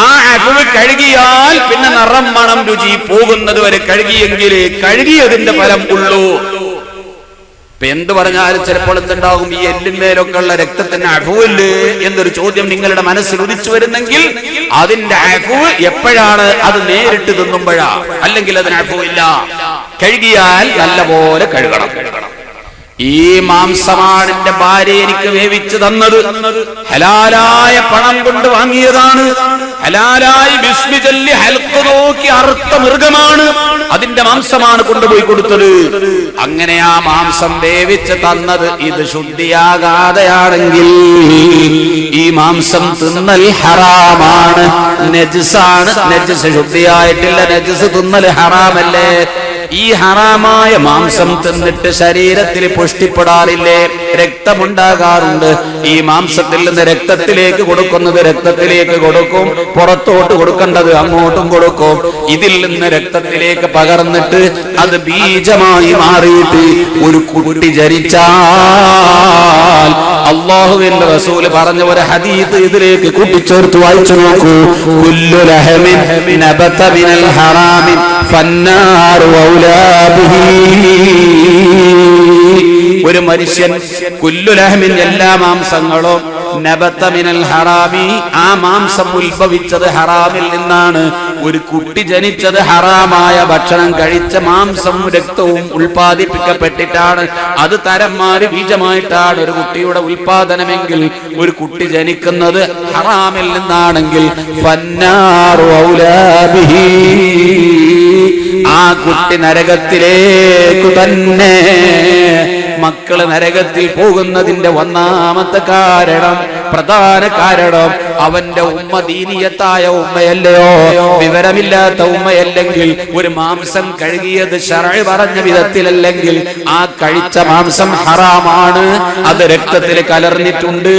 ആ അഫ്വ് കഴുകിയാൽ പിന്നെ നിറം മണം രുചി പോകുന്നത് വരെ കഴുകിയെങ്കിലേ കഴുകിയതിന്റെ ഫലം ഉള്ളൂ. ഇപ്പൊ എന്ത് പറഞ്ഞാലും ചിലപ്പോൾ എന്തുണ്ടാകും? ഈ എല്ലിന്മേലൊക്കെ ഉള്ള രക്തത്തിന് അഫ്വില്ലേ എന്നൊരു ചോദ്യം നിങ്ങളുടെ മനസ്സിൽ ഉദിച്ചു വരുന്നെങ്കിൽ അതിന്റെ അഫ്വ് എപ്പോഴാണ്? അത് നേരിട്ട് തിന്നുമ്പോഴാ. അല്ലെങ്കിൽ അതിന് അഫ്വില്ല. കഴുകിയാൽ നല്ലപോലെ കഴുകണം. ഈ മാംസമാണ് എന്റെ ഭാര്യ എനിക്ക് വേവിച്ചു തന്നത്. ഹലാലായ പണം കൊണ്ട് വാങ്ങിയതാണ്. ഹലാലായി ബിസ്മി ചൊല്ലി ഹൽക്ക അരക്ക് നോക്കി അറുത്ത മൃഗമാണ്, അതിന്റെ മാംസമാണ് കൊണ്ടുപോയി കൊടുത്തത്. അങ്ങനെ ആ മാംസം വേവിച്ച് തന്നത് ഇത് ശുദ്ധിയാകാതെയാണെങ്കിൽ ഈ മാംസം തിന്നൽ ഹറാമാണ്, നജസാണ്. നജസ് ശുദ്ധിയായിട്ടില്ല, നജസ് തിന്നൽ ഹറാമല്ലേ? ഈ ഹറാമായ മാംസം തിന്നിട്ട് ശരീരത്തിൽ പുഷ്ടിപ്പെടാറില്ലേ? രക്തമുണ്ടാകാറുണ്ട്. ഈ മാംസത്തിൽ നിന്ന് രക്തത്തിലേക്ക് കൊടുക്കുന്നത് രക്തത്തിലേക്ക് കൊടുക്കും, പുറത്തോട്ട് കൊടുക്കേണ്ടത് അങ്ങോട്ടും കൊടുക്കും. ഇതിൽ നിന്ന് രക്തത്തിലേക്ക് പകർന്നിട്ട് അത് ബീജമായി മാറിയിട്ട് ഒരു കുട്ടി ജനിച്ചാൽ അല്ലാഹുവിന്റെ റസൂല് പറഞ്ഞ ഒരു ഹദീസ് ഇതിലേക്ക് കൂട്ടിച്ചേർത്ത് വായിച്ചു നോക്കൂ. കുല്ലു ലഹമിൻ നബത മിനൽ ഹറാമി ഫന്നാറു ഔലാ ബിഹി. ഒരു മനുഷ്യൻ കുല്ലു ലഹമിൻ, എല്ലാ മാംസങ്ങളും, നബത മിനൽ ഹറാമി, ആ മാംസം ഉത്ഭവിച്ചത് ഹറാമിൽ നിന്നാണ്. ഒരു കുട്ടി ജനിച്ചത് ഹറാമായ ഭക്ഷണം കഴിച്ച മാംസം രക്തവും ഉൽപ്പാദിപ്പിക്കപ്പെട്ടിട്ടാണ്. അത് തരം മാറി ബീജമായിട്ടാണ് ഒരു കുട്ടിയുടെ ഉൽപാദനമെങ്കിൽ, ഒരു കുട്ടി ജനിക്കുന്നത് ഹറാമിൽ നിന്നാണെങ്കിൽ ഫന്നാറു ഔലാ ബിഹി, ആ കുട്ടി നരകത്തിലേക്ക് തന്നെ. മക്കള് നരകത്തിൽ പോകുന്നതിന്റെ ഒന്നാമത്തെ കാരണം, പ്രധാന കാരണം, അവന്റെ ഉമ്മ ദീനിയത്തായ ഉമ്മയല്ലയോ, വിവരമില്ലാത്ത ഉമ്മയല്ലെങ്കിൽ, ഒരു മാംസം കഴുകിയത് ശർഅ് പറഞ്ഞ വിധത്തിലല്ലെങ്കിൽ ആ കഴിച്ച മാംസം ഹറാമാണ്. അത് രക്തത്തിൽ കലർന്നിട്ടുണ്ട്.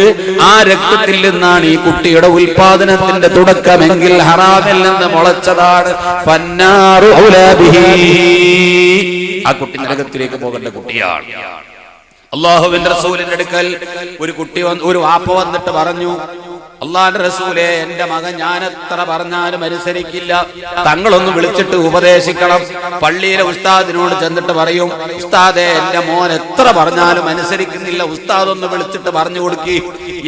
ആ രക്തത്തിൽ നിന്നാണ് ഈ കുട്ടിയുടെ ഉൽപാദനത്തിന്റെ തുടക്കമെങ്കിൽ ഹറാമിൽ നിന്ന് മുളച്ചതാണ്. ഫന്നാറു ഔലാ ബിഹി, ആ കുട്ടി നരകത്തിലേക്ക് പോകേണ്ട കുട്ടിയാണ്. അല്ലാഹുവിന്റെ റസൂലിന്റെ അടുക്കൽ ഒരു വാപ്പ വന്നിട്ട് പറഞ്ഞു, അല്ലാഹുവിന്റെ റസൂലേ, എന്റെ മകൻ ഞാൻ എത്ര പറഞ്ഞാലും അനുസരിക്കില്ല, തങ്ങളൊന്ന് വിളിച്ചിട്ട് ഉപദേശിക്കണം. പള്ളിയിലെ ഉസ്താദിനോട് ചെന്നിട്ട് പറയും, ഉസ്താദേ, എന്റെ മോൻ എത്ര പറഞ്ഞാലും അനുസരിക്കുന്നില്ല, ഉസ്താദ് ഒന്ന് വിളിച്ചിട്ട് പറഞ്ഞു കൊടുക്കി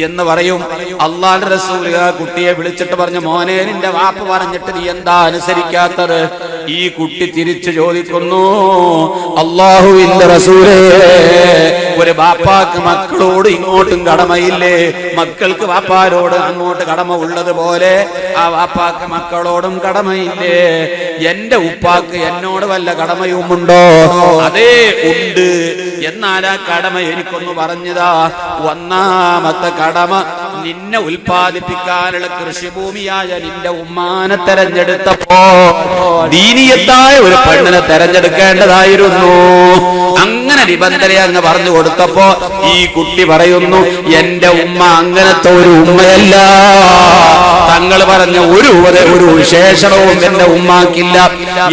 എന്ന് പറയും. അല്ലാഹുവിന്റെ റസൂൽ ആ കുട്ടിയെ വിളിച്ചിട്ട് പറഞ്ഞു, മോനെ, നിന്റെ വാപ്പ പറഞ്ഞിട്ട് നീ എന്താ അനുസരിക്കാത്തത്? ഈ കുട്ടി തിരിച്ചു ചോദിക്കുന്നു, അല്ലാഹുവിന്റെ റസൂലേ, ഒരു ബാപ്പാക്ക് മക്കളോട് ഇങ്ങോട്ടും കടമയില്ലേ? മക്കൾക്ക് വാപ്പാരോട് അങ്ങോട്ട് കടമ ഉള്ളതുപോലെ ആ വാപ്പാക്ക് മക്കളോടും കടമയില്ലേ? എന്റെ ഉപ്പാക്ക് എന്നോട് വല്ല കടമയുമുണ്ടോ? അതേ, ഉണ്ട്. എന്നാൽ ആ കടമ എനിക്കൊന്ന് പറഞ്ഞതാ. ഒന്നാമത്തെ കടമ, നിന്നെ ഉൽപ്പാദിപ്പിക്കാനുള്ള കൃഷിഭൂമിയായ നിന്റെ ഉമ്മാനെ തെരഞ്ഞെടുത്തപ്പോ ദീനിയത്തായ ഒരു പെണ്ണിനെ തെരഞ്ഞെടുക്കേണ്ടതായിരുന്നു. അങ്ങനെ നിബന്ധന അങ്ങ് പറഞ്ഞു കൊടുത്തപ്പോ ഈ കുട്ടി പറയുന്നു, എന്റെ ഉമ്മ അങ്ങനത്തെ ഒരു ഉമ്മയല്ല. തങ്ങൾ പറഞ്ഞ ഒരു വിശേഷണവും എന്റെ ഉമ്മാക്കില്ല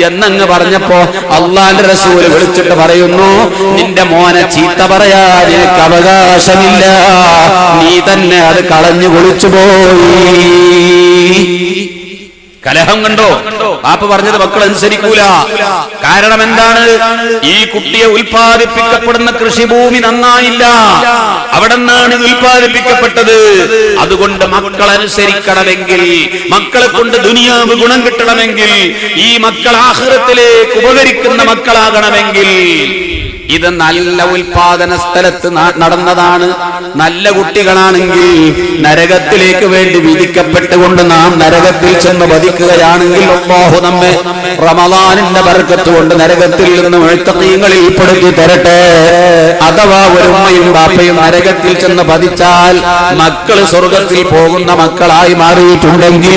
എന്നങ്ങ് പറഞ്ഞപ്പോ അല്ലാഹുവിന്റെ റസൂൽ വിളിച്ചിട്ട് പറയുന്നു, നിന്റെ മോനെ ചീത്ത പറയാൻ നിനക്ക് അവകാശമില്ല, നീ തന്നെ അത് കളഞ്ഞു കുളിച്ചു പോയി. കലഹം കണ്ടോ? പാപ്പ പറഞ്ഞത് മക്കൾ അനുസരിക്കൂല. കാരണം എന്താണ്? ഈ കുട്ടിയെ ഉൽപ്പാദിപ്പിക്കപ്പെടുന്ന കൃഷിഭൂമി നന്നായില്ല, അവിടെ നിന്നാണ് ഉൽപ്പാദിപ്പിക്കപ്പെട്ടത്. അതുകൊണ്ട് മക്കൾ അനുസരിക്കണമെങ്കിൽ, മക്കളെ കൊണ്ട് ദുനിയാവ് ഗുണം കിട്ടണമെങ്കിൽ, ഈ മക്കൾ ആഖിറത്തിലേക്ക് ഉപകരിക്കുന്ന മക്കളാകണമെങ്കിൽ ഇത് നല്ല ഉൽപാദന സ്ഥലത്ത് നടന്നതാണ്. നല്ല കുട്ടികളാണെങ്കിൽ നരകത്തിലേക്ക് വേണ്ടി വിധിക്കപ്പെട്ടുകൊണ്ട് നാം നരകത്തിൽ ചെന്ന് പതിക്കുകയാണെങ്കിൽ അല്ലാഹു നമ്മെ റമളാനിന്റെ ബർക്കത്ത് കൊണ്ട് നരകത്തിൽ നിന്ന് മുഅ്തഖീങ്ങളിൽ പെടുത്തി തരട്ടെ. അഥവാ ഒരു ഉമ്മയും ബാപ്പയും നരകത്തിൽ ചെന്ന് പതിച്ചാൽ മക്കൾ സ്വർഗത്തിൽ പോകുന്ന മക്കളായി മാറിയിട്ടുണ്ടെങ്കിൽ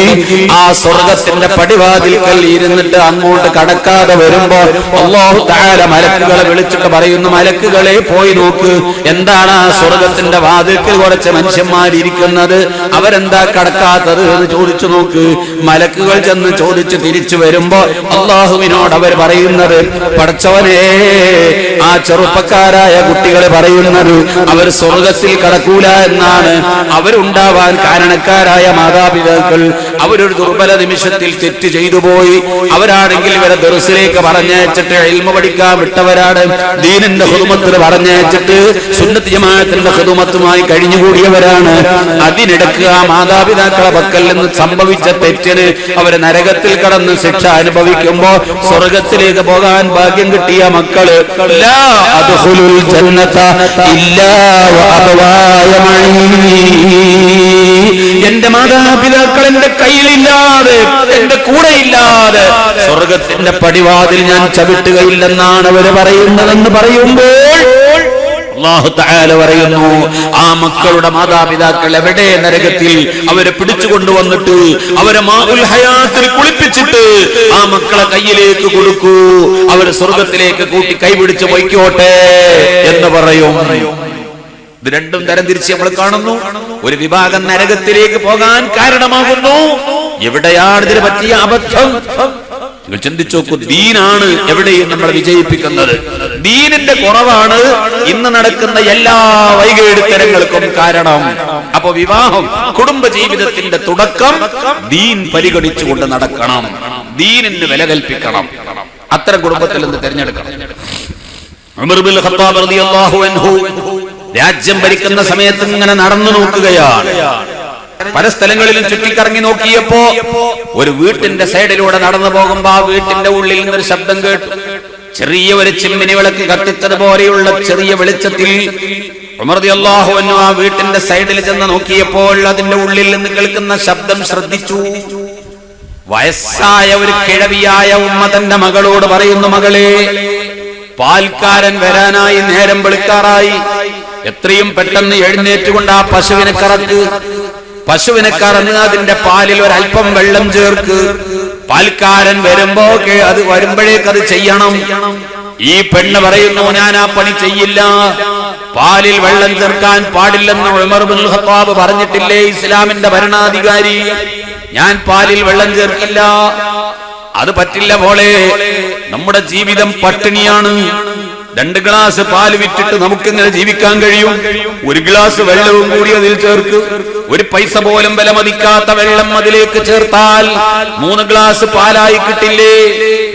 ആ സ്വർഗത്തിന്റെ പടിവാതിൽക്കൽ ഇരുന്നിട്ട് അങ്ങോട്ട് കടക്കാതെ വരുമ്പോ അല്ലാഹു തആല മലക്കുകളെ വിളിച്ചിട്ട് പറയുന്നു, മലക്കുകളെ പോയി നോക്ക്, എന്താണ് ആ സ്വർഗത്തിന്റെ വാതിൽക്കൽ കുറച്ച് മനുഷ്യന്മാരിയ്ക്കുന്നത്, അവരെന്താ കടക്കാത്തത് എന്ന് ചോദിച്ചു നോക്ക്. മലക്കുകൾ ചെന്ന് ചോദിച്ച് തിരിച്ചു വരുമ്പോ അല്ലാഹുവിനോട് അവർ പറയുന്നത്, പടച്ചവനേ, ആ ചെറുപ്പക്കാരായ കുട്ടികൾ പറയുന്നത് അവർ സ്വർഗത്തിൽ കടക്കൂല എന്നാണ്. അവരുണ്ടാവാൻ കാരണക്കാരായ മാതാപിതാക്കൾ അവരൊരു ദുർബല നിമിഷത്തിൽ തെറ്റ് ചെയ്തു പോയി. അവരാണെങ്കിൽ ഇവരെ ദർസിലേക്ക് പറഞ്ഞയച്ചിട്ട് ഇൽമു പഠിക്കാൻ വിട്ടവരാണ്, ദീനിന്റെ ഖുദ്മത്ത് പറഞ്ഞേച്ചിട്ട് സുന്നത്ത് ജമാഅത്തിന്റെ ഖുദ്മത്തുമായി കഴിഞ്ഞുകൂടിയവരാണ്. അതിനിടക്ക് ആ മാതാപിതാക്കളെ പക്കൽ നിന്ന് സംഭവിച്ച തെറ്റിന് അവര് നരകത്തിൽ കടന്ന് ശിക്ഷ അനുഭവിക്കുമ്പോ സ്വർഗത്തിലേക്ക് പോകാൻ ഭാഗ്യം കിട്ടിയ മക്കള് ലാ അദ്ഖുലുൽ ജന്നത ഇല്ലാ വഅബവായ മഈ, എന്റെ മാതാപിതാക്കൾ എന്റെ കയ്യിലില്ലാതെ എന്റെ കൂടെ ഇല്ലാതെ സ്വർഗത്തിന്റെ പടിവാതിൽ ഞാൻ ചവിട്ടുകയില്ലെന്നാണ് അവര് പറയുന്നതെന്ന് പറയുമ്പോൾ അല്ലാഹു തആല പറയുന്നു, ആ മക്കളുടെ മാതാപിതാക്കൾ എവിടെ നരകത്തിൽ അവരെ പിടിച്ചുകൊണ്ടുവന്നിട്ട് അവരെ മാഉൽ ഹയാത്തിൽ കുളിപ്പിച്ചിട്ട് ആ മക്കളെ കയ്യിലേക്ക് കൊടുക്കൂ, അവര് സ്വർഗത്തിലേക്ക് കൂട്ടി കൈപിടിച്ച് പൊയ്ക്കോട്ടെ എന്ന് പറയും. ഇത് രണ്ടും തരംതിരിച്ച് നമ്മൾ കാണുന്നു. ഒരു വിഭാഗം നരകത്തിലേക്ക് പോകാൻ കാരണമാകുന്നു. എവിടെയാണ് ഇതിന് പറ്റിയ അബദ്ധം? നിങ്ങൾ ചിന്തിച്ചു നോക്കൂ. ദീനാണ് എവിടെയും നമ്മളെ വിജയിപ്പിക്കുന്നത്. ദീനിന്റെ കുറവാണ് ഇന്ന് നടക്കുന്ന എല്ലാ വൈകേടുത്തരങ്ങൾക്കും കാരണം. അപ്പൊ വിവാഹം, കുടുംബ ജീവിതത്തിന്റെ തുടക്കം ദീൻ പരിഗണിച്ചുകൊണ്ട് നടക്കണം. ദീനിന് വില കൽപ്പിക്കണം. അത്തരം കുടുംബത്തിൽ നിന്ന് തിരഞ്ഞെടുക്കണം. ഉമർ ഇബ്നുൽ ഖത്താബ് റളിയല്ലാഹു അൻഹു രാജ്യം ഭരിക്കുന്ന സമയത്ത് ഇങ്ങനെ നടന്നു നോക്കുകയാണ്. പല സ്ഥലങ്ങളിലും ചുറ്റിക്കറങ്ങി നോക്കിയപ്പോ ഒരു വീട്ടിന്റെ സൈഡിലൂടെ നടന്നു പോകുമ്പോ ആ വീട്ടിന്റെ ഉള്ളിൽ നിന്നൊരു ശബ്ദം കേട്ടു. ചെറിയ ഒരു ചിമ്മിനി വിളക്ക് കത്തിച്ചതുപോലെയുള്ള ചെറിയ വെളിച്ചത്തിൽ ഉമർ റളിയല്ലാഹു അൻഹു ആ വീട്ടിന്റെ സൈഡിൽ ചെന്ന് നോക്കിയപ്പോൾ അതിന്റെ ഉള്ളിൽ നിന്ന് കേൾക്കുന്ന ശബ്ദം ശ്രദ്ധിച്ചു. വയസ്സായ ഒരു കിഴവിയായ ഉമ്മ തന്റെ മകളോട് പറയുന്നു, മകളെ, പാൽക്കാരൻ വരാനായി, നേരം വെളുക്കാറായി, എത്രയും പെട്ടെന്ന് എഴുന്നേറ്റുകൊണ്ട് ആ പശുവിനെ കറക്ക്. പശുവിനെ കറന്ന് അതിന്റെ പാലിൽ ഒരല്പം വെള്ളം ചേർക്ക്. പാൽക്കാരൻ വരുമ്പോഴേക്ക് അത് ചെയ്യണം. ഈ പെണ്ണ് പറയുന്നു, ഞാൻ ആ പണി ചെയ്യില്ല. പാലിൽ വെള്ളം ചേർക്കാൻ പാടില്ലെന്ന് ഉമർ ഇബ്നുൽ ഖത്താബ് പറഞ്ഞിട്ടില്ലേ ഇസ്ലാമിന്റെ ഭരണാധികാരി? ഞാൻ പാലിൽ വെള്ളം ചേർക്കില്ല. അത് പറ്റില്ല മോളെ, നമ്മുടെ ജീവിതം പട്ടിണിയാണ്. 2 ഗ്ലാസ് പാല് വിറ്റിട്ട് നമുക്കിങ്ങനെ ജീവിക്കാൻ കഴിയും. 1 ഗ്ലാസ് വെള്ളവും കൂടി അതിൽ ചേർക്ക്. 1 പൈസ പോലും വിലമതിക്കാത്ത വെള്ളം അതിലേക്ക് ചേർത്താൽ 3 ഗ്ലാസ് പാലായി കിട്ടില്ലേ?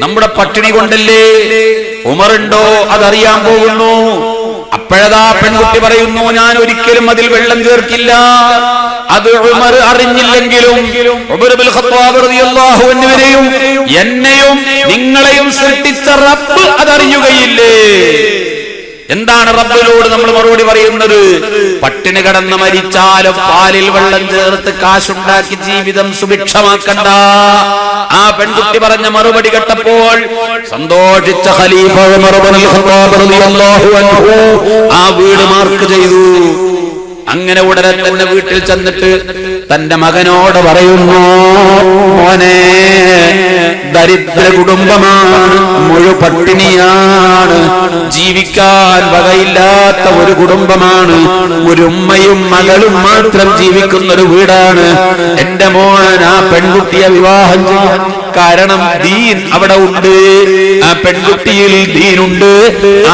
നമ്മുടെ പട്ടിണി കൊണ്ടല്ലേ? ഉമറുണ്ടോ അതറിയാൻ പോകുന്നു. അപ്പോഴതാ പെൺകുട്ടി പറയുന്നു, ഞാൻ ഒരിക്കലും അതിൽ വെള്ളം ചേർക്കില്ല. അത് ഉമർ അറിഞ്ഞില്ലെങ്കിലും ഉമർ ഇബ്നുൽ ഖത്താബ് റളിയല്ലാഹു അൻഹുവിനെയും എന്നെയും നിങ്ങളെയും സൃഷ്ടിച്ച റബ്ബ് അതറിയുകയില്ലേ? എന്താണ് റബ്ബിനോട് നമ്മൾ മറുപടി പറയുന്നത്? പട്ടിണി കിടന്ന് മരിച്ചാലും പാലിൽ വെള്ളം ചേർത്ത് കാശുണ്ടാക്കി ജീവിതം സുഭിക്ഷമാക്കണ്ട. ആ പെൺകുട്ടി പറഞ്ഞ മറുപടി കേട്ടപ്പോൾ സന്തോഷിച്ച ഖലീഫ ഉമർ ഇബ്നുൽ ഖത്താബ് റളിയല്ലാഹു അൻഹു ആ വീട് മാർക്ക് ചെയ്തു. അങ്ങനെ ഉടനെ തന്നെ വീട്ടിൽ ചെന്നിട്ട് തന്റെ മകനോട് പറയുന്നു, മോനെ, ദരിദ്ര കുടുംബമാണ്, മുഴുപട്ടിണിയാണ്, ജീവിക്കാൻ വകയില്ലാത്ത ഒരു കുടുംബമാണ്, ഒരു ഉമ്മയും മകളും മാത്രം ജീവിക്കുന്ന ഒരു വീടാണ്. എന്റെ മോൻ ആ പെൺകുട്ടിയെ വിവാഹം ചെയ്യാൻ കാരണം ദീൻ അവിടെ ഉണ്ട്. ആ പെൺകുട്ടിയിൽ ദീനുണ്ട്.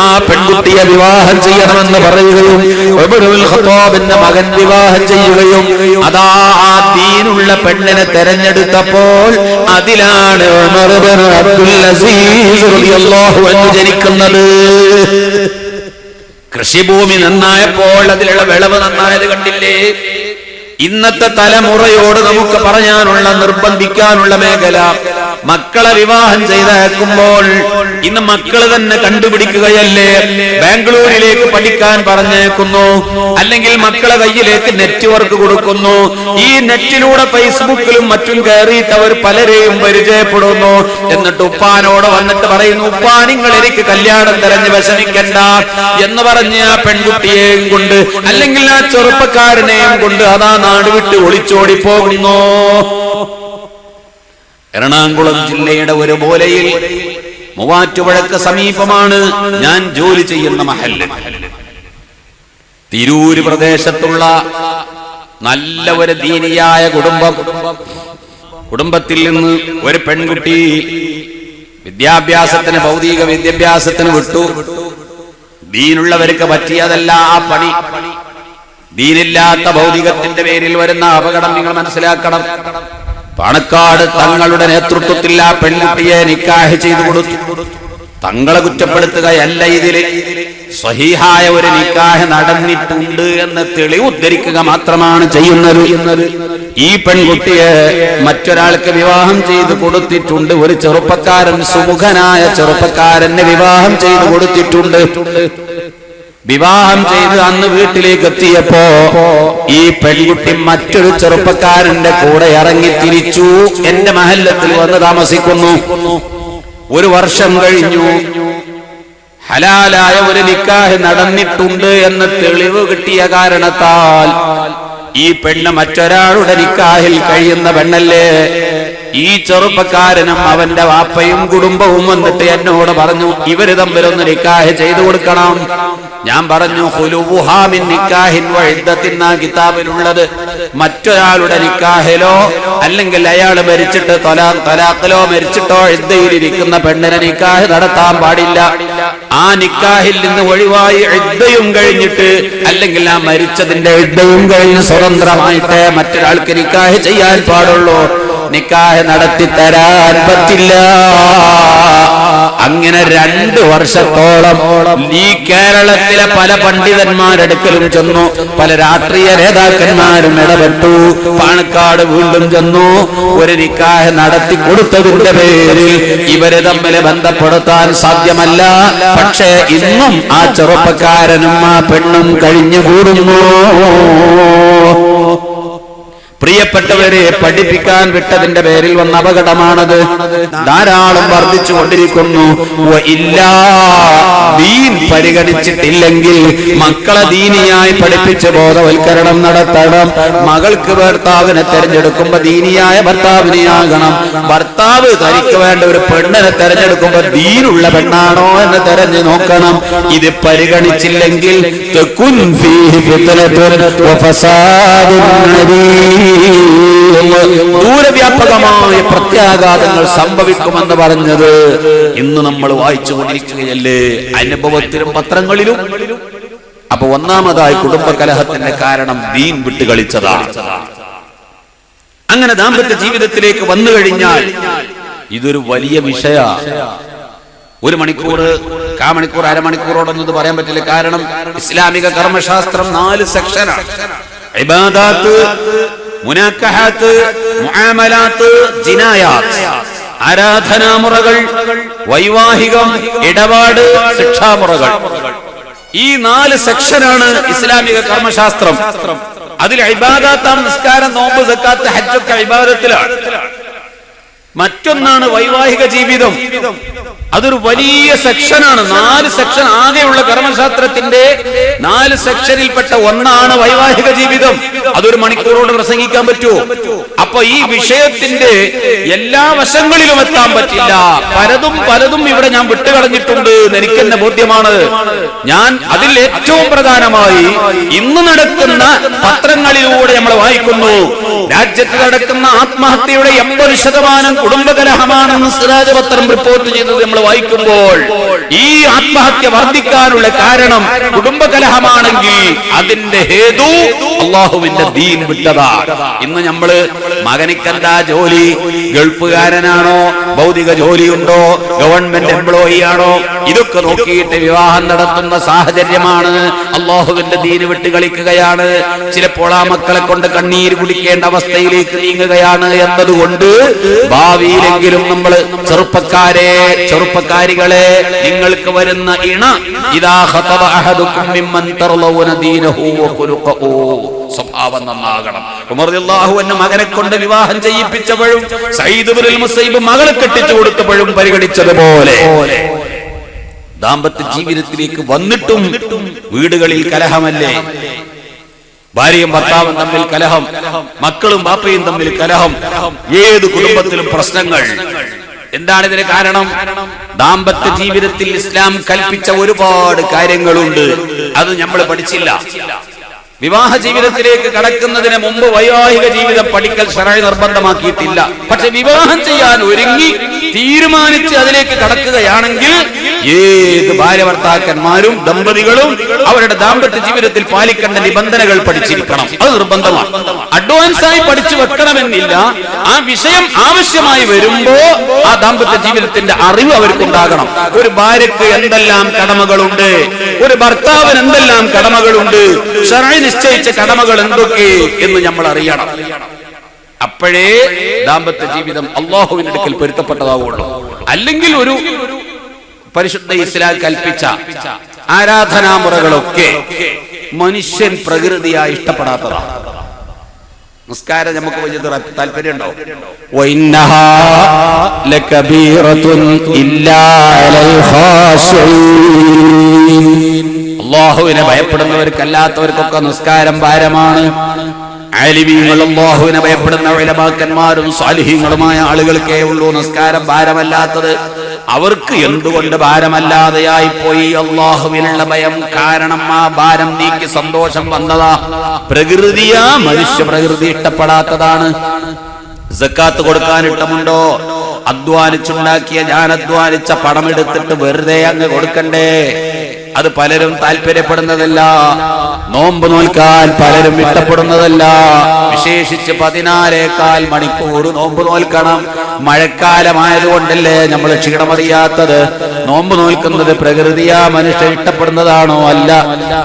ആ പെൺകുട്ടിയെ വിവാഹം ചെയ്യണമെന്ന് പറയുകയും ഉമറുൽ ഖത്താബിന്റെ മകൻ വിവാഹം ചെയ്യുകയും അതാ ആ ദീനുള്ള പെണ്ണിനെ തെരഞ്ഞെടുത്തപ്പോൾ അതിലാണ് ഉമർ ഇബ്നു അബ്ദുൽ അസീസ് റളിയല്ലാഹു അൻഹു ജനിക്കുന്നത്. കൃഷിഭൂമി നന്നായപ്പോൾ അതിലുള്ള വിളവ് നന്നായത് കണ്ടില്ലേ? ഇന്നത്തെ തലമുറയോട് നമുക്ക് പറയാനുള്ള, നിർബന്ധിക്കാനുള്ള മേഖല, മക്കളെ വിവാഹം ചെയ്തയക്കുമ്പോൾ ഇന്ന് മക്കള് തന്നെ കണ്ടുപിടിക്കുകയല്ലേ. ബാംഗ്ലൂരിലേക്ക് പഠിക്കാൻ പറഞ്ഞേക്കുന്നു, അല്ലെങ്കിൽ മക്കളെ കയ്യിലേക്ക് നെറ്റ്വർക്ക് കൊടുക്കുന്നു. ഈ നെറ്റിലൂടെ ഫേസ്ബുക്കിലും മറ്റും കയറിയിട്ട് അവർ പലരെയും പരിചയപ്പെടുന്നു. എന്നിട്ട് ഉപ്പാനോട് വന്നിട്ട് പറയുന്നു, ഉപ്പാ, നിങ്ങൾ എനിക്ക് കല്യാണം തെരഞ്ഞ് വിഷമിക്കണ്ട എന്ന് പറഞ്ഞ് ആ പെൺകുട്ടിയെയും കൊണ്ട് അല്ലെങ്കിൽ ആ ചെറുപ്പക്കാരനെയും കൊണ്ട് അതാ നാട് വിട്ട് ഒളിച്ചോടി പോകുന്നു. എറണാകുളം ജില്ലയുടെ ഒരു മൂലയിൽ മൂവാറ്റുപുഴക്ക് സമീപമാണ് ഞാൻ ജോലി ചെയ്യുന്ന മഹല്ല്. തിരൂര് പ്രദേശത്തുള്ള നല്ല ഒരു ദീനിയായ കുടുംബത്തിൽ നിന്ന് ഒരു പെൺകുട്ടി വിദ്യാഭ്യാസത്തിന്, ഭൗതിക വിദ്യാഭ്യാസത്തിന് വിട്ടു. ദീനുള്ളവർക്ക് പറ്റിയതല്ല ആ പണി. ദീനില്ലാത്ത ഭൗതികത്തിന്റെ പേരിൽ വരുന്ന അപകടം നിങ്ങൾ മനസ്സിലാക്കണം. പാണക്കാട് തങ്ങളുടെ നേതൃത്വത്തിൽ ആ പെൺകുട്ടിയെ നിക്കാഹ് ചെയ്തു കൊടുത്തു. തങ്ങളെ കുറ്റപ്പെടുത്തുകയല്ല, ഇതില് സ്വഹീഹായ ഒരു നിക്കാഹ് നടന്നിട്ടുണ്ട് എന്ന് തെളിവ് ഉദ്ധരിക്കുക മാത്രമാണ് ചെയ്യുന്നത്. ഈ പെൺകുട്ടിയെ മറ്റൊരാൾക്ക് വിവാഹം ചെയ്തു കൊടുത്തിട്ടുണ്ട്. ഒരു ചെറുപ്പക്കാരൻ, സുമുഖനായ ചെറുപ്പക്കാരന് വിവാഹം ചെയ്തു കൊടുത്തിട്ടുണ്ട്. വിവാഹം ചെയ്ത് അന്ന് വീട്ടിലേക്ക് എത്തിയപ്പോ ഈ പെൺകുട്ടി മറ്റൊരു ചെറുപ്പക്കാരന്റെ കൂടെ ഇറങ്ങി തിരിച്ചു എന്റെ മഹല്ലത്തിൽ വന്ന് താമസിക്കുന്നു. ഒരു വർഷം കഴിഞ്ഞു. ഹലാലായ ഒരു നിക്കാഹ് നടന്നിട്ടുണ്ട് എന്ന് തെളിവ് കിട്ടിയ കാരണത്താൽ ഈ പെണ്ണ് മറ്റൊരാളുടെ നിക്കാഹിൽ കഴിയുന്ന പെണ്ണല്ലേ. ഈ ചെറുപ്പക്കാരനും അവന്റെ വാപ്പയും കുടുംബവും വന്നിട്ട് എന്നോട് പറഞ്ഞു, ഇവര് തമ്മിലൊന്ന് നിക്കാഹ് ചെയ്തു കൊടുക്കണം. ഞാൻ പറഞ്ഞു, ഖുലുഹുഹാ മിൻ നിക്കാഹിൻ വ ഇദ്ദത്തിൻ എന്ന കിതാബിലുള്ളത് മറ്റൊരാളുടെ നിക്കാഹിലോ അല്ലെങ്കിൽ അയാൾ മരിച്ചിട്ട് തലാഖിലോ മരിച്ചിട്ടോ ഇദ്ദയിലിരിക്കുന്ന പെണ്ണിനെ നിക്കാഹ് നടത്താൻ പാടില്ല. ആ നിക്കാഹിൽ നിന്ന് ഒഴിവായി ഇദ്ദയും കഴിഞ്ഞിട്ട് അല്ലെങ്കിൽ ആ മരിച്ചതിന്റെ ഇദ്ദയും കഴിഞ്ഞ് സ്വതന്ത്രമായിട്ട് മറ്റൊരാൾക്ക് നിക്കാഹ് ചെയ്യാൻ പാടുള്ളൂ. നിക്കാഹ് നടത്തി തരാൻ പറ്റില്ല. അങ്ങനെ 2 വർഷത്തോളം ഈ കേരളത്തിലെ പല പണ്ഡിതന്മാരെടുക്കലും ചെന്നു, പല രാഷ്ട്രീയ നേതാക്കന്മാരും ഇടപെട്ടു. പാണക്കാട് വീണ്ടും ചെന്നു. ഒരു നിക്കാഹ് നടത്തി കൊടുത്തതിന്റെ പേരിൽ ഇവരെ തമ്മിൽ ബന്ധപ്പെടുത്താൻ സാധ്യമല്ല. പക്ഷേ ഇന്നും ആ ചെറുപ്പക്കാരനും ആ പെണ്ണും കഴിഞ്ഞുകൂടുന്നു. പ്രിയപ്പെട്ടവരെ, പഠിപ്പിക്കാൻ വിട്ടതിന്റെ പേരിൽ വന്ന അപകടമാണത്. ധാരാളം വർദ്ധിച്ചു കൊണ്ടിരിക്കുന്നു. ദീൻ പരിഗണിച്ചിട്ടില്ലെങ്കിൽ മക്കളെ ദീനിയായി പഠിപ്പിച്ച് ബോധവൽക്കരണം നടത്തണം. മകൾക്ക് ഭർത്താവിനെ തെരഞ്ഞെടുക്കുമ്പോ ദീനിയായ ഭർത്താവിനെയാകണം. ഭർത്താവ് തനിക്ക് വേണ്ട ഒരു പെണ്ണിനെ തെരഞ്ഞെടുക്കുമ്പോ ദീനുള്ള പെണ്ണാണോ എന്ന് തെരഞ്ഞു നോക്കണം. ഇത് പരിഗണിച്ചില്ലെങ്കിൽ ദൂരവ്യാപകമായ പ്രത്യാഘാതങ്ങൾ സംഭവിക്കുമെന്ന് പറഞ്ഞത് ഇന്ന് നമ്മൾ വായിച്ചുകൊണ്ടിരിക്കുകയല്ലേ, അനുഭവത്തിലും പത്രങ്ങളിലും. അപ്പൊ ഒന്നാമതായി കുടുംബകലഹത്തിന്റെ കാരണം ദീൻ വിട്ടുകളിച്ചതാണ്. അങ്ങനെ ദാമ്പത്യ ജീവിതത്തിലേക്ക് വന്നു കഴിഞ്ഞാൽ ഇതൊരു വലിയ വിഷയമാണ്. 1 മണിക്കൂർ, കാമണിക്കൂർ, അരമണിക്കൂറോടൊന്നും ഇത് പറയാൻ പറ്റില്ല. കാരണം ഇസ്ലാമിക കർമ്മശാസ്ത്രം 4 സെക്ഷനാണ്. ഇബാദാത്ത്, മുനാക്കഹാത്ത്, മുആമലാത്ത്, ജിനായാത്ത്. ആരാധനാമുറകൾ, വൈവാഹികം, ഇടപാട്, ശിക്ഷാമുറകൾ. ഈ 4 സെക്ഷനാണ് ഇസ്ലാമിക കർമ്മശാസ്ത്രം. അതിൽ ഇബാദത്താണ് നിസ്കാരം, നോമ്പ്, സക്കാത്ത്, ഹജ്ജൊക്കെ ഇബാദത്തിലാണ്. മറ്റൊന്നാണ് വൈവാഹിക ജീവിതം. അതൊരു വലിയ സെക്ഷനാണ്. 4 സെക്ഷൻ ആകെയുള്ള കർമ്മശാസ്ത്രത്തിന്റെ 4 സെക്ഷനിൽപ്പെട്ട ഒന്നാണ് വൈവാഹിക ജീവിതം. അതൊരു മണിക്കൂറോട് പ്രസംഗിക്കാൻ പറ്റുമോ? അപ്പൊ ഈ വിഷയത്തിന്റെ എല്ലാ വശങ്ങളിലും എത്താൻ പറ്റില്ല. പലതും ഇവിടെ ഞാൻ വിട്ടുകളഞ്ഞിട്ടുണ്ട്, എനിക്കെന്നെ ബോധ്യമാണ്. ഞാൻ അതിൽ ഏറ്റവും പ്രധാനമായി ഇന്ന് നടക്കുന്ന പത്രങ്ങളിലൂടെ നമ്മൾ വായിക്കുന്നു, രാജ്യത്ത് നടക്കുന്ന ആത്മഹത്യയുടെ 80% കുടുംബകലഹമാണെന്ന് സിറാജ് പത്രം റിപ്പോർട്ട് ചെയ്തത് നമ്മൾ വായിക്കുമ്പോൾ ഈ ആത്മഹത്യ വർദ്ധിക്കാനുള്ള കാരണം കുടുംബകലഹമാണെങ്കിൽ അതിന്റെ ഹേതു അള്ളാഹുവിന്റെ ദീൻ വിട്ടതാ. ഇന്ന് നമ്മള് മകനിക്കെന്താ ജോലി, ഗൾഫുകാരനാണോ, ഭൗതിക ജോലിയുണ്ടോ, ഗവൺമെന്റ് എംപ്ലോയി ആണോ, ഇതൊക്കെ നോക്കിയിട്ട് വിവാഹം നടത്തുന്ന സാഹചര്യമാണ്. അള്ളാഹുവിന്റെ ദീൻ വിട്ട് കളിക്കുകയാണ്. ചിലപ്പോൾ ആ മക്കളെ കൊണ്ട് കണ്ണീര് കുടിക്കേണ്ട അവസ്ഥയിലേക്ക് നീങ്ങുകയാണ്. എന്നതുകൊണ്ട് ഭാവിയിലെങ്കിലും നമ്മൾ ചെറുപ്പക്കാരികളെ, നിങ്ങൾക്ക് വരുന്ന ഇണ ഇദാ ഖതബ അഹദുകും മിമ്മൻ തർലൗന ദീനഹു വ ഖുലുഖഹു, സ്വഭാവം നന്നാകണം. ഉമർ റളിയല്ലാഹു അൻഹു മകനെ കൊണ്ട് വിവാഹം ചെയ്യിപ്പിച്ചപ്പോഴും സഈദ് ഇബ്നുൽ മുസയ്യിബ് മകളെ കെട്ടിച്ചു കൊടുത്തപ്പോഴും പരിഗണിച്ചതുപോലെ ദാമ്പത്യ ജീവിതത്തിലേക്ക് വന്നിട്ടും വീടുകളിൽ കലഹമല്ലേ. ഭാര്യയും ഭർത്താവും തമ്മിൽ കലഹം, മക്കളും ബാപ്പയും തമ്മിൽ കലഹം, ഏത് കുടുംബത്തിലും പ്രശ്നങ്ങൾ. എന്താണ് ഇതിന് കാരണം? ദാമ്പത്യ ജീവിതത്തിൽ ഇസ്ലാം കൽപ്പിച്ച ഒരുപാട് കാര്യങ്ങളുണ്ട്. അത് നമ്മൾ പഠിച്ചില്ല. വിവാഹ ജീവിതത്തിലേക്ക് കടക്കുന്നതിന് മുമ്പ് വൈവാഹിക ജീവിതം പഠിക്കൽ ശറഅ് നിർബന്ധമാക്കിയിട്ടില്ല. പക്ഷെ വിവാഹം ചെയ്യാൻ ഒരുങ്ങി തീരുമാനിച്ച് അതിലേക്ക് കടക്കുകയാണെങ്കിൽ ഏത് ഭാര്യ ഭർത്താക്കന്മാരും ദമ്പതികളും അവരുടെ ദാമ്പത്യ ജീവിതത്തിൽ പാലിക്കേണ്ട നിബന്ധനകൾ പഠിച്ചിരിക്കണം. അത് നിർബന്ധമാണ്. അഡ്വാൻസായി പഠിച്ചു വെക്കണമെന്നില്ല. ആ വിഷയം ആവശ്യമായി വരുമ്പോ ആ ദാമ്പത്യ ജീവിതത്തിന്റെ അറിവ് അവർക്കുണ്ടാകണം. ഒരു ഭാര്യക്ക് എന്തെല്ലാം കടമകളുണ്ട്, ഒരു ഭർത്താവിന് എന്തെല്ലാം കടമകളുണ്ട്, ശറഅ് നിശ്ചയിച്ച കടമകൾ എന്തൊക്കെ എന്ന് നമ്മൾ അറിയണം. അപ്പോഴേ ദാമ്പത്യ ജീവിതം അല്ലാഹുവിന്റെ അടുക്കൽ പൊരുത്തപ്പെട്ടതാവുള്ളൂ. അല്ലെങ്കിൽ ഒരു പരിശുദ്ധ ഇസ്ലാം കൽപ്പിച്ച ആരാധനാമുറകളൊക്കെ മനുഷ്യൻ പ്രകൃതിയായി ഇഷ്ടപ്പെടാത്തതാണ്. നിസ്കാരം നമുക്ക് വലിയ താല്പര്യമുണ്ടോ? അല്ലാഹുവിനെ ഭയപ്പെടുന്നവർക്കല്ലാത്തവർക്കൊക്കെ നിസ്കാരം ഭാരമാണ്. ആലിമീങ്ങൾ അല്ലാഹുവിനെ ഭയപ്പെടുന്ന ഉലമാക്കന്മാരും സാലിഹീങ്ങളുമായ ആളുകൾക്കേ ഉള്ളൂ നിസ്കാരം ഭാരമല്ലാത്തത്. അവർക്ക് എന്തുകൊണ്ട് ഭാരമല്ലാതെയായി പോയി? അല്ലാഹുവിനുള്ള ഭയം കാരണം ആ ഭാരം നീക്കി സന്തോഷം വന്നതാ. പ്രകൃതിയാ മനുഷ്യ പ്രകൃതി ഇഷ്ടപ്പെടാത്തതാണ്. സക്കാത്ത് കൊടുക്കാൻ ഇഷ്ടമുണ്ടോ? അധ്വാനിച്ചുണ്ടാക്കിയ ഞാൻ അധ്വാനിച്ച പണം എടുത്തിട്ട് വെറുതെ അങ്ങ് കൊടുക്കണ്ടേ? അത് പലരും താല്പര്യപ്പെടുന്നതല്ല. നോമ്പ് നോൽക്കാൻ പലരും ഇഷ്ടപ്പെടുന്നതല്ല. വിശേഷിച്ച് 14 മണിക്കൂർ നോമ്പ് നോൽക്കണം. മഴക്കാലമായതുകൊണ്ടല്ലേ നമ്മൾ ക്ഷീണമറിയാത്തത്. നോമ്പ് നോൽക്കുന്നത് പ്രകൃതിയാ മനുഷ്യൻ ഇഷ്ടപ്പെടുന്നതാണോ? അല്ല.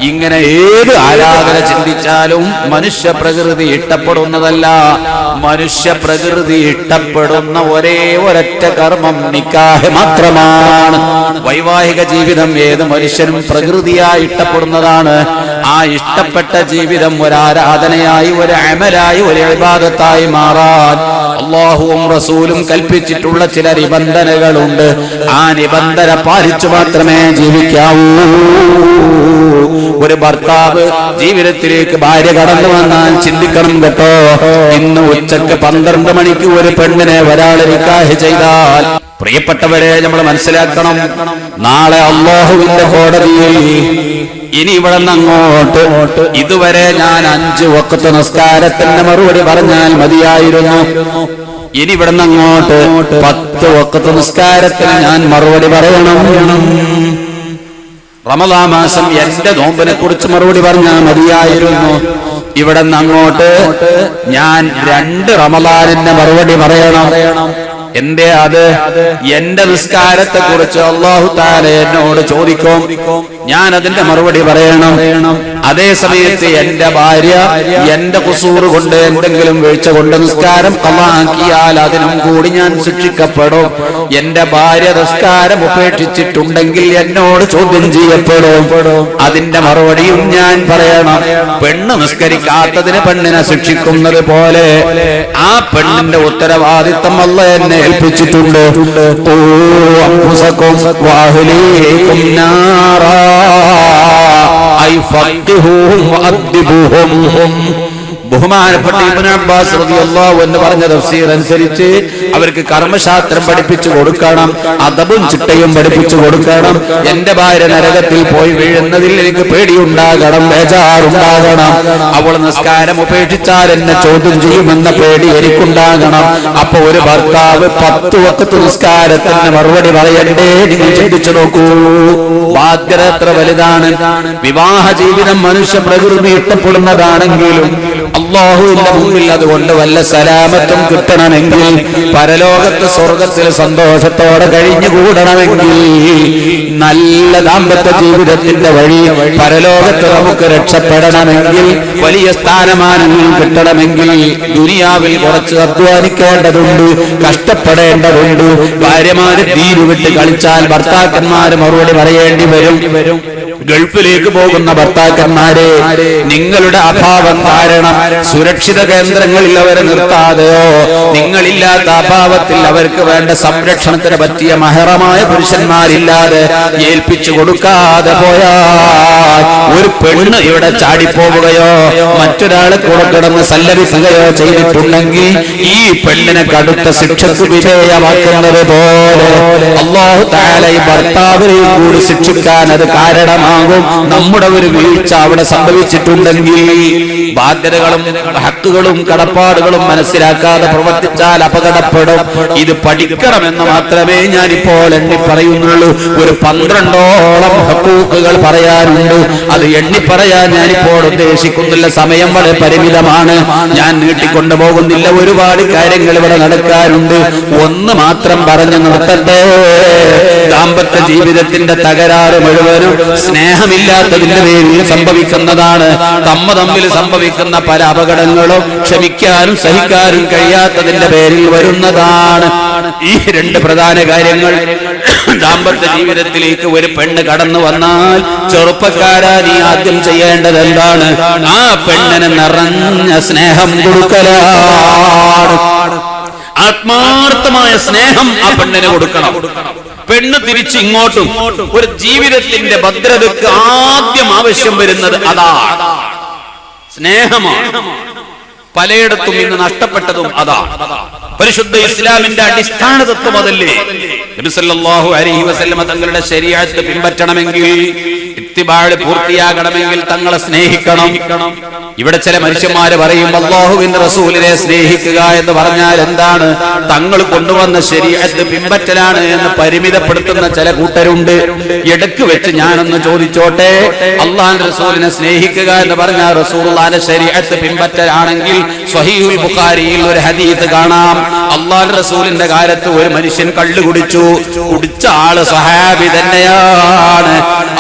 ഇങ്ങനെ ഏത് ആരാധന ചിന്തിച്ചാലും മനുഷ്യ പ്രകൃതി ഇഷ്ടപ്പെടുന്നതല്ല. മനുഷ്യ പ്രകൃതി ഇഷ്ടപ്പെടുന്ന ഒരേ ഒരൊറ്റ കർമ്മം നിക്കാഹ് മാത്രമാണ്. വൈവാഹിക ജീവിതം ഏത് മനുഷ്യനും പ്രകൃതിയായി ഇഷ്ടപ്പെടുന്നതാണ്. ആ ഇഷ്ടപ്പെട്ട ജീവിതം ഒരാരാധനയായി, ഒരു അമലായി, ഒരു ഇബാദത്തായി മാറാൻ അല്ലാഹുവും റസൂലും കൽപ്പിച്ചിട്ടുള്ള ചില നിബന്ധനകളുണ്ട്. ആ നിബന്ധന പാലിച്ചു മാത്രമേ ജീവിക്കാവൂ. ഒരു ഭർത്താവ് ജീവിതത്തിലേക്ക് ഭാര്യ കടന്നു വന്നാൽ ചിന്തിക്കണം കേട്ടോ. ഇന്ന് ഉച്ചക്ക് 12 മണിക്ക് ഒരു പെണ്ണിനെ ഒരാൾ നിക്കാഹ് ചെയ്താൽ, പ്രിയപ്പെട്ടവരെ നമ്മൾ മനസ്സിലാക്കണം, നാളെ അല്ലാഹുവിന്റെ കോടതിയിൽ ഇനി ഇവിടെ നിന്ന് അങ്ങോട്ട് ഇതുവരെ ഞാൻ 5 വഖ്ത് നിസ്കാരത്തിന്റെ മറുപടി പറഞ്ഞാൽ മതിയായിരുന്നു. ഇനി ഇവിടെ നിന്ന് അങ്ങോട്ട് 10 വഖ്ത് നിസ്കാരത്തിന് ഞാൻ മറുപടി പറയണം. റമദാൻ മാസം എന്റെ നോമ്പിനെ കുറിച്ച് മറുപടി പറഞ്ഞാൽ മതിയായിരുന്നു. ഇവിടെ നിന്ന് അങ്ങോട്ട് ഞാൻ 2 റമദാനിന്റെ മറുപടി പറയണം. എന്തേ അത്? എന്റെ നിസ്കാരത്തെ കുറിച്ച് അല്ലാഹു തആല എന്നോട് ചോദിക്കും, ഞാൻ അതിന്റെ മറുപടി പറയണം. അതേ സമയത്ത് എന്റെ ഭാര്യ എന്റെ ഖുസൂർ കൊണ്ട് എന്തെങ്കിലും വീഴ്ച കൊണ്ട് നിസ്കാരം ഖളാക്കിയാൽ അതിനും കൂടി ഞാൻ ശിക്ഷിക്കപ്പെടും. എന്റെ ഭാര്യ നിസ്കാരം ഉപേക്ഷിച്ചിട്ടുണ്ടെങ്കിൽ എന്നോട് ചോദ്യം ചെയ്യപ്പെടും. അതിന്റെ മറുപടിയും ഞാൻ പറയണം. പെണ്ണ് നിസ്കരിക്കാത്തതിന് പെണ്ണിനെ ശിക്ഷിക്കുന്നത് പോലെ ആ പെണ്ണിന്റെ ഉത്തരവാദിത്തം അല്ലാഹു എന്നെ ഏൽപ്പിച്ചിട്ടുണ്ട്. ബഹുമാനപ്പെട്ട ഇബ്നു അബ്ബാസ് റളിയല്ലാഹു അൻഹു പറഞ്ഞ തഫ്സീർ അനുസരിച്ച് അവർക്ക് കർമ്മശാസ്ത്രം പഠിപ്പിച്ചു കൊടുക്കണം, അദബും ചിട്ടയും പഠിപ്പിച്ചു കൊടുക്കണം. എന്റെ ഭാര്യ നരകത്തിൽ പോയി വീഴുന്നതിൽ എനിക്ക് പേടിയുണ്ടാകണം, ബേജാറുണ്ടാകണം. അവൾ നിസ്കാരം ഉപേക്ഷിച്ചാൽ എന്നെ ചോദ്യം ചെയ്യുമെന്ന പേടി എനിക്കുണ്ടാകണം. അപ്പൊ ഒരു ഭർത്താവ് 10 വഖ്ത് നിസ്കാരത്തിന് മറുപടി പറയണ്ടേ? നിങ്ങൾ ചിന്തിച്ചു നോക്കൂ. ബാധ്യത എത്ര വലുതാണ്. വിവാഹ ജീവിതം മനുഷ്യ പ്രകൃതി ഇഷ്ടപ്പെടുന്നതാണെങ്കിലും അല്ലാഹുവിന്റെ മുമ്പിൽ അതുകൊണ്ട് വല്ല സലാമത്തും കിട്ടണമെങ്കിൽ, പരലോകത്ത് സ്വർഗത്തിൽ സന്തോഷത്തോടെ കഴിഞ്ഞുകൂടണമെങ്കിൽ, നല്ല ദാമ്പത്യ ജീവിതത്തിന്റെ വഴി പരലോകത്ത് നമുക്ക് രക്ഷപ്പെടണമെങ്കിൽ, വലിയ സ്ഥാനമാനങ്ങൾ കിട്ടണമെങ്കിൽ ദുനിയാവിൽ കുറച്ച് അധ്വാനിക്കേണ്ടതുണ്ട്, കഷ്ടപ്പെടേണ്ടതുണ്ട്. ഭാര്യമാര് ദീന് വിട്ട് കളിച്ചാൽ ഭർത്താക്കന്മാര് മറുപടി പറയേണ്ടി വരും. ഗൾഫിലേക്ക് പോകുന്ന ഭർത്താക്കന്മാരെ, നിങ്ങളുടെ അഭാവം കാരണം സുരക്ഷിത കേന്ദ്രങ്ങളിൽ അവരെ നിർത്താതെയോ നിങ്ങളില്ലാത്ത അഭാവത്തിൽ അവർക്ക് വേണ്ട സംരക്ഷണത്തിന് പറ്റിയ മഹറമായ പുരുഷന്മാരില്ലാതെ ഏൽപ്പിച്ചു കൊടുക്കാതെ പോയാൽ, ഒരു പെണ്ണ് ഇവിടെ ചാടിപ്പോവുകയോ മറ്റൊരാളെ കൂടെ കിടന്ന് സല്ലപിക്കുകയോ ചെയ്തിട്ടുണ്ടെങ്കിൽ ഈ പെണ്ണിനെ കടുത്ത ശിക്ഷക്ക് വിധേയമാക്കുന്നത് പോലെ അല്ലാഹു തആല ഈ ഭർത്താവിനെ കൂടി ശിക്ഷിക്കാൻ അത് കാരണമാണ്. കാരണമാകും നമ്മുടെ ഒരു വീഴ്ച അവിടെ സംഭവിച്ചിട്ടുണ്ടെങ്കിൽ. ബാധ്യതകളും ഹക്കുകളും കടപ്പാടുകളും മനസ്സിലാക്കാതെ പ്രവർത്തിച്ചാൽ അപകടപ്പെടും. ഇത് പഠിക്കണമെന്ന് മാത്രമേ ഞാനിപ്പോൾ എണ്ണി പറയുന്നുള്ളൂ. ഒരു 12ഓളം ഹഖൂഖുകൾ പറയാനുണ്ട്. അത് എണ്ണി പറയാൻ ഞാനിപ്പോൾ ഉദ്ദേശിക്കുന്നില്ല. സമയം വളരെ പരിമിതമാണ്. ഞാൻ നീട്ടിക്കൊണ്ടു പോകുന്നില്ല. ഒരുപാട് കാര്യങ്ങൾ ഇവിടെ നടക്കാനുണ്ട്. ഒന്ന് മാത്രം പറഞ്ഞു നിർത്തട്ടെ. ദാമ്പത്യ ജീവിതത്തിന്റെ തകരാറ് മുഴുവനും സ്നേഹമില്ലാത്തതിന്റെ പേരിൽ സംഭവിക്കുന്നതാണ്. തമ്മിൽ സംഭവിക്കുന്ന പല അപകടങ്ങളും ക്ഷമിക്കാനും സഹിക്കാനും കഴിയാത്തതിന്റെ പേരിൽ വരുന്നതാണ്. ഈ രണ്ട് പ്രധാന കാര്യങ്ങൾ. ദാമ്പത്യ ജീവിതത്തിലേക്ക് ഒരു പെണ്ണ് കടന്നു വന്നാൽ ചെറുപ്പക്കാരാ നീ ആദ്യം ചെയ്യേണ്ടത് എന്താണ്? ആ പെണ്ണിന് നിറഞ്ഞ സ്നേഹം കൊടുക്കലാണ്. ആത്മാർത്ഥമായ സ്നേഹം ആ പെണ്ണിന് കൊടുക്കണം. പെണ്ണ് തിരിച്ച് ഇങ്ങോട്ടും. ഒരു ജീവിതത്തിന്റെ ഭദ്രതയ്ക്ക് ആദ്യം ആവശ്യം വരുന്നത് അതാ, സ്നേഹമാണ്. പലയിടത്തും ഇന്ന് നഷ്ടപ്പെട്ടതും അതാ. പരിശുദ്ധ ഇസ്ലാമിന്റെ അടിസ്ഥാന തത്വം അതല്ലേ? നബി സല്ലല്ലാഹു അലൈഹി വസല്ലമ തങ്ങളുടെ ശരീഅത്ത് പിൻപറ്റണമെങ്കിൽ, ഇത്തിബാഅ് പൂർത്തിയാകണമെങ്കിൽ തങ്ങളെ സ്നേഹിക്കണം. ഇവിടെ ചില മനുഷ്യന്മാര് പറയും അല്ലാഹുവിന്റെ റസൂലിനെ സ്നേഹിക്കുക എന്ന് പറഞ്ഞാൽ എന്താണ്? തങ്ങൾ കൊണ്ടുവന്ന ശരീഅത്ത് പിൻപറ്റലാണ് എന്ന് പരിമിതപ്പെടുത്തുന്ന ചില കൂട്ടരുണ്ട്. ഇടയ്ക്ക് വെച്ച് ഞാനൊന്ന് ചോദിച്ചോട്ടെ, അല്ലാഹുവിന്റെ റസൂലിനെ സ്നേഹിക്കുക എന്ന് പറഞ്ഞാൽ റസൂലുള്ളാഹിന്റെ ശരീഅത്ത് പിൻപറ്റലാണെങ്കിൽ സ്വഹീഹുൽ ബുഖാരിയിൽ ഒരു ഹദീസ് കാണാം. അല്ലാഹുവിന്റെ റസൂലിന്റെ കാലത്ത് ഒരു മനുഷ്യൻ കള്ളു കുടിച്ചു. കുടിച്ച ആള് സഹാബി തന്നെയാണ്.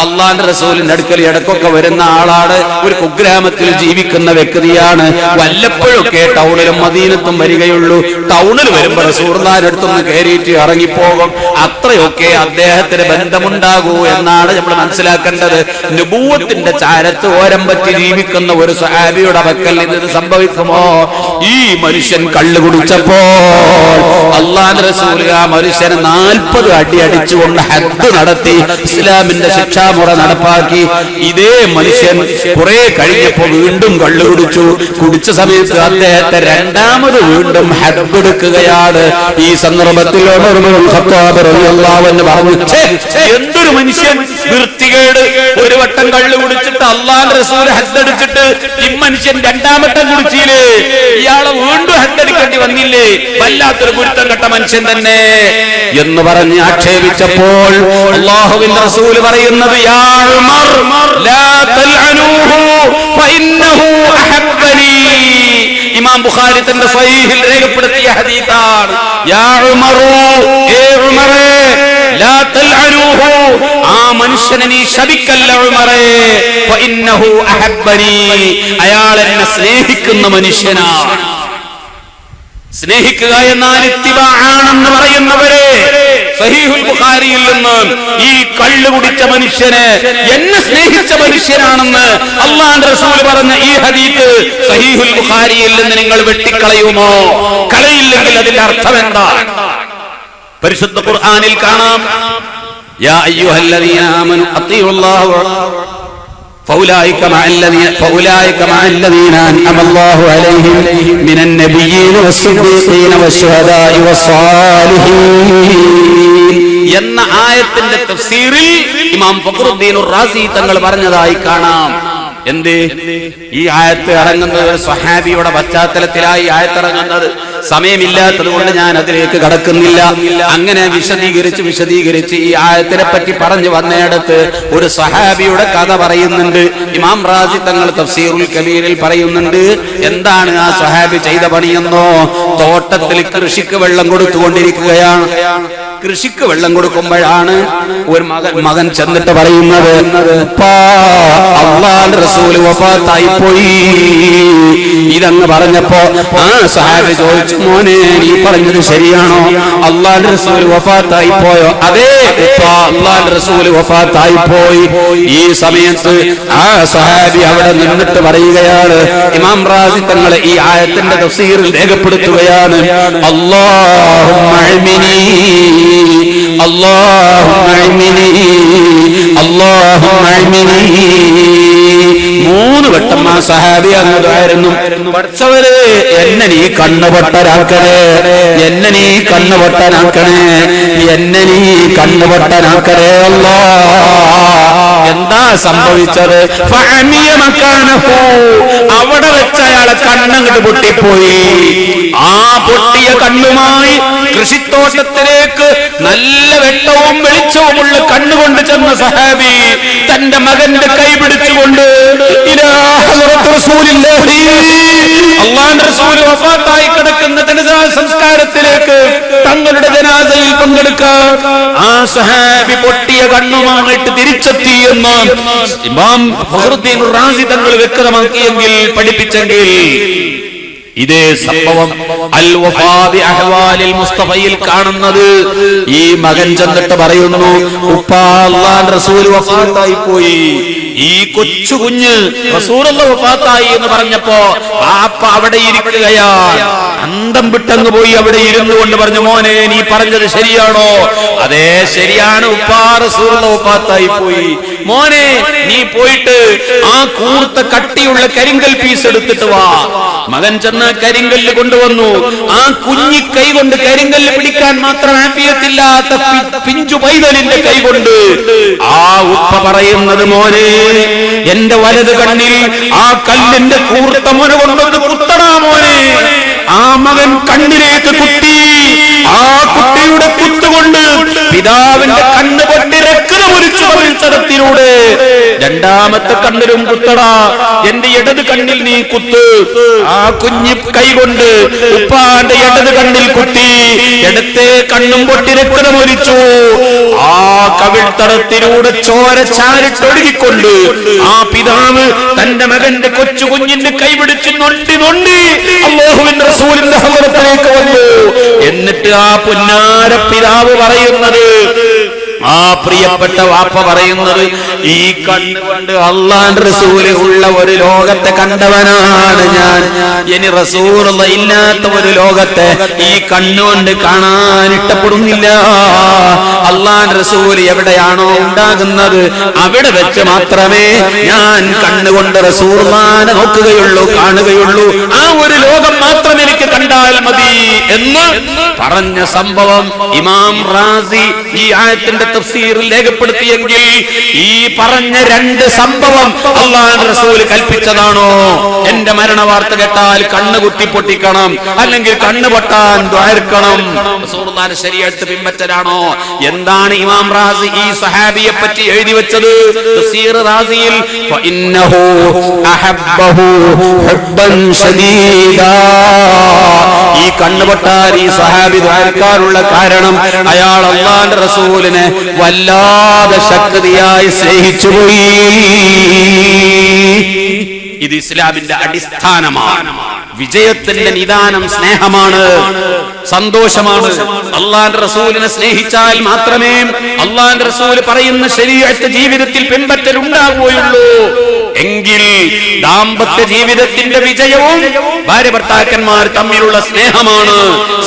അല്ലാഹുവിന്റെ റസൂലിന്റെ അടുക്കൽ ഇടക്കൊക്കെ വരുന്ന ആളാണ്. ഒരു കുഗ്രാമത്തിൽ ജീവിക്കുന്ന വ്യക്തിയാണ്. വല്ലപ്പോഴൊക്കെ ടൗണിലും മദീനത്തും വരികയുള്ളൂ. ടൗണിൽ വരുമ്പോൾ റസൂലുള്ളാഹിന്റെ അടുത്തൊന്ന് കയറിയിട്ട് ഇറങ്ങിപ്പോകും. അത്രയൊക്കെ അദ്ദേഹത്തിന് ബന്ധമുണ്ടാകൂ എന്നാണ് നമ്മൾ മനസ്സിലാക്കേണ്ടത്. നബുവത്തിന്റെ ചാരത്ത് ഓരം പറ്റി ജീവിക്കുന്ന ഒരു സഹാബിയുടെ പക്കൽ ഇത് സംഭവിക്കുമോ? ഈ മനുഷ്യൻ കള്ളു കുടിച്ചപ്പോൾ അല്ലാഹുവിന്റെ റസൂൽ ആ മനുഷ്യന് 40 അടി അടിച്ചുകൊണ്ട് ഹദ്ദ് നടത്തി ഇസ്ലാമിന്റെ ശിക്ഷാമുറ നടപ്പാക്കി. ഇതേ മനുഷ്യൻ കുറെ കഴിഞ്ഞപ്പോൾ വീണ്ടും കള്ളു കുടിച്ചു. കുടിച്ച സമയത്ത് അദ്ദേഹത്തെ രണ്ടാമത് വീണ്ടും ഹദ്ദ് എടുക്കുകയാണ്. ഈ സന്ദർഭത്തിൽ ഉമർ ഇബ്നുൽ ഖത്താബ് റളിയല്ലാഹു അൻഹു പറഞ്ഞു, എന്തൊരു മനുഷ്യൻ, വൃത്തികേട്! ഒരു വട്ടം കള്ളു കുടിച്ചിട്ട് അല്ലാഹുവിന്റെ റസൂൽ ഹദ്ദ് അടിച്ചിട്ട് ഈ മനുഷ്യൻ രണ്ടാമത്തെ കുടിച്ചില്ലേ, ഇയാളെ വീണ്ടും ഹദ്ദ് അടിക്കേണ്ടി വന്നില്ലേ? വല്ലാത്തൊരു ഗുരുത്തം കെട്ട മനുഷ്യൻ തന്നെ എന്ന് പറഞ്ഞ് ആക്ഷേപിച്ചപ്പോൾ അല്ലാഹുവിന്റെ റസൂൽ പറയുന്നത്, യാ ഉമർ ലാ തൽഅനൂഹു ഫഇന്നഹു അഹബ്ബനി. ഇമാം ബുഖാരി തന്റെ സ്വഹീഹിൽ രേഖപ്പെടുത്തിയ ഹദീസാണ്. യാ ഉമറു, ഏ ഉമറേ, ലാ തൽഅനൂഹു, ആ മനുഷ്യനെ നീ ശപിക്കല്ല ഉമറേ. ഫഇന്നഹു അഹബ്ബനി, അയാൾ എന്നെ സ്നേഹിക്കുന്ന മനുഷ്യനാണ്. സ്നേഹിക്കുക എന്നാൽ ഇത്തിബാഅാണെന്ന് പറയുന്നവരെ സഹീഹുൽ ബുഖാരിയിൽ നിന്ന് ഈ കള്ളു കുടിച്ച മനുഷ്യനെ എന്നെ സ്നേഹിച്ച മനുഷ്യനാണെന്ന് അല്ലാഹുവിന്റെ റസൂൽ പറഞ്ഞ ഈ ഹദീസ് സഹീഹുൽ ബുഖാരിയിൽ നിന്ന് നിങ്ങൾ വെട്ടിക്കളയുമോ? കളയില്ലെങ്കിൽ അതിന്റെ അർത്ഥം എന്താ? പരിശുദ്ധ ഖുർആനിൽ കാണാം, യാ അയ്യുഹല്ലദീന ആമനു അത്തിഉല്ലാഹ فأولئك مع الذين أنعم الله عليهم من النبيين والصديقين والشهداء والصالحين എന്ന ആയത്തിന്റെ തഫ്സീറിൽ ഇമാം ഫഖറുദ്ദീൻ റാസി തങ്ങൾ പറഞ്ഞതായി കാണാം. എന്ത്? ഈ ആയത്ത് ഇറങ്ങുന്നത് സ്വഹാബിയുടെ പശ്ചാത്തലത്തിലായി ആയത്തിറങ്ങുന്നത്. സമയമില്ലാത്തത് കൊണ്ട് ഞാൻ അതിലേക്ക് കടക്കുന്നില്ല. അങ്ങനെ വിശദീകരിച്ച് ഈ ആയത്തിനെ പറ്റി പറഞ്ഞു വന്നയിടത്ത് ഒരു സ്വഹാബിയുടെ കഥ പറയുന്നുണ്ട്. ഇമാം റാസി തങ്ങൾ തഫ്സീറുൽ കബീറിൽ പറയുന്നുണ്ട്, എന്താണ് ആ സ്വഹാബി ചെയ്ത പണിയെന്നോ? തോട്ടത്തിൽ കൃഷിക്ക് വെള്ളം കൊടുത്തുകൊണ്ടിരിക്കുകയാണ്. കൃഷിക്ക് വെള്ളം കൊടുക്കുമ്പോഴാണ് ഒരു മകൻ ചെന്നിട്ട് പറയുന്നത്, അല്ലാഹുവിന്റെ റസൂൽ വഫാത്തായി പോയി. ഇതങ്ങ് പറഞ്ഞപ്പോ ആ സഹാബി ചോദിച്ചു, മോനെ നീ പറഞ്ഞത് ശരിയാണോ? അല്ലാഹുവിന്റെ റസൂൽ വഫാത്തായി പോയോ? അതേ ഉപ്പാ, അല്ലാഹുവിന്റെ റസൂൽ വഫാത്തായി പോയി. ഈ സമയത്ത് ആ സഹാബി അവിടെ നിന്നിട്ട് പറയുകയാണ്, ഇമാം റാസി തങ്ങൾ ഈ ആയത്തിന്റെ തഫ്സീറിൽ രേഖപ്പെടുത്തുകയാണ്, അല്ലാഹുമ്മ അഅ്മിനി, അല്ലാഹുമ്മ അഅ്മിനി, അല്ലാഹുമ്മ അഅ്മിനി. 3 വട്ടം ആ സഹാബി അങ്ങോട്ടായിരുന്നു, പഠിച്ചവരെ എന്നെ നീ കണ്ണുപൊട്ടനാക്കണേ, എന്നെ നീ കണ്ണുപൊട്ടനാക്കണേ, എന്നെ നീ കണ്ണുപൊട്ടനാക്കണേ അല്ലാഹ് എന്താ സംഭവിച്ചത്? അവിടെ വെച്ച് അയാളെ കണ്ണങ്ങട്ട് പൊട്ടിപ്പോയി. ആ പൊട്ടിയ കണ്ണുമായി കൃഷിത്തോട്ടത്തിലേക്ക് നല്ല വെട്ടവും വെളിച്ചവുമുള്ള കണ്ണുകൊണ്ട് ചെന്ന സഹാബി തന്റെ മകന്റെ കൈ പിടിച്ചുകൊണ്ട് അല്ലാഹുവിന്റെ റസൂൽ വഫാത്തായി കിടക്കുന്ന ജനാസ സംസ്കാരത്തിലേക്ക് തങ്ങളുടെ ജനാസയിൽ പങ്കെടുക്കാൻ ആ സഹാബി പൊട്ടിയ കണ്ണുമായിട്ട് തിരിച്ചെത്തി എന്ന് ഇമാം ഫഖറുദ്ദീൻ റാസി തങ്ങൾ വ്യക്തമാക്കിയെങ്കിൽ പഠിപ്പിച്ചെങ്കിൽ ഇതേ സംഭവം അൽ വഫാ ബി അഹ്വാലിൽ മുസ്തഫയിൽ കാണുന്നത്. ഈ മകൻ ചെന്നിട്ട് പറയുന്നു, ഉപ്പാ അല്ലാഹുവിന്റെ റസൂൽ വഫാത്തായി പോയി. ഈ കൊച്ചു കുഞ്ഞ് റസൂലുള്ളാഹി വഫാത്തായി എന്ന് പറഞ്ഞപ്പോ ബാപ്പ അവിടെ ഇരിക്കുകയാണ്. അന്തം വിട്ടങ്ങ് പോയി അവിടെ ഇരുന്നു കൊണ്ട് പറഞ്ഞു, മോനെ നീ പറഞ്ഞത് ശരിയാണോ? അതേ ശരിയാണ് ഉപ്പാ, റസൂലുള്ളാഹി വഫാത്തായി പോയി. മോനെ നീ പോയിട്ട് ആ കൂർത്ത കട്ടിയുള്ള കരിങ്കൽ പീസ് എടുത്തിട്ട് വാ. മകൻ ചെന്ന് കരിങ്കല്ല് കൊണ്ടുവന്നു. ആ കുഞ്ഞി കൈ കൊണ്ട് കരിങ്കല്ല് പിടിക്കാൻ മാത്രം ആഫിയത്തില്ലാത്ത പിഞ്ചു പൈതലിന്റെ കൈ കൊണ്ട് ആ ഉപ്പ പറയുന്നത്, മോനെ എന്റെ വലത് കണ്ണിൽ ആ കല്ലിന്റെ കൂർത്ത മുന കൊണ്ടൊന്ന് കുത്തടാ മോനെ. ആ മകൻ കണ്ണിലേക്ക് കുത്തി. ആ കുട്ടിയുടെ കുത്തുകൊണ്ട് പിതാവിന്റെ കണ്ണ് പൊട്ടി രക്തമൊലിച്ചു പവിത്രത്തിലൂടെ രണ്ടാമത്തെ കണ്ണിലും കുത്തടാ, എന്റെ ഇടത് കണ്ണിൽ നീ കുത്ത്. ആ കുഞ്ഞി കൈകൊണ്ട് ഉപ്പാന്റെ ഇടത് കണ്ണിൽ കുത്തി. ഇടത്തെ കണ്ണും പൊട്ടി രക്തമൊലിച്ചു. ആ കവിൾത്തടത്തിലൂടെ ചോര ചാരിട്ടൊഴുകിക്കൊണ്ട് ആ പിതാവ് തന്റെ മകന്റെ കൊച്ചു കുഞ്ഞിന്റെ കൈപിടിച്ച് നൊണ്ടി നൊണ്ടി അല്ലാഹുവിന്റെ റസൂലിന്റെ ഹദറത്തിലേക്ക് വന്നു. എന്നിട്ട് ആ പുന്നാര പിതാവ് പറയുന്നത്, ആ പ്രിയപ്പെട്ട വാപ്പ പറയുന്നത്, ഈ കണ്ണുകൊണ്ട് അല്ലാഹുവിന്റെ റസൂല് ഉള്ള ഒരു ലോകത്തെ കണ്ടവനാണ് ഞാൻ. ഇനി റസൂലുള്ള ഇല്ലാത്ത ഒരു ലോകത്തെ ഈ കണ്ണുകൊണ്ട് കാണാൻ ഇഷ്ടപ്പെടുന്നില്ല. അല്ലാഹുവിന്റെ റസൂല് എവിടെയാണോ ഉണ്ടാകുന്നത് അവിടെ വെച്ച് മാത്രമേ ഞാൻ കണ്ണുകൊണ്ട് റസൂലുള്ളാഹിനെ നോക്കുകയുള്ളൂ, കാണുകയുള്ളൂ. ആ ഒരു ലോകം മാത്രം എനിക്ക് കണ്ടാൽ മതി എന്ന് പറഞ്ഞ സംഭവം ഇമാം റാസി ഈ ആയത്തിന്റെ തഫ്സീറിൽ രേഖപ്പെടുത്തിയെങ്കിൽ ഈ പറഞ്ഞ രണ്ട് സംഭവം അല്ലാഹുവിന്റെ റസൂൽ കൽപ്പിച്ചതാണോ? എന്റെ മരണ വാർത്ത കേട്ടാൽ കണ്ണ് കുത്തി പൊട്ടിക്കണം, അല്ലെങ്കിൽ കണ്ണ് പൊട്ടാൻ ദ്വാരക്കണം, റസൂലുള്ളാഹിന്റെ ശരീഅത്ത് പിൻപറ്റലാണോ? എന്താണ് ഇമാം റാസി ഈ സഹാബിയെ പറ്റി എഴുതി വെച്ചത്? തഫ്സീർ റാസിയിൽ ഫഇന്നഹു അഹബ്ബഹു ഹുബ്ബൻ ശദീദാ. ഈ കണ്ണ് പൊട്ടാൻ ഈ സഹാബി ദ്വാരക്കാനുള്ള കാരണം അയാൾ അല്ലാഹുവിന്റെ റസൂലിനെ വല്ലാതെ ശക്തിയായി സ്നേഹിച്ചുപോയി. ഇത് ഇസ്ലാമിന്റെ അടിസ്ഥാനമാണ്. വിജയത്തിന്റെ നിദാനം സ്നേഹമാണ്, സന്തോഷമാണ്. അല്ലാഹുവിന്റെ റസൂലിനെ സ്നേഹിച്ചാൽ മാത്രമേ അല്ലാഹുവിന്റെ റസൂൽ പറയുന്ന ശരീഅത്ത് ജീവിതത്തിൽ പിൻപറ്റൽ ഉണ്ടാവുകയുള്ളൂ. എങ്കിൽ ദാമ്പത്യ ജീവിതത്തിന്റെ വിജയവും ഭാര്യ ഭർത്താക്കന്മാർ തമ്മിലുള്ള സ്നേഹമാണ്.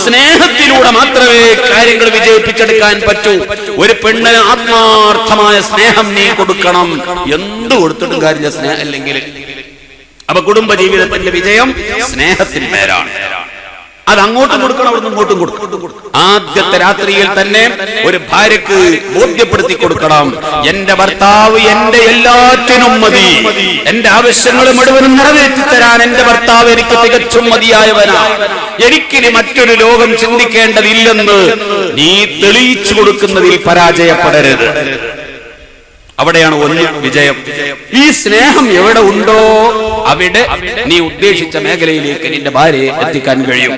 സ്നേഹത്തിലൂടെ മാത്രമേ കാര്യങ്ങൾ വിജയിപ്പിച്ചെടുക്കാൻ പറ്റൂ. ഒരു പെണ്ണിന് ആത്മാർത്ഥമായ സ്നേഹം നീ കൊടുക്കണം. എന്ത് കൊടുത്തിട്ടും കാര്യമില്ല സ്നേഹം ഇല്ലെങ്കിൽ. അപ്പൊ കുടുംബ ജീവിതത്തിന്റെ വിജയം സ്നേഹത്തിന് മേലാണ്. അത് അങ്ങോട്ടും കൊടുക്കണം, അവിടുന്ന് ഇങ്ങോട്ടും കൊടുക്കണം. ആദ്യത്തെ രാത്രിയിൽ തന്നെ ഒരു ഭാര്യക്ക് ബോധ്യപ്പെടുത്തി കൊടുക്കണം, എന്റെ ഭർത്താവ് എന്റെ എല്ലാറ്റിനും മതി, എന്റെ ആവശ്യങ്ങൾ മുഴുവനും നിറവേറ്റി തരാൻ എന്റെ ഭർത്താവ് എനിക്ക് തികച്ചും മതിയായവനാണ്, എനിക്കിനി മറ്റൊരു ലോകം ചിന്തിക്കേണ്ടതില്ലെന്ന് നീ തെളിയിച്ചു കൊടുക്കുന്നതിൽ പരാജയപ്പെടരുത്. അവിടെയാണ് ഒന്ന് വിജയം. ഈ സ്നേഹം എവിടെ ഉണ്ടോ അവിടെ നീ ഉദ്ദേശിച്ച മേഖലയിലേക്ക് നിന്റെ ഭാര്യയെ എത്തിക്കാൻ കഴിയും.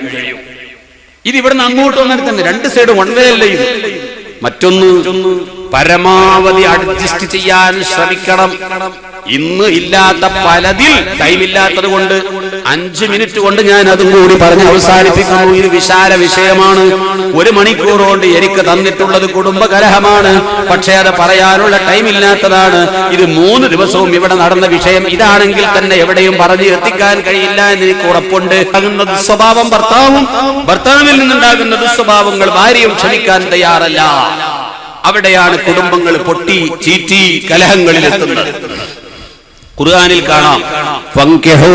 ഇത് ഇവിടുന്ന് അങ്ങോട്ട് വന്നിട്ട് തന്നെ രണ്ട് സൈഡ് വൺ വേ അല്ല ഇത്. മറ്റൊന്ന് പരമാവധി അഡ്ജസ്റ്റ് ചെയ്യാൻ ശ്രമിക്കണം. ഇന്ന് ഇല്ലാത്ത പലതിൽ ടൈമില്ലാത്തത് കൊണ്ട് 5 മിനിറ്റ് കൊണ്ട് ഞാൻ അതും കൂടി പറഞ്ഞ് അവസാനിപ്പിക്കുന്നു. ഇത് വിശാല വിഷയമാണ്. 1 മണിക്കൂർ കൊണ്ട് എനിക്ക് തന്നിട്ടുള്ളത് കുടുംബകലഹമാണ്, പക്ഷേ അത് പറയാനുള്ള ടൈം ഇല്ലാത്തതാണ്. ഇത് 3 ദിവസവും ഇവിടെ നടന്ന വിഷയം ഇതാണെങ്കിൽ തന്നെ എവിടെയും പറഞ്ഞു എത്തിക്കാൻ കഴിയില്ല എന്ന് എനിക്ക് ഉറപ്പുണ്ട്. ദുസ്വഭാവം ഭർത്താവിൽ നിന്നുണ്ടാകുന്ന ദുസ്വഭാവങ്ങൾ ഭാര്യയും ക്ഷമിക്കാൻ തയ്യാറല്ല. അവിടെയാണ് കുടുംബങ്ങൾ പൊട്ടി ചീറ്റി കലഹങ്ങളിലെത്തുന്നത്. ഖുർആനിൽ കാണാം ഫൻകിഹൂ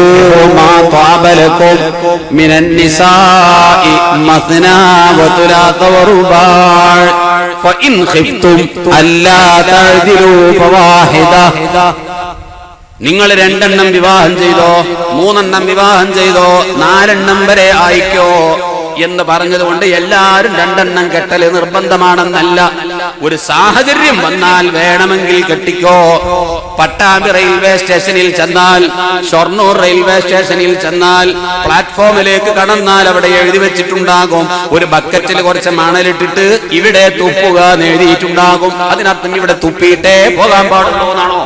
മാ ത്വാബ ലക്കും മിനൻ നിസാഇ മസ്നാ വതുലാത വറുബാ ഫഇൻ ഖിഫ്തും അല്ലാ തഅദിലൂ ഫവാഹിദ. നിങ്ങൾ 2 എണ്ണം വിവാഹം ചെയ്തോ, 3 എണ്ണം വിവാഹം ചെയ്തോ, 4 എണ്ണം വരെ ആയിക്കോ എന്ന് പറഞ്ഞതുകൊണ്ട് എല്ലാവരും 2 എണ്ണം കെട്ടല് നിർബന്ധമാണെന്നല്ല. ഒരു സാഹചര്യം വന്നാൽ വേണമെങ്കിൽ കെട്ടിക്കോ. പട്ടാമ്പി റെയിൽവേ സ്റ്റേഷനിൽ ചെന്നാൽ, ഷൊർണൂർ റെയിൽവേ സ്റ്റേഷനിൽ ചെന്നാൽ, പ്ലാറ്റ്ഫോമിലേക്ക് കടന്നാൽ അവിടെ എഴുതി വെച്ചിട്ടുണ്ടാകും, ഒരു ബക്കറ്റിൽ കുറച്ച് മണലിട്ടിട്ട് ഇവിടെ തുപ്പുക എന്ന് എഴുതിയിട്ടുണ്ടാകും. അതിനർത്ഥം ഇവിടെ തുപ്പിയിട്ടേ പോകാൻ പാടുള്ളൂ എന്നാണോ?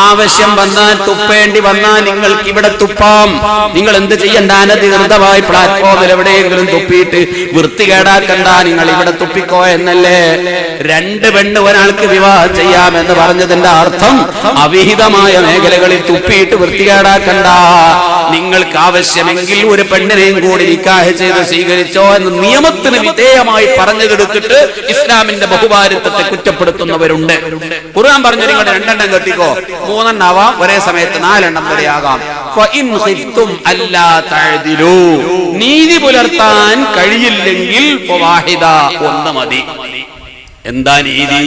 ആവശ്യം വന്നാൽ, തുപ്പേണ്ടി വന്നാൽ നിങ്ങൾക്ക് ഇവിടെ തുപ്പാം. നിങ്ങൾ എന്ത് ചെയ്യണ്ട, അനധികൃതമായി പ്ലാറ്റ്ഫോമിൽ എവിടെയെങ്കിലും തുപ്പിയിട്ട് വൃത്തികേടാക്കണ്ട, നിങ്ങൾ ഇവിടെ തുപ്പിക്കോ എന്നല്ലേ. 2 പെണ്ണ് ഒരാൾക്ക് വിവാഹം ചെയ്യാം എന്ന് പറഞ്ഞതിന്റെ അർത്ഥം അവിഹിതമായ മേഖലകളിൽ തുപ്പിയിട്ട് വൃത്തികേടാക്കണ്ട. നിങ്ങൾക്ക് ആവശ്യമെങ്കിൽ ഒരു പെണ്ണിനെയും കൂടി നിക്കാഹ് ചെയ്ത് സ്വീകരിച്ചോ എന്ന് നിയമത്തിന് വിധേയമായി പറഞ്ഞു കൊടുത്തിട്ട് ഇസ്ലാമിന്റെ ബഹുഭാരിത്വത്തെ കുറ്റപ്പെടുത്തുന്നവരുണ്ട്. ഖുർആൻ പറഞ്ഞു നിങ്ങൾ 2 എണ്ണം കെട്ടിക്കോ, 3 എണ്ണം ആവാം, ഒരേ സമയത്ത് 4 എണ്ണം വരെ ആകാം. ഫഇൻ ഖിഫ്തും അല്ലാ തഅദിലൂ, നീതി പുലർത്താൻ കഴിയില്ലെങ്കിൽ ഫവാഹിദ, 1 മതി. എന്താ നീതി?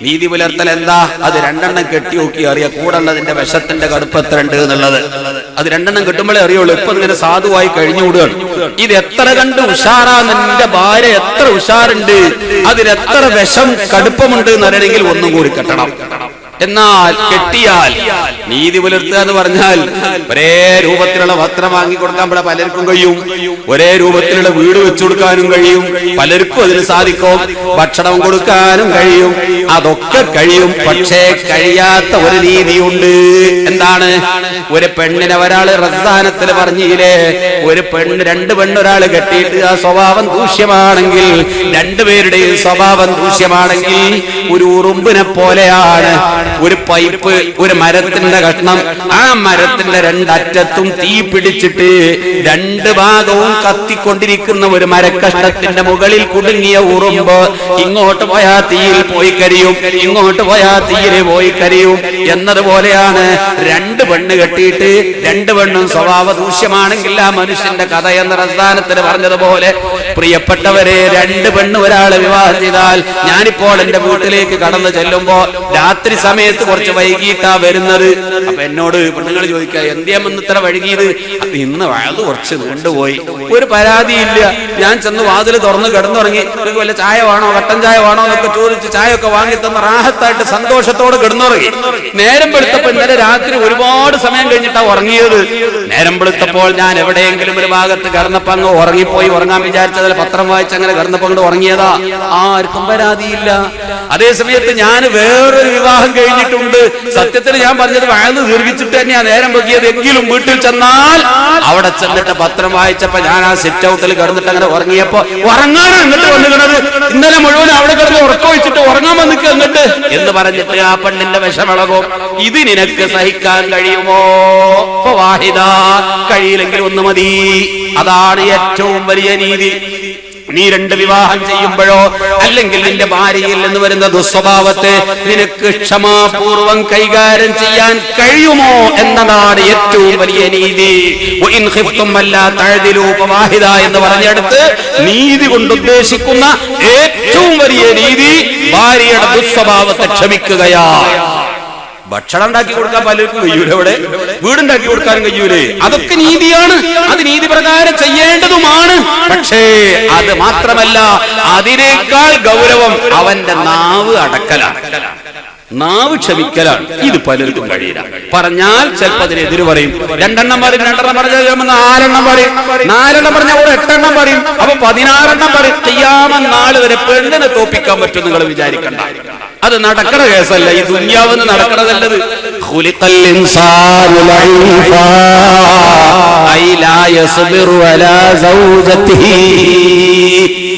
നീതി പുലർത്തൽ എന്താ? അത് 2 എണ്ണം കെട്ടി നോക്കി അറിയാം കൂടെയുള്ളതിന്റെ വിഷത്തിന്റെ കടുപ്പ് എത്ര ഉണ്ട് എന്നുള്ളത്. അത് 2 എണ്ണം കിട്ടുമ്പോഴേ അറിയുള്ളൂ. ഇപ്പൊ ഇങ്ങനെ സാധുവായി കഴിഞ്ഞുകൂടുകയാണ്. ഇത് എത്ര കണ്ട് ഉഷാറാന്ന്, എന്റെ ഭാര്യ എത്ര ഉഷാറുണ്ട്, അതിലെത്ര വിഷം കടുപ്പമുണ്ട് എന്നറിയണമെങ്കിൽ 1 കൂടി കെട്ടണം. എന്നാൽ കെട്ടിയാൽ നീതി പുലർത്തുക എന്ന് പറഞ്ഞാൽ ഒരേ രൂപത്തിലുള്ള വസ്ത്രം വാങ്ങിക്കൊടുക്കാൻ പലർക്കും കഴിയും, ഒരേ രൂപത്തിലുള്ള വീട് വെച്ചു കൊടുക്കാനും കഴിയും, പലർക്കും അതിന് സാധിക്കും, ഭക്ഷണം കൊടുക്കാനും കഴിയും, അതൊക്കെ കഴിയും. പക്ഷേ കഴിയാത്ത ഒരു രീതിയുണ്ട്. എന്താണ്? ഒരു പെണ്ണിനെ ഒരാള് റസാനത്തിൽ പറഞ്ഞില്ലേ, ഒരു പെണ്ണ് 2 പെണ്ണ് ഒരാള് കെട്ടിയിട്ട് ആ സ്വഭാവം ദൂഷ്യമാണെങ്കിൽ, 2 പേരുടെയും സ്വഭാവം ദൂഷ്യമാണെങ്കിൽ ഒരു ഉറുമ്പിനെ പോലെയാണ്. ഒരു പൈപ്പ്, ഒരു മരത്തിന്റെ കഷ്ണം, ആ മരത്തിന്റെ 2 അറ്റത്തും തീ പിടിച്ചിട്ട് 2 ഭാഗവും കത്തിക്കൊണ്ടിരിക്കുന്ന ഒരു മരക്കഷ്ണത്തിന്റെ മുകളിൽ കുടുങ്ങിയ ഉറുമ്പ് ഇങ്ങോട്ട് പോയാ തീയിൽ പോയി കരിയും, ഇങ്ങോട്ട് പോയാ തീയിൽ പോയി കരിയും എന്നതുപോലെയാണ് 2 പെണ്ണ് കെട്ടിയിട്ട് 2 പെണ്ണും സ്വഭാവ ദൂഷ്യമാണെങ്കിൽ ആ മനുഷ്യന്റെ കഥ എന്ന റസാനത്തിന് പറഞ്ഞതുപോലെ. പ്രിയപ്പെട്ടവരെ, 2 പെണ്ണ് ഒരാളെ വിവാഹം ചെയ്താൽ, ഞാനിപ്പോൾ എന്റെ വീട്ടിലേക്ക് കടന്നു ചെല്ലുമ്പോ രാത്രി സമയത്ത് കുറച്ച് വൈകിട്ടാ വരുന്നത്. അപ്പൊ എന്നോട് പെണ്ണുങ്ങൾ ചോദിക്കുക, എന്തിയാമെന്ന് ഇത്ര വൈകിയത്? ഇന്ന് വയത് കുറച്ച് നീണ്ടുപോയി. ഒരു പരാതിയില്ല. ഞാൻ ചെന്ന് വാതിൽ തുറന്ന് കിടന്നുറങ്ങി. വല്ല ചായ വേണോ, കട്ടൻ ചായ വേണോ എന്നൊക്കെ ചോദിച്ച് ചായയൊക്കെ വാങ്ങി തന്ന റാഹത്തായിട്ട് സന്തോഷത്തോടെ കിടന്നുറങ്ങി. നേരം വെളുത്തപ്പോ ഇന്നലെ രാത്രി ഒരുപാട് സമയം കഴിഞ്ഞിട്ടാ ഉറങ്ങിയത്. നേരം വെളുത്തപ്പോൾ ഞാൻ എവിടെയെങ്കിലും ഒരു ഭാഗത്ത് കിടന്നപ്പോ അങ്ങ് ഉറങ്ങിപ്പോയി. ഉറങ്ങാൻ വിചാരിച്ചതിൽ പത്രം വായിച്ച് അങ്ങനെ കിടന്നപ്പോ കൊണ്ട് ഉറങ്ങിയതാ. ആർക്കും പരാതിയില്ല. അതേ സമയത്ത് ഞാൻ വേറൊരു വിവാഹം കഴിഞ്ഞിട്ടുണ്ട്. സത്യത്തിൽ ഞാൻ പറഞ്ഞത് വയന്ന് ദീർഘിച്ചിട്ട് തന്നെയാ നേരം വെക്കിയത്. എങ്കിലും വീട്ടിൽ ചെന്നാൽ അവിടെ ചെന്നിട്ട് പത്രം വായിച്ചപ്പോ ഞാൻ ആ സിറ്റ് ഔട്ടിൽ കിടന്നിട്ട് അങ്ങനെ ഉറങ്ങിയപ്പോ ഉറങ്ങാനാണ് എന്നിട്ട് വന്നിരുന്നത്. ഇന്നലെ മുഴുവൻ അവിടെ കിടന്ന് ഉറക്കമൊഴിച്ചിട്ട് ഉറങ്ങാൻ വന്നിട്ട് എന്നിട്ട് എന്ന് പറഞ്ഞിട്ട് ആ പെണ്ണിന്റെ വിഷമിളകും. ഇത് നിനക്ക് സഹിക്കാൻ കഴിയുമോ? വാഹിദ, കഴിയില്ലെങ്കിൽ 1 മതി. അതാണ് ഏറ്റവും വലിയ നീതി. നീ 2 വിവാഹം ചെയ്യുമ്പോഴോ അല്ലെങ്കിൽ നിന്റെ ഭാര്യയിൽ നിന്ന് വരുന്ന ദുസ്വഭാവത്തെ നിനക്ക് ക്ഷമാപൂർവം കൈകാര്യം ചെയ്യാൻ കഴിയുമോ എന്നതാണ് ഏറ്റവും വലിയ നീതി. എന്ന് പറഞ്ഞെടുത്ത് നീതി കൊണ്ട് ഉദ്ദേശിക്കുന്ന ഏറ്റവും വലിയ നീതി ഭാര്യയുടെ ദുസ്വഭാവത്തെ ക്ഷമിക്കുകയാണ്. ഭക്ഷണം ഉണ്ടാക്കി കൊടുക്കാൻ പലർക്കും കഴിയൂല, ഇവിടെ വീടുണ്ടാക്കി കൊടുക്കാനും കഴിയൂലേ. അതൊക്കെ നീതിയാണ്, അത് നീതി പ്രകാരം ചെയ്യേണ്ടതുമാണ്. പക്ഷേ അത് മാത്രമല്ല, അതിനേക്കാൾ ഗൗരവം അവന്റെ നാവ് അടക്കലാണ്, നാവ് ക്ഷമിക്കലാണ്. ഇത് പലർക്കും കഴിയില്ല. പറഞ്ഞാൽ ചിലപ്പോൾ അതിനെതിര് പറയും. 2 എണ്ണം പറയും, 2 എണ്ണം പറഞ്ഞാൽ 4 എണ്ണം പറയും, 4 എണ്ണം പറഞ്ഞാൽ 8 എണ്ണം പറയും. അപ്പൊ 16 എണ്ണം പറയും. ചെയ്യാമെന്ന നാൾ വരെ പെണ്ണിനെ തോപ്പിക്കാൻ പറ്റും നിങ്ങൾ വിചാരിക്കണ്ട. അത് നടക്കണ കേസല്ല, ഈ ദുനിയാവെന്ന് നടക്കണതല്ലത്.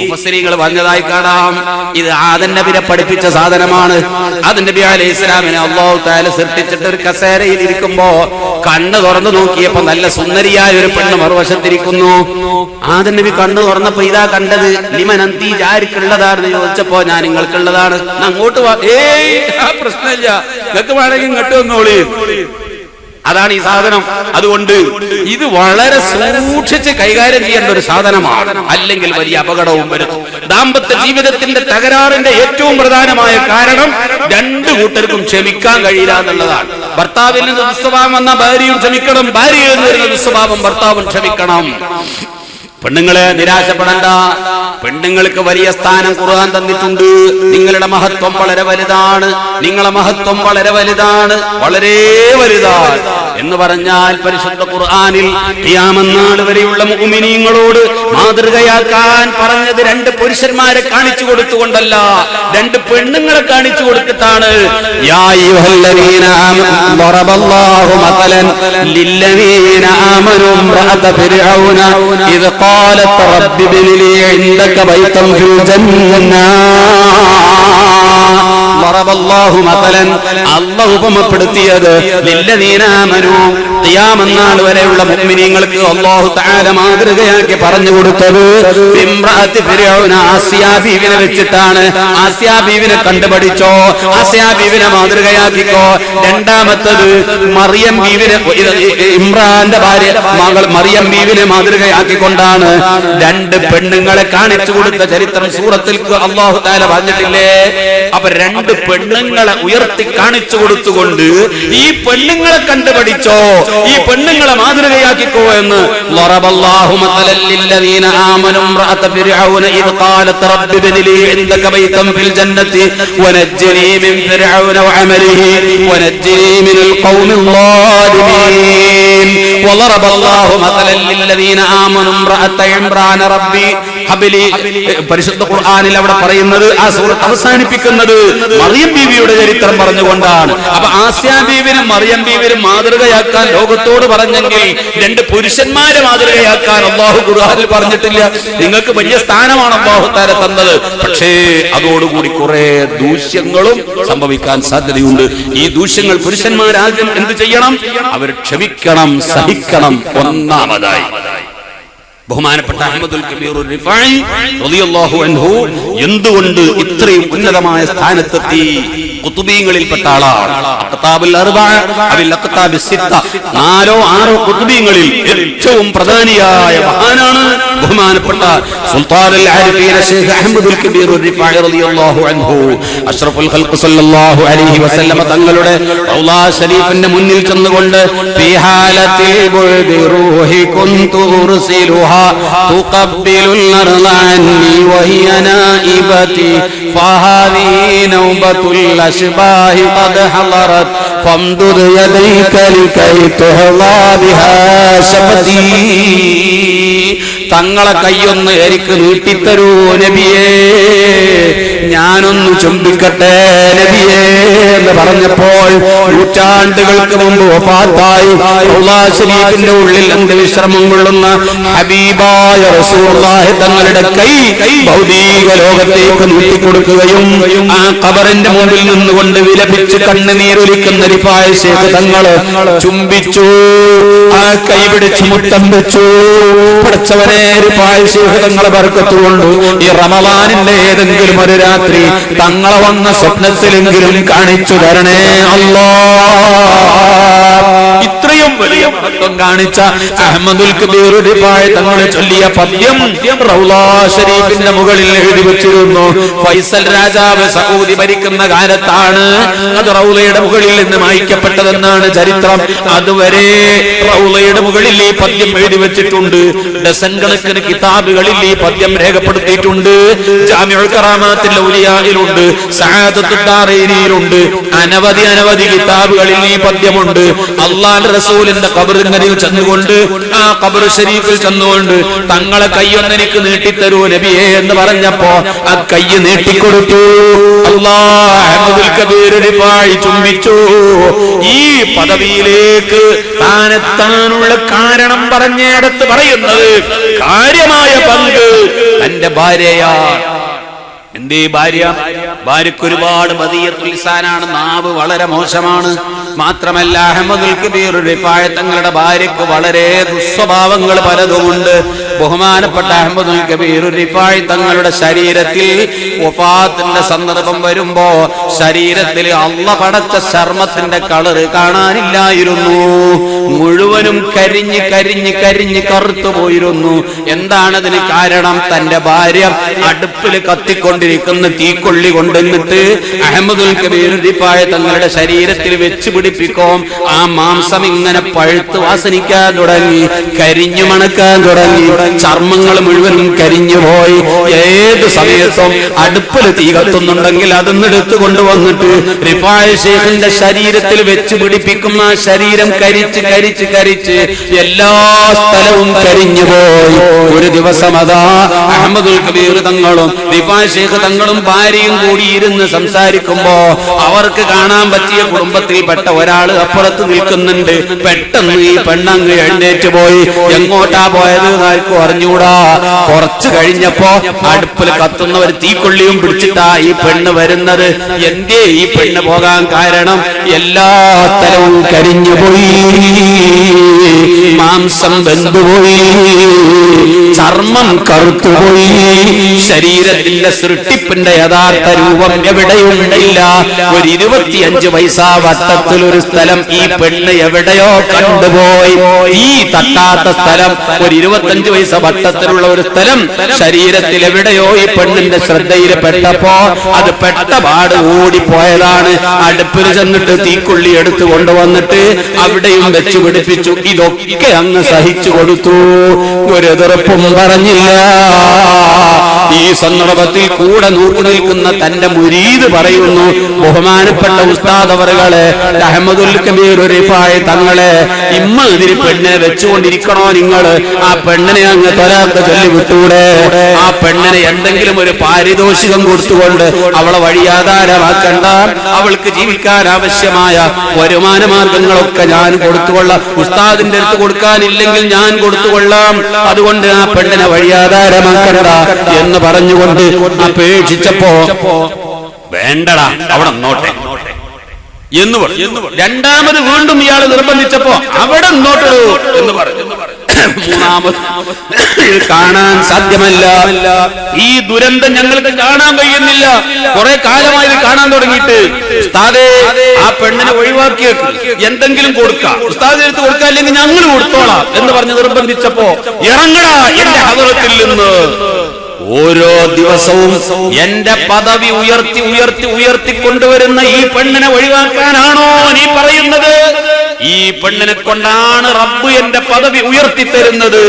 മുഫസ്സിരീങ്ങൾ പറഞ്ഞതായി കാണാം. ഇത് ആദം നബിയെ പഠിപ്പിച്ച സാധനമാണ്. ആദം നബി അലൈഹി ഇസ്ലാമിനെ അല്ലാഹു തആല സൃഷ്ടിച്ചിട്ട് ഒരു കസേരയിൽ ഇരിക്കുമ്പോ കണ്ണ് തുറന്നു നോക്കിയപ്പോ നല്ല സുന്ദരിയായ ഒരു പെണ്ണ് മറുവശത്തിരിക്കുന്നു. ആദം നബി കണ്ണ് തുറന്നപ്പോ ഇതാ കണ്ടത്. ലിമൻ അന്തി, ആർക്കുള്ളതാണെന്ന് ചോദിച്ചപ്പോ ഞാൻ നിങ്ങൾക്കുള്ളതാണ്, അങ്ങോട്ട് വാ. പ്രശ്നമില്ല, നിങ്ങൾക്ക് വേണമെങ്കിൽ ഇങ്ങോട്ട് വന്നോളി. അതാണ് ഈ സാധനം. അതുകൊണ്ട് ഇത് വളരെ സൂക്ഷിച്ച് കൈകാര്യം ചെയ്യേണ്ട ഒരു സാധനമാണ്, അല്ലെങ്കിൽ വലിയ അപകടവും വരും. ദാമ്പത്യ ജീവിതത്തിന്റെ തകരാറിന്റെ ഏറ്റവും പ്രധാനമായ കാരണം രണ്ടു കൂട്ടർക്കും ക്ഷമിക്കാൻ കഴിയില്ല എന്നുള്ളതാണ്. ഭർത്താവിൽ നിന്ന് ദുസ്വഭാവം വന്ന ഭാര്യയും ക്ഷമിക്കണം, ഭാര്യയിൽ നിന്ന് വരുന്ന ദുസ്വഭാവം ഭർത്താവും ക്ഷമിക്കണം. പെണ്ണുങ്ങളെ നിരാശപ്പെടണ്ട. പെണ്ണുങ്ങൾക്ക് വലിയ സ്ഥാനം ഖുർആൻ തന്നിട്ടുണ്ട്. നിങ്ങളുടെ മഹത്വം വളരെ വലുതാണ്, നിങ്ങളെ മഹത്വം വളരെ വലുതാണ്, വളരെ വലുതാണ് എന്ന് പറഞ്ഞാൽ പരിശുദ്ധ ഖുർആനിൽ ഖിയാമത്ത് നാൾ വരെയുള്ള മുഅ്മിനീങ്ങളോട് മാതൃകയാക്കാൻ പറഞ്ഞത് രണ്ട് പുരുഷന്മാരെ കാണിച്ചു കൊടുത്തുകൊണ്ടല്ല, രണ്ട് പെണ്ണുങ്ങളെ കാണിച്ചു കൊടുത്തിട്ടാണ്. യാ അയ്യുഹല്ലദീന ആമനൂ ദറബല്ലാഹു മസലൻ ലില്ലദീന ആമനൂ ഇംറഅത ഫിർഔന ഇദ് ഖാലത് റബ്ബി ഇബ്നി ലീ ഇൻദക ബൈതൻ ഫിൽ ജന്ന. ദറബല്ലാഹു മസലൻ, അല്ലാഹു ഉപമപ്പെടുത്തിയത് ലില്ലദീന ആമനൂ, ഖിയാമത്ത് നാൾ വരെയുള്ള മുഅ്മിനീങ്ങൾക്ക് അല്ലാഹു തആല മാതൃകയാക്കി പറഞ്ഞു കൊടുത്തത് ഇംറഅത്തി ഫിർഔന, ആസിയ ബീവിനെ വെച്ചിട്ടാണ്. ആസിയ ബീവിനെ കണ്ടുപഠിച്ചോ, ആസിയ ബീവിനെ മാതൃകയാക്കിക്കോ. രണ്ടാമത്തത് മറിയം ബീവിനെ, ഇമ്രാന്റെ ഭാര്യ മകൾ മറിയം ബീവിനെ മാതൃകയാക്കിക്കൊണ്ടാണ് രണ്ട് പെണ്ണുങ്ങളെ കാണിച്ചു കൊടുത്ത ചരിത്രം സൂറത്തിൽ അല്ലാഹു തആല പറഞ്ഞിട്ടില്ലേ? അപ്പൊ രണ്ട് പെണ്ണുങ്ങളെ ഉയർത്തി കാണിച്ചു കൊടുത്തുകൊണ്ട് ഈ പെണ്ണുങ്ങളെ കണ്ടുപഠിച്ചോ, ഈ പെണ്ണുങ്ങളെ മാതൃകയാക്കിക്കോ എന്ന്. ളറബല്ലാഹു മസലൻ ലില്ലദീന ആമനൂ ഇംറഅത ഫിർഔന ഇദ് ഖാലത് റബ്ബി ഇബ്നി ലീ ഇൻദക ബൈതൻ ഫിൽ ജന്നതി വനജ്ജിനി മിൻ ഫിർഔന വഅമലിഹി വനജ്ജിനി മിനൽ ഖൗമിൽ ളാലിമീൻ. വളറബല്ലാഹു മസലൻ ലില്ലദീന ആമനൂ ഇംറഅത ഇംറാന റബ്ബി ഹബ്ലി. പരിശുദ്ധ ഖുർആനിൽ അവിടെ പറയുന്നത്, ആ സൂറത്ത് അവസാനിപ്പിക്കുന്നത് മറിയം ബീവിയുടെ ചരിത്രം പറഞ്ഞുകൊണ്ടാണ്. അപ്പൊ ആസിയ ബീവിനെ മറിയം ബീവിനെ മാതൃകയാക്കാൻ ലോകത്തോട് പറഞ്ഞെങ്കിൽ രണ്ട് പുരുഷന്മാരെ മാതൃകയാക്കാൻ അല്ലാഹു ഖുർആനിൽ പറഞ്ഞിട്ടില്ല. നിങ്ങൾക്ക് വലിയ സ്ഥാനമാണ് അല്ലാഹു തആല തന്നത്, പക്ഷേ അതോടുകൂടി കുറെ ദൂഷ്യങ്ങളും സംഭവിക്കാൻ സാധ്യതയുണ്ട്. ഈ ദൂഷ്യങ്ങൾ പുരുഷന്മാർ ആദ്യം എന്ത് ചെയ്യണം? അവർ ക്ഷമിക്കണം, സഹിക്കണം. ഒന്നാമതായി ബഹുമാനപ്പെട്ട അഹ്മദുൽ കബീർ റിഫായി റളിയല്ലാഹു അൻഹു എന്തുകൊണ്ട് ഇത്രയും ഉന്നതമായ സ്ഥാനത്തെത്തി? ഖുതുബീങ്ങളിൽപ്പെട്ട ആളാണ്. അഖ്താബുൽ അർബഅ അവിൽ അഖ്താബ് സിത്ത, നാലോ ആറോ ഖുതുബീങ്ങളിൽ ഏറ്റവും പ്രധാനിയായ മഹാനാണ് ബഹുമാനപ്പെട്ട സുൽത്താനുൽ ആരിഫീൻ ശൈഖ് അഹ്മദുൽ കബീർ റിഫായി റളിയല്ലാഹു അൻഹു. അഷ്റഫുൽ ഖൽഖ് സല്ലല്ലാഹു അലൈഹി വസല്ലം തങ്ങളുടെ റൗള ശരീഫിന്റെ മുന്നിൽ ചെന്നുകൊണ്ട് ഫീ ഹാലത്തിൽ ബുഅദി റൂഹി കുന്തു ഉർസിലുഹാ തുഖബ്ബിലുൽ അർള അന്നി വഹിയ നായിബതി ഫഹാദി നൗബത്തുൽ അശ്ബാഹി ഖദ് ഹളറത് ഫംദുദ് യദൈക ലികൈ തുഹ്ളാ ബിഹാ ശഫതി. തങ്ങളെ കൈയൊന്ന് എനിക്ക് നീട്ടിത്തരൂ നബിയേ, ഞാനൊന്ന് ചുംബിക്കട്ടെ നബിയേ എന്ന് പറഞ്ഞപ്പോൾ നൂറ്റാണ്ടുകൾക്ക് മുമ്പ് വഫാത്തായി റൗള ശരീഫിന്റെ ഉള്ളിൽ അന്ത്യവിശ്രമം കൊള്ളുന്ന ഹബീബായ റസൂലുള്ളാഹി തങ്ങളുടെ കൈ ഭൗതിക ലോകത്തേക്ക് നീട്ടിക്കൊടുക്കുകയും ആ ഖബറിന്റെ മുമ്പിൽ നിന്നുകൊണ്ട് വിലപിച്ച് കണ്ണുനീരൊലിക്കുന്ന റിഫായ ശൈഖ് തങ്ങള് ചുംബിച്ചു, ആ കൈ പിടിച്ച് മുത്തം വെച്ചു. പഠിച്ചവരെ റിഫായ ശൈഖ് തങ്ങളെ ബർക്കത്തുകൊണ്ട് ഈ റമളാനിന്റെ ഏതെങ്കിലും ഒരു രാത്രി തങ്ങളെ വന്ന സ്വപ്നത്തിലെങ്കിലും കാണിച്ചു തരണേ അല്ലാഹ്. ഇത്രയും വലിയ മഹത്വം കാണിച്ച അഹ്മദുൽ കബീർ റിഫായി തങ്ങളെ ചൊല്ലിയ പദ്യം റൗള ശരീഫിന്റെ മുകളിൽ എഴുതി വെച്ചിരുന്നു. ഫൈസൽ രാജാവ് സൗദി ഭരിക്കുന്ന കാലത്താണ് അത് റൗളയുടെ മുകളിൽ നിന്ന് മായ്ക്കപ്പെട്ടതെന്നാണ് ചരിത്രം. അതുവരെ റൗളയുടെ മുകളിൽ ഈ പദ്യം എഴുതി വെച്ചിട്ടുണ്ട്. ഡസൻ കണക്കിന് കിതാബുകളിൽ ഈ പദ്യം രേഖപ്പെടുത്തിയിട്ടുണ്ട്. ജാമിഉൽ കറാമാത്തിൽ ഔലിയായിലുണ്ട്, സഅദത്തുദ് ദാറൈനിയിലുണ്ട്, അനവധി കിതാബുകളിൽ ഈ പദ്യമുണ്ട്. അല്ലാഹുവിന്റെ റസൂലിന്റെ ഖബറിനരികിൽ ചെന്നുകൊണ്ട്, ആ ഖബർ ശരീഫിൽ ചെന്നുകൊണ്ട് തങ്ങളെ കൈയൊന്ന് എനിക്ക് നീട്ടിത്തരൂ നബിയേ എന്ന് പറഞ്ഞപ്പോ ആ കൈ നീട്ടിക്കൊടുത്തു. അല്ലാഹ് അഹ്മദുൽ കബീർ റിഫായി ചുംബിച്ചു. ഈ പദവിയിലേക്ക് താനെത്താനുള്ള കാരണം പറഞ്ഞിടത്ത് പറയുന്നത് കാര്യമായ പങ്ക് തന്റെ ഭാര്യയാണ്. എന്തേ ഭാര്യക്ക് ഒരുപാട് ബദിയത്തുൽ ലിസാനാണ്, നാവ് വളരെ മോശമാണ്. മാത്രമല്ല അഹ്മദുൽ കബീർ റിഫായി തങ്ങളുടെ ഭാര്യക്ക് വളരെ ദുസ്വഭാവങ്ങൾ പലതുമുണ്ട്. ബഹുമാനപ്പെട്ട അഹ്മദുൽ കബീർ റിഫായി തങ്ങളുടെ ശരീരത്തിൽ വഫാത്തിന്റെ സന്ദർഭം വരുമ്പോ ശരീരത്തിൽ അള്ളാഹ് പടച്ച ചർമ്മത്തിന്റെ കളറ് കാണാനില്ലായിരുന്നു. മുഴുവനും കരിഞ്ഞ് കരിഞ്ഞ് കരിഞ്ഞ് കറുത്തു പോയിരുന്നു. എന്താണതിന് കാരണം? തന്റെ ഭാര്യ അടുപ്പിൽ കത്തിക്കൊണ്ടിരിക്കുന്ന തീക്കൊള്ളി കൊണ്ടുവന്നിട്ട് അഹ്മദുൽ കബീർ റിഫായി തങ്ങളുടെ ശരീരത്തിൽ വെച്ച് പിടിപ്പിക്കും. ആ മാംസം ഇങ്ങനെ പഴുത്ത് വാസനിക്കാൻ തുടങ്ങി, കരിഞ്ഞു മണക്കാൻ തുടങ്ങി, ചർമ്മങ്ങൾ മുഴുവനും കരിഞ്ഞു പോയി. ഏത് സമയത്തും അടുപ്പിൽ തീ കത്തുന്നുണ്ടെങ്കിൽ അതൊന്നെടുത്ത് കൊണ്ടുവന്നിട്ട് റിഫായി ശൈഖിന്റെ ശരീരത്തിൽ വെച്ച് പിടിപ്പിക്കുന്ന ശരീരം കരിച്ച് കരിച്ച് കരിച്ച് എല്ലാ സ്ഥലവും കരിഞ്ഞു പോയി. ഒരു ദിവസം അതാ അഹ്മദുൽ കബീർ തങ്ങളും റിഫായി ശൈഖ് തങ്ങളും ഭാര്യയും കൂടി ഇരുന്ന് സംസാരിക്കുമ്പോ അവർക്ക് കാണാൻ പറ്റിയ കുടുംബത്തിൽപ്പെട്ട ഒരാൾ അപ്പുറത്ത് നിൽക്കുന്നുണ്ട്. പെട്ടെന്ന് ഈ പെണ്ണങ്ങ് എഴുന്നേറ്റ് പോയി. എങ്ങോട്ടാ പോയത് ആർക്കും അറിഞ്ഞൂടാ. കുറച്ചു കഴിഞ്ഞപ്പോ അടുപ്പിൽ കത്തുന്ന ഒരു തീക്കൊള്ളിയും പിടിച്ചിട്ടാ ഈ പെണ്ണ് വരുന്നത്. എന്തേ ഈ പെണ്ണ് പോകാൻ കാരണം? എല്ലാ സ്ഥലവും കരിഞ്ഞുപോയി, മാംസം വെന്തുപോയി, ചർമ്മം കറുത്തുപോയി, ശരീരത്തിന്റെ സൃഷ്ടിപ്പിന്റെ യഥാർത്ഥ രൂപം എവിടെയുമില്ല. ഒരു 25 പൈസ വട്ടത്തിൽ ഒരു സ്ഥലം ഈ പെണ്ണ് എവിടെയോ കണ്ടുപോയി. ഈ തട്ടാത്ത സ്ഥലം, ഒരു 25 പൈസ വട്ടത്തിലുള്ള ഒരു സ്ഥലം ശരീരത്തിൽ എവിടെയോ ഈ പെണ്ണിന്റെ ശ്രദ്ധയിൽ പെട്ടപ്പോ അത് പെട്ട പാട് ഓടിപ്പോയതാണ്. അടുപ്പിൽ ചെന്നിട്ട് തീക്കൊള്ളി എടുത്തു കൊണ്ടുവന്നിട്ട് അവിടെയും വെച്ചു പിടിപ്പിച്ചു. ഇതൊക്കെ അങ്ങ് സഹിച്ചു കൊടുത്തു, ഒരു എതിർപ്പും പറഞ്ഞില്ല. ഈ സന്ദർഭത്തിൽ കൂടെ നോക്കി നിൽക്കുന്ന തന്റെ മുരീദ് പറയുന്നു, ബഹുമാനപ്പെട്ട ഉസ്താദ് അവറുകളെ, അഹ്മദുൽ കബീർ റിഫായി തങ്ങളെ, ഇമ്മാതിരി പെണ്ണിനെ വെച്ചുകൊണ്ടിരിക്കണോ നിങ്ങൾ? ആ പെണ്ണിനെ അങ്ങ് ത്വലാഖ് ചൊല്ലി വിട്ടൂടെ? ആ പെണ്ണിനെ എന്തെങ്കിലും ഒരു പാരിതോഷികം കൊടുത്തുകൊണ്ട് അവളെ വഴിയാധാരമാക്കണ്ട. അവൾക്ക് ജീവിക്കാൻ ആവശ്യമായ വരുമാന മാർഗങ്ങളൊക്കെ ഞാൻ കൊടുത്തുകൊള്ളാം. ഉസ്താദിന്റെ അടുത്ത് കൊടുക്കാനില്ലെങ്കിൽ ഞാൻ കൊടുത്തുകൊള്ളാം. അതുകൊണ്ട് ആ പെണ്ണിനെ വഴിയാധാരമാക്കണ്ട എന്ന് പറഞ്ഞുകൊണ്ട് അപേക്ഷിച്ചപ്പോ വേണ്ടടാ അവിടെ നോട്ടെ എന്ന് പറഞ്ഞു. രണ്ടാമത് വീണ്ടും ഇയാൾ നിർബന്ധിച്ചപ്പോ അവിടെ നോട്ടു എന്ന് പറഞ്ഞു. മൂന്നാമത് കാണാൻ സാധ്യമല്ല, ഈ ദുരന്തം ഞങ്ങൾക്ക് കാണാൻ കഴിയുന്നില്ല, കുറെ കാലമായി ഇത് കാണാൻ തുടങ്ങിയിട്ട്. ഉസ്താദേ, ആ പെണ്ണിനെ ഒഴിവാക്കിയേക്ക്, എന്തെങ്കിലും കൊടുക്കാം, ഉസ്താദിന്റെ അടുത്ത് കൊടുക്കാം, അല്ലെങ്കിൽ ഞങ്ങൾ കൊടുത്തോളാം എന്ന് പറഞ്ഞ് നിർബന്ധിച്ചപ്പോ ഇറങ്ങടാ എന്റെ ഹദറത്തിൽ നിന്ന്. ഓരോ ദിവസവും എന്റെ പദവി ഉയർത്തി ഉയർത്തി ഉയർത്തി കൊണ്ടുവരുന്ന ഈ പെണ്ണിനെ ഒഴിവാക്കാനാണോ നീ പറയുന്നത്? ഈ പെണ്ണിനെ കൊണ്ടാണ് റബ്ബ് എന്റെ പദവി ഉയർത്തി തരുന്നത്.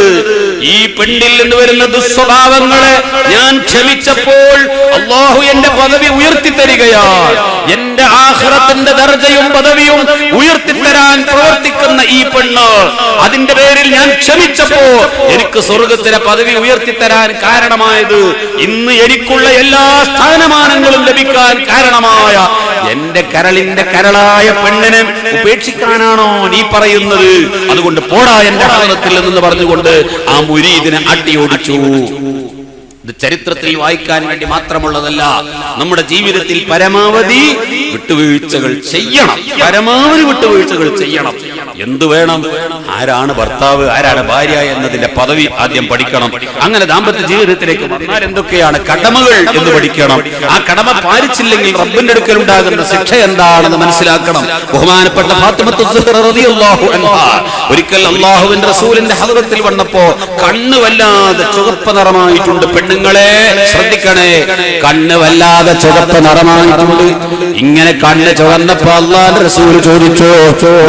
ഈ പെണ്ണിൽ നിന്ന് വരുന്ന ദുസ്വഭാവങ്ങളെ ഞാൻ ക്ഷമിച്ചപ്പോൾ അല്ലാഹു എന്റെ പദവി ഉയർത്തി തരികയാണ്. എന്റെ ആഖിറത്തിന്റെ ദർജയും പദവിയും ഉയർത്തിത്തരാൻ പ്രവർത്തിക്കുന്ന ഈ പെണ്ണ്, അതിന്റെ പേരിൽ ഞാൻ ക്ഷമിച്ചപ്പോ എനിക്ക് സ്വർഗത്തിലെ പദവി ഉയർത്തിത്തരാൻ കാരണമായത്, ഇന്ന് എനിക്കുള്ള എല്ലാ സ്ഥാനമാനങ്ങളും ലഭിക്കാൻ കാരണമായ എന്റെ കരളിന്റെ കരളായ പെണ്ണിനെ ഉപേക്ഷിക്കാനാണോ നീ പറയുന്നത്? അതുകൊണ്ട് പോടാ എന്റെ ഹദറത്തിൽ നിന്ന് പറഞ്ഞുകൊണ്ട് ആ മുരീദിനെ അടിയോടിച്ചു. ഇത് ചരിത്രത്തിൽ വായിക്കാൻ വേണ്ടി മാത്രമുള്ളതല്ല, നമ്മുടെ ജീവിതത്തിൽ പരമാവധി വിട്ടുവീഴ്ചകൾ ചെയ്യണം, പരമാവധി വിട്ടുവീഴ്ചകൾ ചെയ്യണം. എന്തു വേണം? ആരാണ് ഭർത്താവ്, ആരാണ് ഭാര്യ എന്നതിന്റെ പദവി ആദ്യം പഠിക്കണം. അങ്ങനെ ദാമ്പത്യ ജീവിതത്തിലേക്ക് വന്നാൽ എന്തൊക്കെയാണ് കടമകൾ എന്ന് പഠിക്കണം. ആ കടമ പാലിച്ചില്ലെങ്കിൽ റബ്ബിന്റെ അടുക്കൽ ഉണ്ടാകുന്ന ശിക്ഷ എന്താണെന്ന് മനസ്സിലാക്കണം. ബഹുമാനപ്പെട്ട ഫാത്തിമത്തു സുഹ്റ റളിയല്ലാഹു അൻഹാ ഒരിക്കൽ അല്ലാഹുവിന്റെ റസൂലിന്റെ ഹദറത്തിൽ വന്നപ്പോ കണ്ണ് വല്ലാതെ ചുവപ്പ് നിറമായിട്ടുണ്ട്. പെണ്ണുങ്ങളെ ശ്രദ്ധിക്കണേ, കണ്ണ് വല്ലാതെ ചുവപ്പ് നിറമായിട്ടുണ്ട്. ഇങ്ങനെ കണ്ണ് ചുവന്നപ്പോ അല്ലാഹുവിന്റെ റസൂൽ ചോദിച്ചു,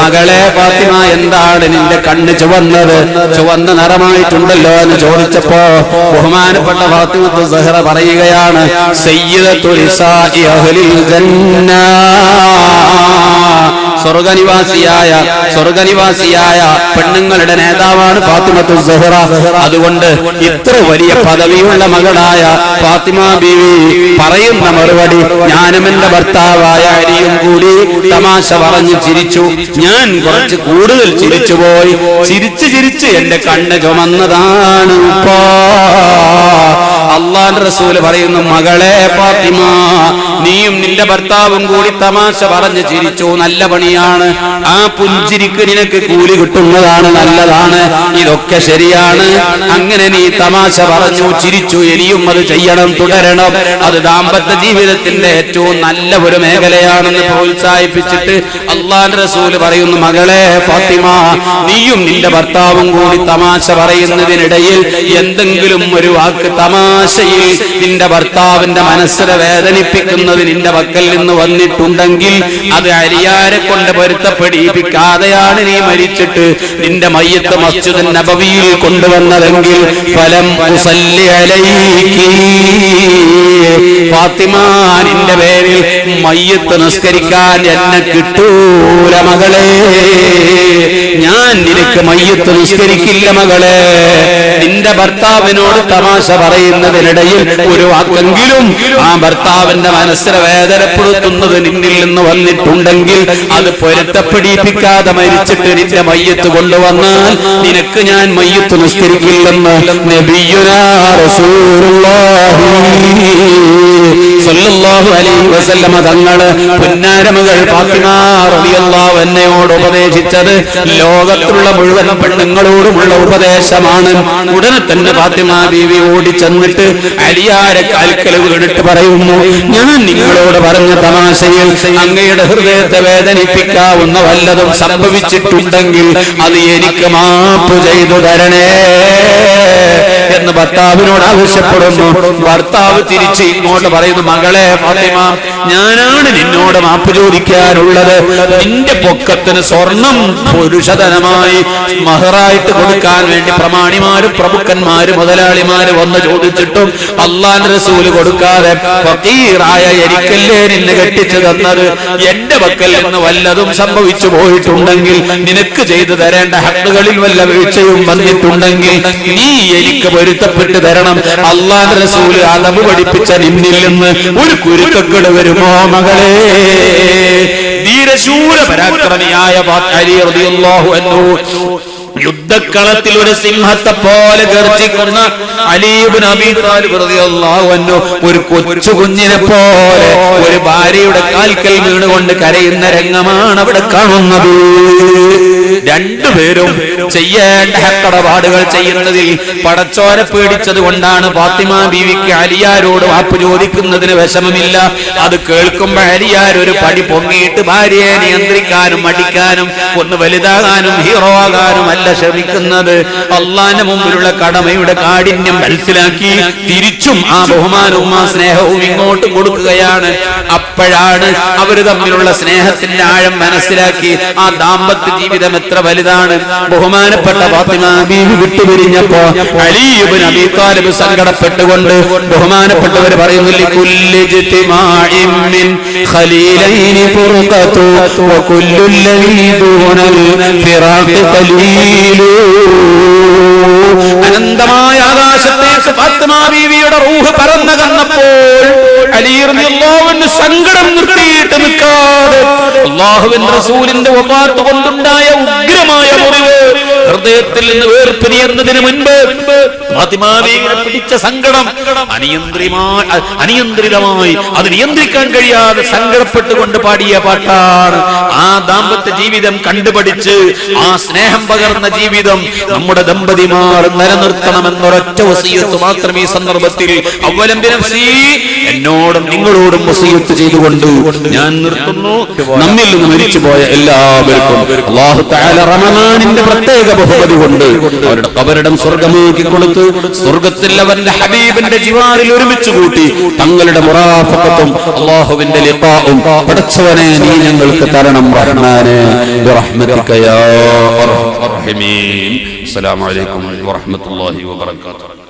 മകളെ ഫാത്തിമ, എന്താണ് നിന്റെ കണ്ണ് ചുവന്നത്? ചുവന്ന നിറമായിട്ടുണ്ടല്ലോ എന്ന് ചോദിച്ചപ്പോ ബഹുമാനപ്പെട്ട ഫാത്തിമത്തു സുഹ്റ പറയുകയാണ്, സയ്യിദത്തു നിസാഇ അഹ്ലിൽ ജന്ന, സ്വർഗനിവാസിയായ പെണ്ണുങ്ങളുടെ നേതാവാണ് ഫാത്തിമത്തു സുഹ്റ. അതുകൊണ്ട് ഇത്ര വലിയ പദവിയുള്ള മകളായ ഫാത്തിമ ബീവി പറയുന്ന മറുപടി, ഞാനും എന്റെ ഭർത്താവായ അലിയും കൂടി തമാശ പറഞ്ഞു ചിരിച്ചു. ഞാൻ കുറച്ച് കൂടുതൽ ചിരിച്ചുപോയി. ചിരിച്ച് ചിരിച്ച് എന്റെ കണ്ണ് ചുമന്നതാണ്. അള്ളാഹുവിന്റെ റസൂൽ പറയുന്നു, മകളെ ഫാത്തിമ, നീയും നിന്റെ ഭർത്താവും കൂടി തമാശ പറഞ്ഞ് ചിരിച്ചു, നല്ല പണിയാണ്. ആ പുഞ്ചിരിക്ക് നിനക്ക് കൂലി കിട്ടുന്നതാണ്, നല്ലതാണ്, ഇതൊക്കെ ശരിയാണ്. അങ്ങനെ നീ തമാശ പറഞ്ഞു, ചിരിച്ചു, ഇനിയും അത് ചെയ്യണം, തുടരണം. അത് ദാമ്പത്യ ജീവിതത്തിന്റെ ഏറ്റവും നല്ല ഒരു മേഖലയാണെന്ന് പ്രോത്സാഹിപ്പിച്ചിട്ട് അള്ളാഹുവിന്റെ റസൂല് പറയുന്നു, മകളെ ഫാത്തിമ, നീയും നിന്റെ ഭർത്താവും കൂടി തമാശ പറയുന്നതിനിടയിൽ എന്തെങ്കിലും ഒരു വാക്ക് തമാശയിൽ നിന്റെ ഭർത്താവിന്റെ മനസ്സിനെ വേദനിപ്പിക്കുന്നത് നിന്റെ പക്കൽ നിന്ന് വന്നിട്ടുണ്ടെങ്കിൽ അത് അരിയാരെ കൊണ്ട് പൊരുത്തപ്പെടിപ്പിക്കാതെയാണ് നീ മരിച്ചിട്ട് നിന്റെ മയ്യത്ത് മസ്ജിദുൻ നബവിയിൽ കൊണ്ടുവന്നതെങ്കിൽ ഫലം ഉസല്ലി അലൈകി, ഫാത്തിമ, നിന്റെ പേരിൽ മയ്യത്ത് നിസ്കരിക്കാൻ എന്നെ കിട്ടൂല മകളെ. ഞാൻ നിനക്ക് മയ്യത്ത് നിസ്കരിക്കില്ല മകളെ. നിന്റെ ഭർത്താവിനോട് തമാശ പറയുന്നതിനിടയിൽ ഒരു വാക്കെങ്കിലും ആ ഭർത്താവിന്റെ മനസ്സിനെ വേദനപ്പെടുത്തുന്നത് നിന്നിൽ നിന്ന് വന്നിട്ടുണ്ടെങ്കിൽ അത് പൊരുത്തപ്പെടിപ്പിക്കാതെ മരിച്ചിട്ട് നിന്റെ മയ്യത്ത് കൊണ്ടുവന്നാൽ നിനക്ക് ഞാൻ മയ്യത്ത് നിസ്കരിക്കില്ലെന്ന് നബിയുനാ റസൂലുള്ളാഹി സ്വല്ലല്ലാഹു അലൈഹി വസല്ലമ തങ്ങള് പുന്നാരമകൾ ഫാത്തിമ റളിയല്ലാഹു അൻഹയോട് ഉപദേശിച്ചത് ലോകത്തുള്ള മുഴുവൻ പെണ്ണുങ്ങളോടുമുള്ള ഉപദേശമാണ്. ഉടനെ തന്നെ ഫാത്തിമ ബീവി ഓടി ചെന്നിട്ട് അലിയാരെ കാൽക്കൽ വീണിട്ട് പറയുന്നു, ഞാൻ നിങ്ങളോട് പറഞ്ഞ തമാശയിൽ അങ്ങയുടെ ഹൃദയത്തെ വേദനിപ്പിക്കാവുന്ന വല്ലതും സംഭവിച്ചിട്ടുണ്ടെങ്കിൽ അത് എനിക്ക് മാപ്പ് ചെയ്തു തരണേ എന്ന് ഭർത്താവിനോട് ആവശ്യപ്പെടുന്നു. ഭർത്താവ് തിരിച്ച് ഇങ്ങോട്ട് പറയുന്നു, മകളെ ഫാത്തിമ, ഞാനാണ് നിന്നോട് മാപ്പ് ചോദിക്കാനുള്ളത്. നിന്റെ പൊക്കത്തിന് സ്വർണം പുരുഷധനമായി മഹറായിട്ട് കൊടുക്കാൻ വേണ്ടി പ്രമാണിമാരും പ്രഭുക്കന്മാരും മുതലാളിമാര് വന്ന് ചോദിച്ചിട്ടും അള്ളാഹുവിന്റെ റസൂല് കൊടുക്കാതെ ഫഖീറായ എനിക്കല്ലേ നിന്നെ കെട്ടിച്ചു തന്നത്. എന്റെ പക്കൽ നിന്ന് വല്ലതും സംഭവിച്ചു പോയിട്ടുണ്ടെങ്കിൽ, നിനക്ക് ചെയ്തു തരേണ്ട ഹക്കുകളിൽ വല്ല വീഴ്ചയും വന്നിട്ടുണ്ടെങ്കിൽ നീ എനിക്ക് പൊരുത്തപ്പെട്ട് തരണം. അള്ളാഹുവിന്റെ റസൂല് അദബ് പഠിപ്പിച്ച നിന്നിൽ നിന്ന് ഒരു കുരുത്തക്കേട് വരുമോ മകളെ? ധീരശൂര പരാക്രമിയായ അലി റളിയല്ലാഹു അൻഹു, യുദ്ധക്കളത്തിൽ ഒരു സിംഹത്തെ പോലെ ഗർജിക്കുന്ന അലി ഇബ്നു അബീ താലിബ് റളിയല്ലാഹു അൻഹു ഒരു കൊച്ചു കുഞ്ഞിനെ പോലെ ഒരു ഭാര്യയുടെ കാൽക്കൽ വീണുകൊണ്ട് കരയുന്ന രംഗമാണ് അവിടെ കാണുന്നത്. രണ്ടുപേരും ചെയ്യേണ്ട ഹക്കടപാടുകൾ ചെയ്യുന്നതിൽ പടച്ചോനെ പേടിച്ചത് കൊണ്ടാണ് ഫാത്തിമ ബീവിക്ക് അലിയാരോട് മാപ്പ് ചോദിക്കുന്നതിന് വിഷമമില്ല. അത് കേൾക്കുമ്പോൾ അലിയാർ ഒരു പടി പൊങ്ങിയിട്ട് ഭാര്യയെ നിയന്ത്രിക്കാനും അടിക്കാനും ഒന്ന് വലുതാകാനും ഹീറോ ആകാനും അല്ല ശ്രമിക്കുന്നത്. അള്ളാന്റെ മുമ്പിലുള്ള കടമയുടെ കാഠിന്യം മനസ്സിലാക്കി തിരിച്ചും ആ ബഹുമാനവും ആ സ്നേഹവും ഇങ്ങോട്ട് കൊടുക്കുകയാണ്. അപ്പോഴാണ് അവർ തമ്മിലുള്ള സ്നേഹത്തിന്റെ ആഴം മനസ്സിലാക്കി ആ ദാമ്പത്യ ജീവിതം എത്ര വലുതാണ്. ബഹുമാനപ്പെട്ട ഫാത്തിമ ബീവി വിട്ടുപിരിഞ്ഞപ്പോ അലി ഇബ്നു അബീ താലിബ് സങ്കടപ്പെട്ടുകൊണ്ട് ബഹുമാനപ്പെട്ടവർ പറയുന്നു, ലികുല്ലി ഇജ്തിമാഇൻ മിൻ ഖലീലൈനി ഫുർഖതു വകുല്ലു ലദീ ദൂനൽ ഫിറാഖി ഖലീലു. അനന്തമായ ആകാശത്തേക്ക് ഫാത്തിമ ബീവിയുടെ റൂഹ് പറന്നകന്നപ്പോൾ അലി റളിയല്ലാഹു അൻഹു സങ്കടം നിർത്തിയിട്ട് നിൽക്കാതെ അല്ലാഹുവിന്റെ റസൂലിന്റെ വഫാത്ത് കൊണ്ടുണ്ടായ ഉഗ്രമായ മുറിവ് ഹൃദയത്തിൽ നിന്ന് വേർപിരിയുന്നതിന് മുൻപ് ഫാത്തിമ ബീവിയെ പിടിച്ച സങ്കടം അനിയന്ത്രിതമായി അത് നിയന്ത്രിക്കാൻ കഴിയാതെ സങ്കടപ്പെട്ടുകൊണ്ട് പാടിയ പാട്ടാണ്. ആ ദാമ്പത്യ ജീവിതം കണ്ടുപഠിച്ച് ആ സ്നേഹം പകർന്ന ജീവിതം നമ്മുടെ ദമ്പതിമാർ നിലനിർത്തണമെന്നൊരൊറ്റ വസിയത്ത് മാത്രം ഈ സന്ദർഭത്തിൽ അവലംബനം എന്നോടും നിങ്ങളോടും വസിയത്ത് ചെയ്തുകൊണ്ട് ഞാൻ നിർത്തുന്നു. നമ്മിൽ നിന്ന് മരിച്ചുപോയ എല്ലാവർക്കും അല്ലാഹു തആല റമളാനിന്റെ പ്രത്യേക ബഹുമതി കൊണ്ട് അവരുടെ ഖബറിടം സ്വർഗ്ഗമാക്കി കൊടുത്ത് സ്വർഗ്ഗത്തിൽ അവന്റെ ഹബീബിന്റെ ജിവാറിൽ ഒരുമിച്ച് കൂട്ടി തങ്ങളുടെ മുറാഫഖത്തും അല്ലാഹുവിന്റെ ലിഖാഉം പടച്ചവനെ നീ ഞങ്ങൾക്ക് തരണം റഹ്മാനേ ബിറഹ്മതിക യാ അർഹമർ റഹീമീൻ. അസ്സലാമു അലൈക്കും വറഹ്മത്തുള്ളാഹി വബറകാതുഹു.